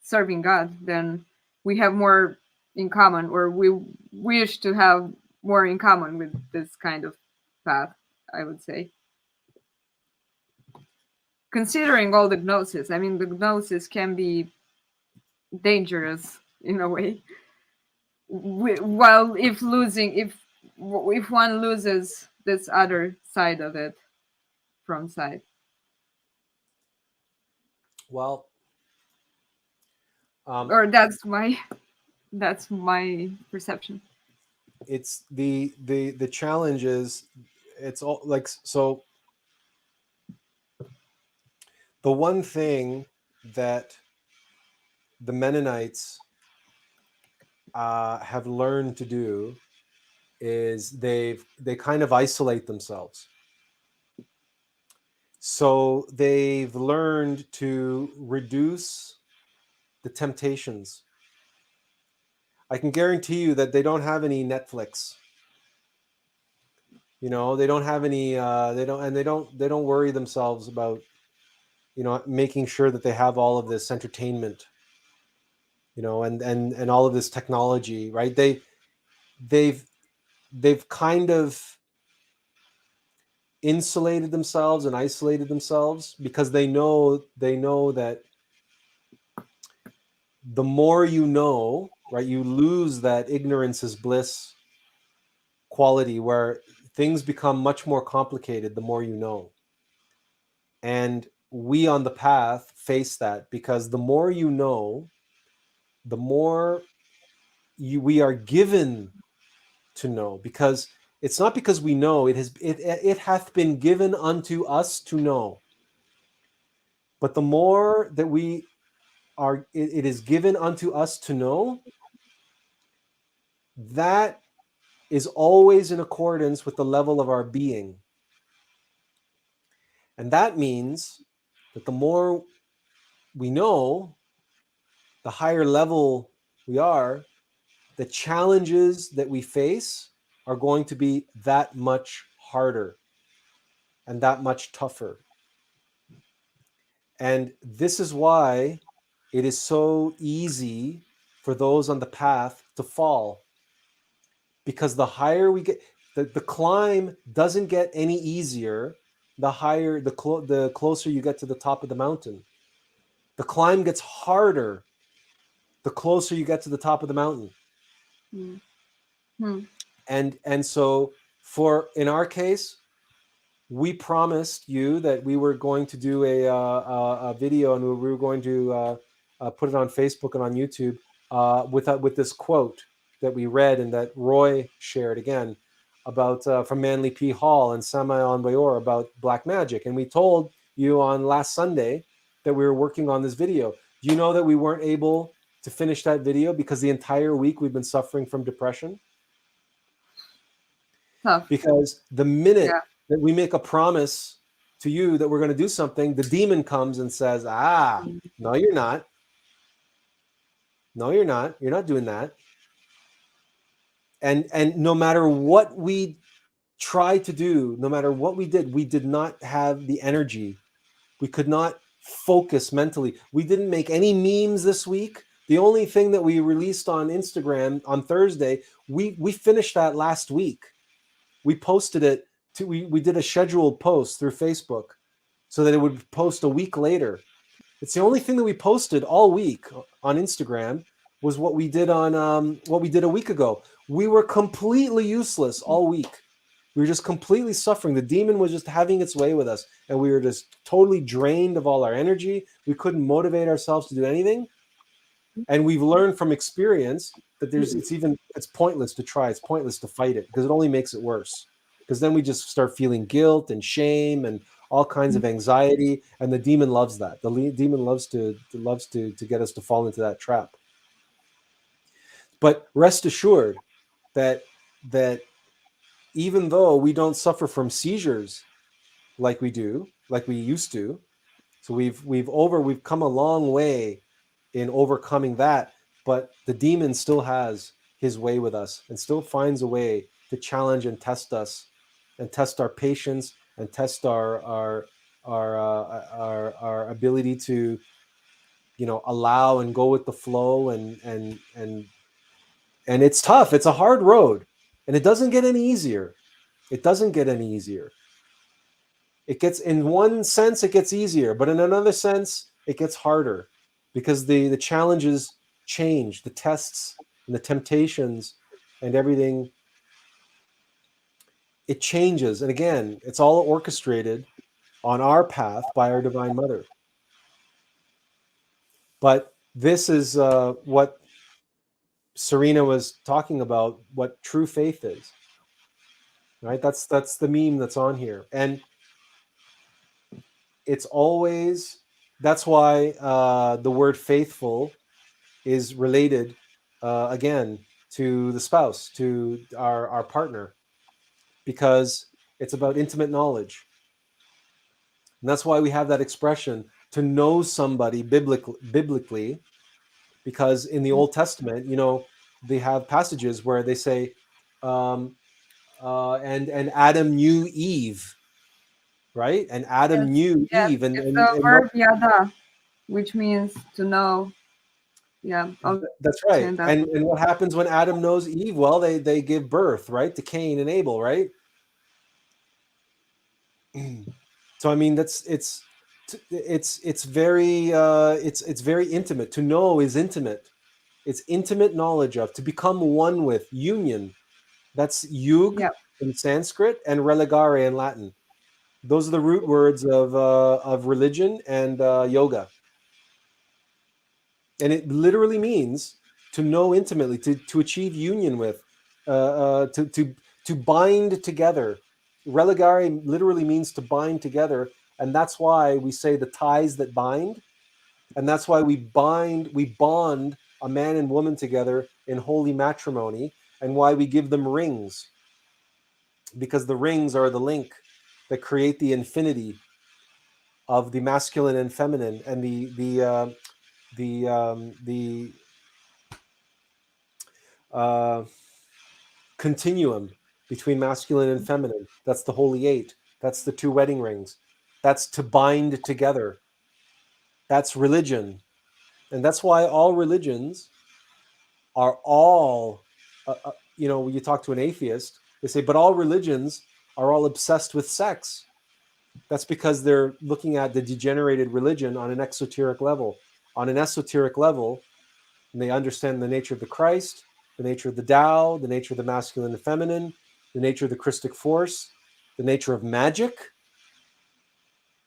Speaker 3: serving God, then we have more in common, or we wish to have more in common with this kind of path, I would say. Considering all the gnosis, I mean, the gnosis can be dangerous in a way. While if one loses this other side of it from sight.
Speaker 1: Well,
Speaker 3: or that's my perception.
Speaker 1: It's the challenge is, it's all like, so the one thing that the Mennonites have learned to do is they kind of isolate themselves. So they've learned to reduce the temptations. I can guarantee you that they don't have any Netflix. They don't have any. They don't worry themselves about, making sure that they have all of this entertainment. And all of this technology, right? They've kind of insulated themselves and isolated themselves because they know that the more right, you lose that ignorance is bliss quality where things become much more complicated the more you know. And we on the path face that, because the more you know, the more we are given to know, because it's not because we know, it hath been given unto us to know. But the more that we are, it is given unto us to know, that is always in accordance with the level of our being. And that means that the more we know, the higher level we are, the challenges that we face are going to be that much harder and that much tougher. And this is why it is so easy for those on the path to fall. Because the higher we get, the climb doesn't get any easier the higher, the closer you get to the top of the mountain. The climb gets harder the closer you get to the top of the mountain. And so in our case, we promised you that we were going to do a video, and we were going to put it on Facebook and on YouTube with this quote that we read and that Roy shared again about from Manly P. Hall and Samael Bayor about black magic. And we told you on last Sunday that we were working on this video. Do you know that we weren't able to finish that video because the entire week we've been suffering from depression?
Speaker 3: Tough.
Speaker 1: Because the minute that we make a promise to you that we're going to do something, the demon comes and says, no, you're not. No, you're not. You're not doing that. And no matter what we tried to do, no matter what we did not have the energy. We could not focus mentally. We didn't make any memes this week. The only thing that we released on Instagram on Thursday, we finished that last week. We posted it we did a scheduled post through Facebook so that it would post a week later. It's the only thing that we posted all week on Instagram was what we did on what we did a week ago. We were completely useless all week. We were just completely suffering. The demon was just having its way with us, and we were just totally drained of all our energy. We couldn't motivate ourselves to do anything. And we've learned from experience that it's pointless to try. It's pointless to fight it because it only makes it worse. Because then we just start feeling guilt and shame and all kinds of anxiety, and the demon loves that. The demon loves to get us to fall into that trap. But rest assured that even though we don't suffer from seizures like we used to, so we've come a long way in overcoming that, but the demon still has his way with us and still finds a way to challenge and test us, and test our patience, and test our ability to, allow and go with the flow, and it's tough. It's a hard road, and it doesn't get any easier. It doesn't get any easier. It gets, in one sense, it gets easier, but in another sense, it gets harder because the challenges change, the tests and the temptations and everything. It changes. And again, it's all orchestrated on our path by our Divine Mother. But this is what Serena was talking about, what true faith is. Right? That's the meme that's on here. And it's always, that's why the word faithful is related, again, to the spouse, to our partner, because it's about intimate knowledge. And that's why we have that expression, to know somebody biblically, because in the Old Testament, they have passages where they say, and Adam knew Eve, right? And Adam knew Eve. And
Speaker 3: it's the verb yada, which means to know. Yeah.
Speaker 1: That's right. And what happens when Adam knows Eve? Well, they give birth, right, to Cain and Abel, right? So I mean, it's very intimate. To know is intimate. It's intimate knowledge of, to become one with, union. That's yug in Sanskrit and religare in Latin. Those are the root words of religion and yoga. And it literally means to know intimately, to achieve union with, to bind together. Religare literally means to bind together, and that's why we say the ties that bind, and that's why we bond a man and woman together in holy matrimony, and why we give them rings, because the rings are the link that create the infinity of the masculine and feminine, and the continuum between masculine and feminine. That's the Holy Eight. That's the 2 wedding rings. That's to bind together. That's religion. And that's why all religions are all, when you talk to an atheist, They say, but all religions are all obsessed with sex. That's because they're looking at the degenerated religion on an exoteric level. On an esoteric level, and they understand the nature of the Christ, the nature of the Tao, the nature of the masculine and feminine, the nature of the Christic force, the nature of magic.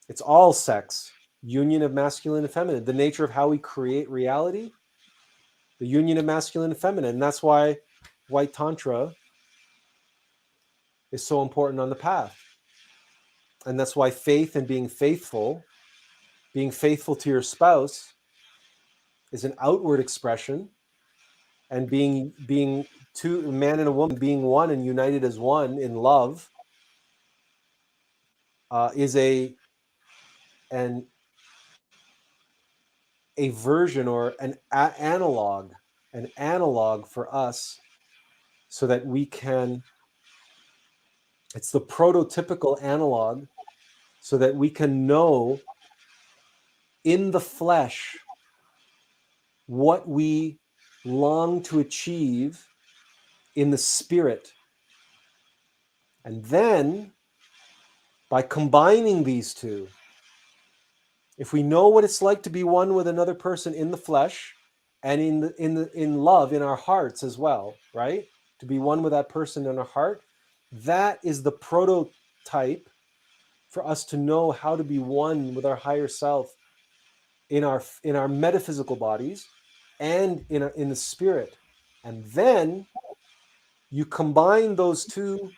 Speaker 1: It's all sex, union of masculine and feminine, the nature of how we create reality, the union of masculine and feminine. And that's why white tantra is so important on the path. And that's why faith and being faithful to your spouse is an outward expression, and being two, a man and a woman being one and united as one in love is a version or an analog for us, so that we can, it's the prototypical analog, so that we can know in the flesh what we long to achieve in the spirit. And then by combining these two, if we know what it's like to be one with another person in the flesh and in love in our hearts as well, right? To be one with that person in our heart, that is the prototype for us to know how to be one with our higher self in our metaphysical bodies and in the spirit. And then you combine those two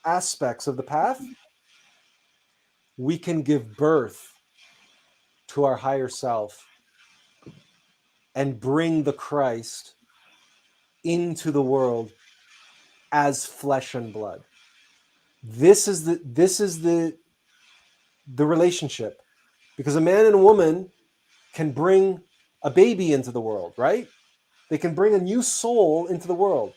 Speaker 1: aspects of the path, we can give birth to our higher self and bring the Christ into the world as flesh and blood. This is the relationship, because a man and a woman can bring a baby into the world, right? They can bring a new soul into the world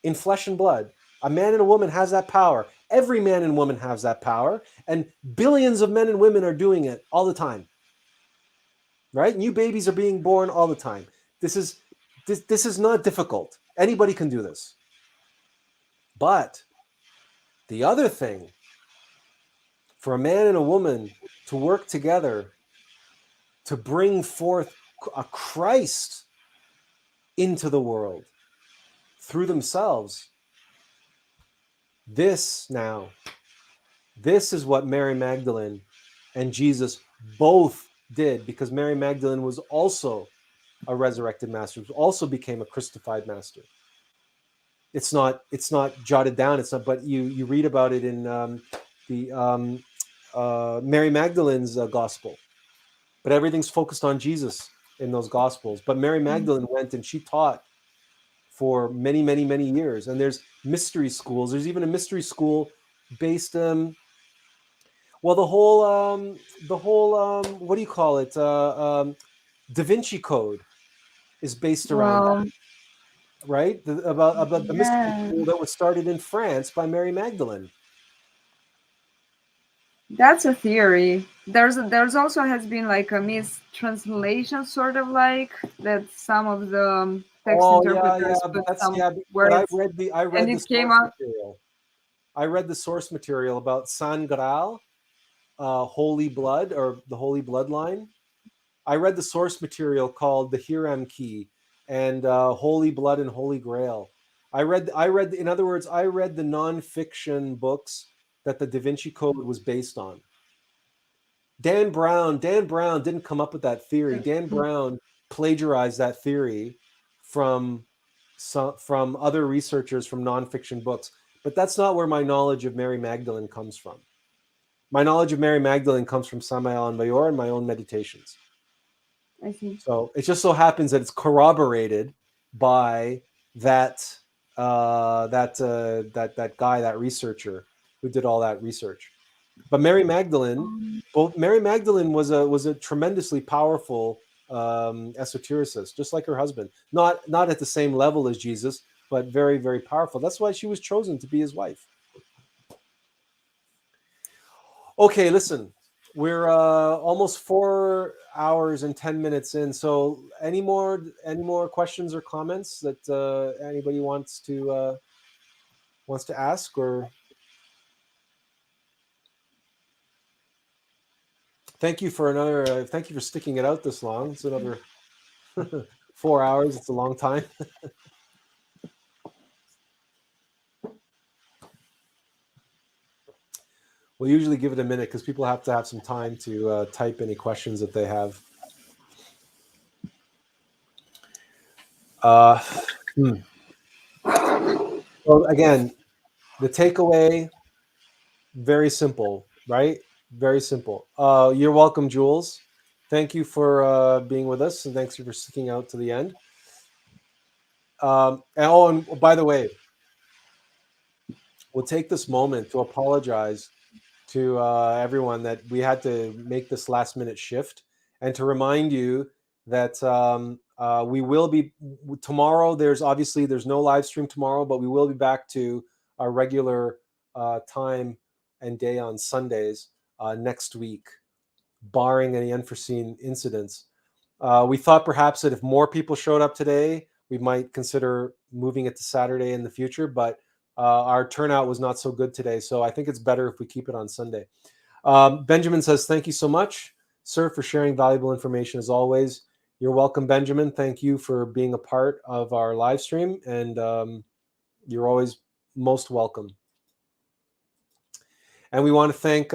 Speaker 1: in flesh and blood. A man and a woman has that power. Every man and woman has that power, and billions of men and women are doing it all the time. Right? New babies are being born all the time. This is not difficult. Anybody can do this. But the other thing, for a man and a woman to work together to bring forth a Christ into the world through themselves, this is what Mary Magdalene and Jesus both did, because Mary Magdalene was also a resurrected master, also became a Christified master. It's not jotted down. It's not, but you read about it in the Mary Magdalene's gospel. But everything's focused on Jesus in those gospels. But Mary Magdalene went and she taught for many, many, many years. And there's mystery schools. There's even a mystery school based well, the whole what do you call it? Da Vinci Code is based around that, right? About the mystery school that was started in France by Mary Magdalene.
Speaker 3: That's a theory. There's also has been like a mistranslation, sort of like that. Some of the text interpreters put some words,
Speaker 1: but I read the source material. I read the source material about San Graal, Holy Blood, or the Holy Bloodline. I read the source material called the Hiram Key and Holy Blood and Holy Grail. I read, in other words, I read the nonfiction books that the Da Vinci Code was based on. Dan Brown didn't come up with that theory. Dan Brown plagiarized that theory from other researchers from nonfiction books. But that's not where my knowledge of Mary Magdalene comes from. My knowledge of Mary Magdalene comes from Samael and Bayor and my own meditations.
Speaker 3: I see.
Speaker 1: So it just so happens that it's corroborated by that guy, that researcher who did all that research. But Mary Magdalene, was a tremendously powerful esotericist, just like her husband. Not at the same level as Jesus, but very, very powerful. That's why she was chosen to be his wife. Okay, listen, we're almost 4 hours and 10 minutes in. So any more questions or comments that anybody wants to wants to ask, or thank you for thank you for sticking it out this long. It's another 4 hours. It's a long time. We'll usually give it a minute because people have to have some time to type any questions that they have. So again, the takeaway, very simple, right? Very simple. You're welcome, Jules. Thank you for being with us, and thanks for sticking out to the end. And by the way, we'll take this moment to apologize to everyone that we had to make this last minute shift, and to remind you that we will be tomorrow. There's no live stream tomorrow, but we will be back to our regular time and day on Sundays next week, barring any unforeseen incidents. We thought perhaps that if more people showed up today, we might consider moving it to Saturday in the future, but our turnout was not so good today, so I think it's better if we keep it on Sunday. Benjamin says, thank you so much, sir, for sharing valuable information as always. You're welcome, Benjamin. Thank you for being a part of our live stream, and you're always most welcome. And we want to thank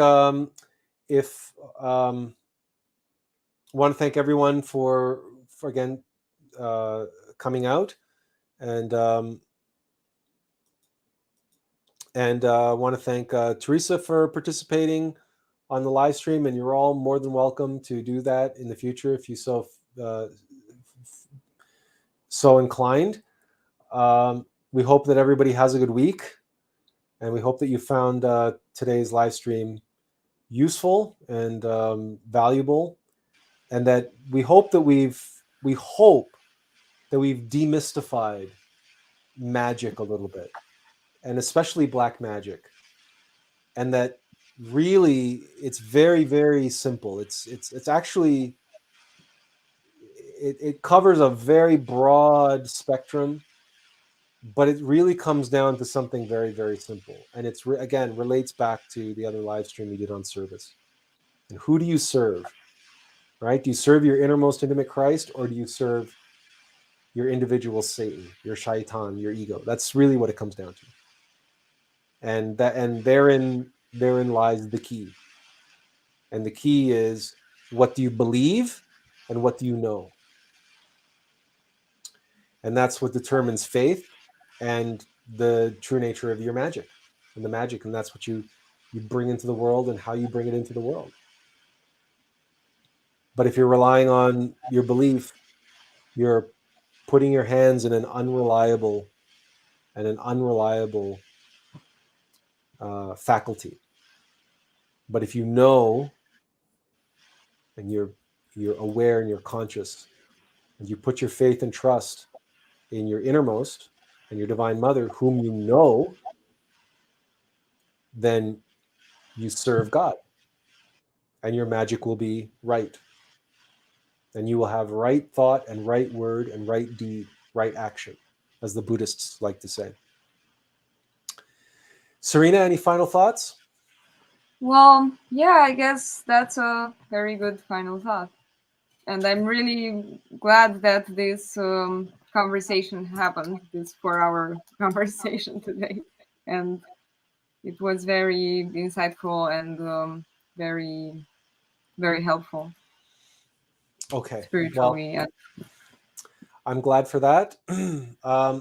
Speaker 1: everyone for again coming out, and want to thank Teresa for participating on the live stream, and you're all more than welcome to do that in the future if you so inclined. We hope that everybody has a good week, and we hope that you found today's live stream useful and valuable, and that we hope that we've demystified magic a little bit, and especially black magic, and that really it's very, very simple. It's actually it covers a very broad spectrum, but it really comes down to something very, very simple, and it's again relates back to the other live stream we did on service. And who do you serve, right? Do you serve your innermost intimate Christ, or do you serve your individual Satan, your shaitan, your ego? That's really what it comes down to. And therein lies the key. And the key is, what do you believe and what do you know? And that's what determines faith and the true nature of your magic. And that's what you bring into the world, and how you bring it into the world. But if you're relying on your belief, you're putting your hands in an unreliable faculty. But if you know, and you're aware and you're conscious, and you put your faith and trust in your innermost and your divine mother, whom you know, then you serve God, and your magic will be right. And you will have right thought and right word and right deed, right action, as the Buddhists like to say. Serena, any final thoughts?
Speaker 3: Well, yeah, I guess that's a very good final thought. And I'm really glad that this conversation happened, this 4-hour conversation today. And it was very insightful and very, very helpful.
Speaker 1: Okay.
Speaker 3: Spiritually.
Speaker 1: Well, I'm glad for that.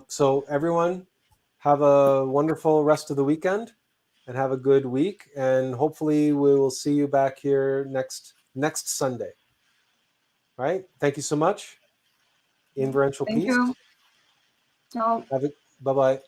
Speaker 1: So everyone, have a wonderful rest of the weekend, and have a good week. And hopefully we will see you back here next Sunday. All right. Thank you so much. Inverential peace.
Speaker 3: Thank you. Ciao.
Speaker 1: Bye-bye.